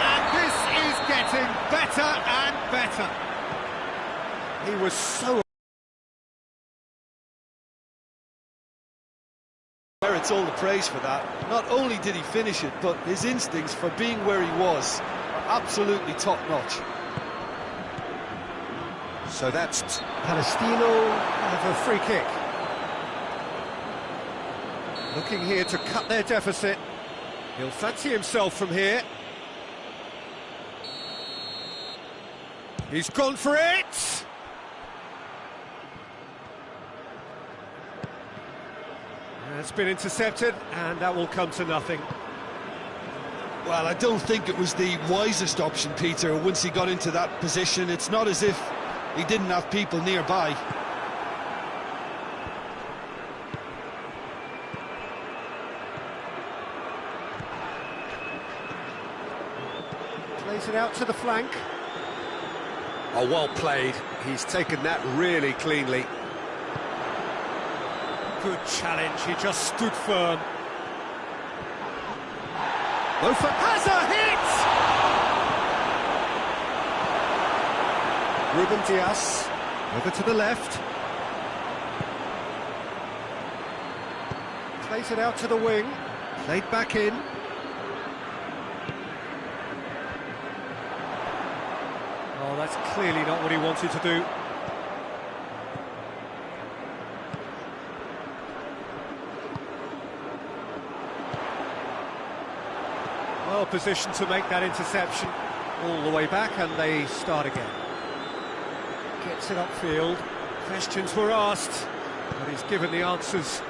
And this is getting better and better. He was so... Merits all the praise for that. Not only did he finish it, but his instincts for being where he was are absolutely top-notch. So that's Palestino have a free kick. Looking here to cut their deficit. He'll fancy himself from here. He's gone for it! It's been intercepted, and that will come to nothing. Well, I don't think it was the wisest option, Peter, once he got into that position. It's not as if he didn't have people nearby. Plays it out to the flank. Oh, well played. He's taken that really cleanly. Good challenge, he just stood firm. Lofa has a hit! Ruben Dias, over to the left. Plays it out to the wing, played back in. Oh, that's clearly not what he wanted to do. Well positioned to make that interception. All the way back, and they start again. Gets it upfield. Questions were asked, but he's given the answers.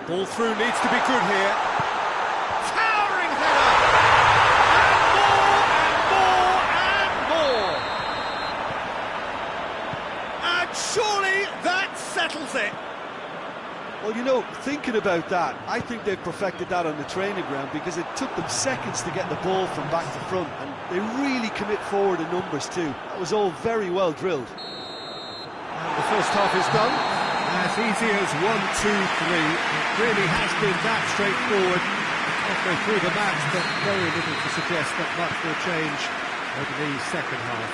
Ball through needs to be good here. Towering header! about that. I think they've perfected that on the training ground because it took them seconds to get the ball from back to front, and they really commit forward in numbers too. That was all very well drilled. And the first half is done. As easy as 1, 2, 3. It really has been that straightforward. Halfway through the match, but very little to suggest that much will change over the second half.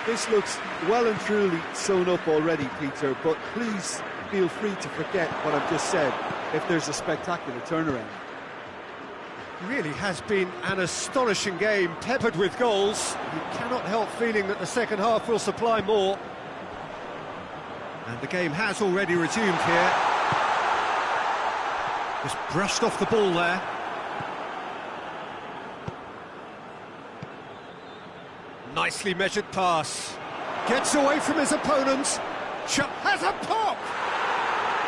This looks well and truly sewn up already, Peter, but please feel free to forget what I've just said if there's a spectacular turnaround. Really has been an astonishing game, peppered with goals. You cannot help feeling that the second half will supply more. And the game has already resumed here. Just brushed off the ball there. Nicely measured pass. Gets away from his opponent. Has a pop!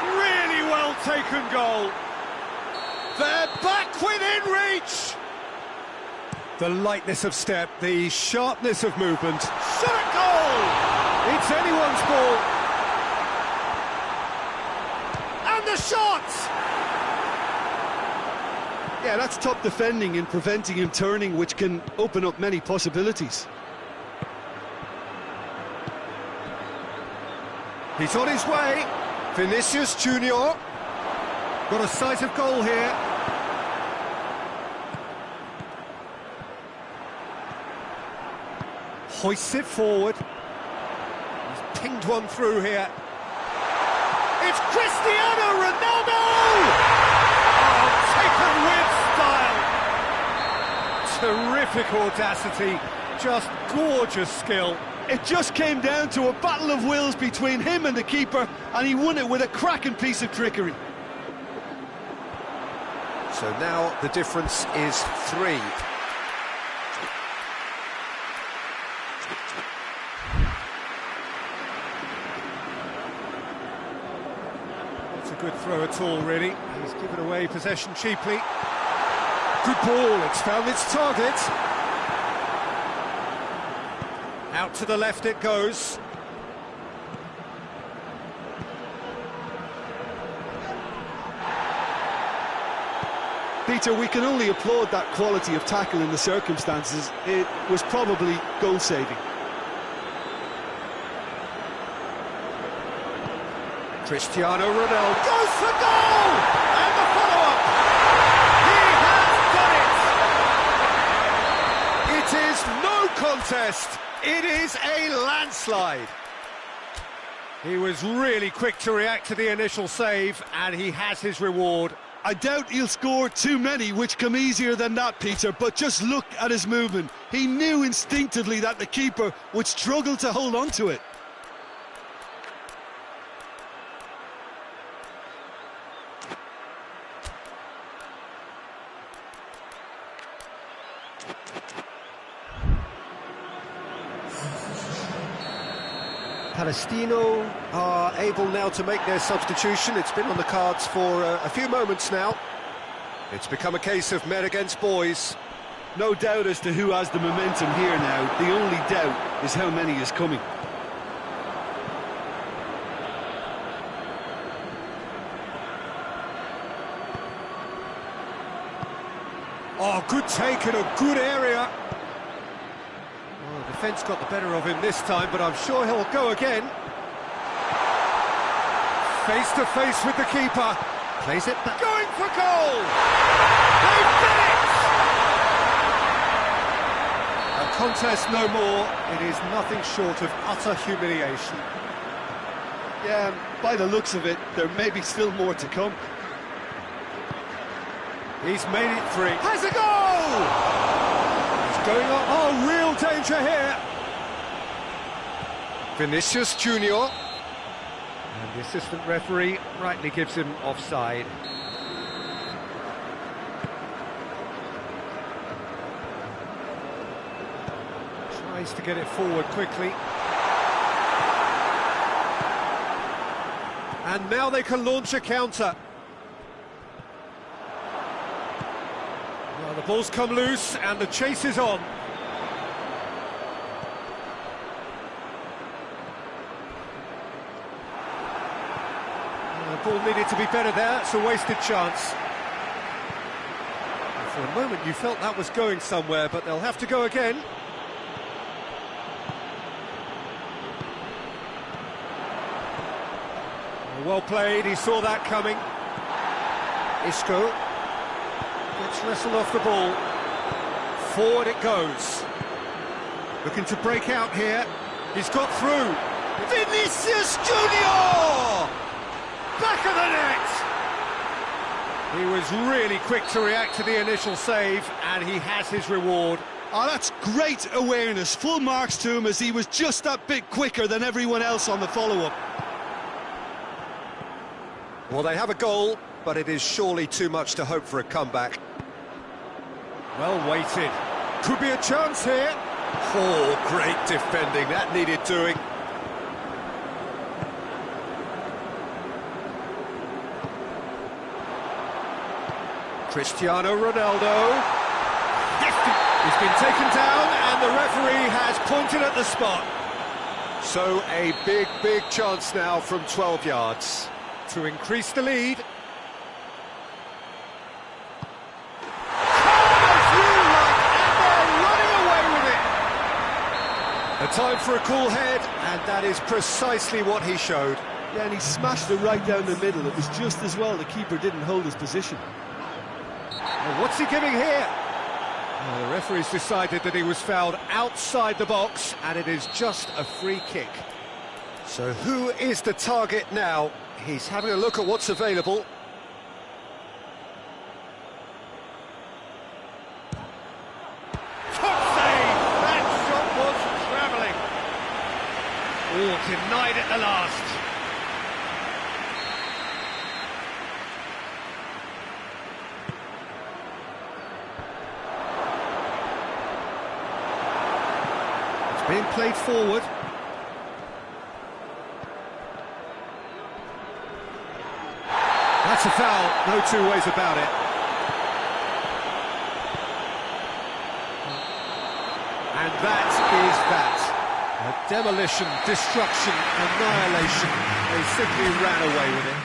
Really well taken goal. They're back within reach. The lightness of step, the sharpness of movement. Shot goal! It's anyone's ball. And the shot! Yeah, that's top defending and preventing him turning, which can open up many possibilities. He's on his way. Vinicius Junior. Got a sight of goal here. Hoists it forward. He's pinged one through here. It's Cristiano Ronaldo! Oh, taken with style. Terrific audacity. Just gorgeous skill. It just came down to a battle of wills between him and the keeper, and he won it with a cracking piece of trickery. So now the difference is 3. Not a good throw at all, really. He's given away possession cheaply. Good ball, it's found its target. Out to the left it goes. Peter, we can only applaud that quality of tackle in the circumstances. It was probably goal-saving. Cristiano Ronaldo goes for goal! And the follow-up! He has done it! It is no contest! It is a landslide. He was really quick to react to the initial save, and he has his reward. I doubt he'll score too many which come easier than that, Peter, but just look at his movement. He knew instinctively that the keeper would struggle to hold on to it. Palestino are able now to make their substitution. It's been on the cards for a few moments now. It's become a case of men against boys. No doubt as to who has the momentum here now. The only doubt is how many is coming. Oh, good take in a good area. Oh, the defence got the better of him this time, but I'm sure he'll go again. Face to face with the keeper. Plays it back. Going for goal! They've done it! A contest no more. It is nothing short of utter humiliation. Yeah, by the looks of it, there may be still more to come. He's made it 3. Has a goal! He's going on. Oh, real danger here. Vinicius Junior. And the assistant referee rightly gives him offside. Tries to get it forward quickly. And now they can launch a counter. Well, the ball's come loose and the chase is on. Ball needed to be better there. It's a wasted chance. For a moment you felt that was going somewhere, but they'll have to go again. Well played, he saw that coming. Isco gets wrestled off the ball. Forward it goes. Looking to break out here. He's got through. Vinicius Junior! Back of the net! He was really quick to react to the initial save, and he has his reward. Oh, that's great awareness. Full marks to him, as he was just that bit quicker than everyone else on the follow-up. Well, they have a goal, but it is surely too much to hope for a comeback. Well weighted. Could be a chance here. Oh, great defending. That needed doing. Cristiano Ronaldo. He's been taken down, and the referee has pointed at the spot. So a big, big chance now from 12 yards to increase the lead. A time for a cool head, and that is precisely what he showed. Yeah, and he smashed it right down the middle. It was just as well the keeper didn't hold his position. Well, what's he giving here? Well, the referee's decided that he was fouled outside the box, and it is just a free kick. So who is the target now? He's having a look at what's available. Top save! That shot was travelling. Oh, denied at the last. It's being played forward. That's a foul, no two ways about it. And that is that. A demolition, destruction, annihilation. They simply ran away with it.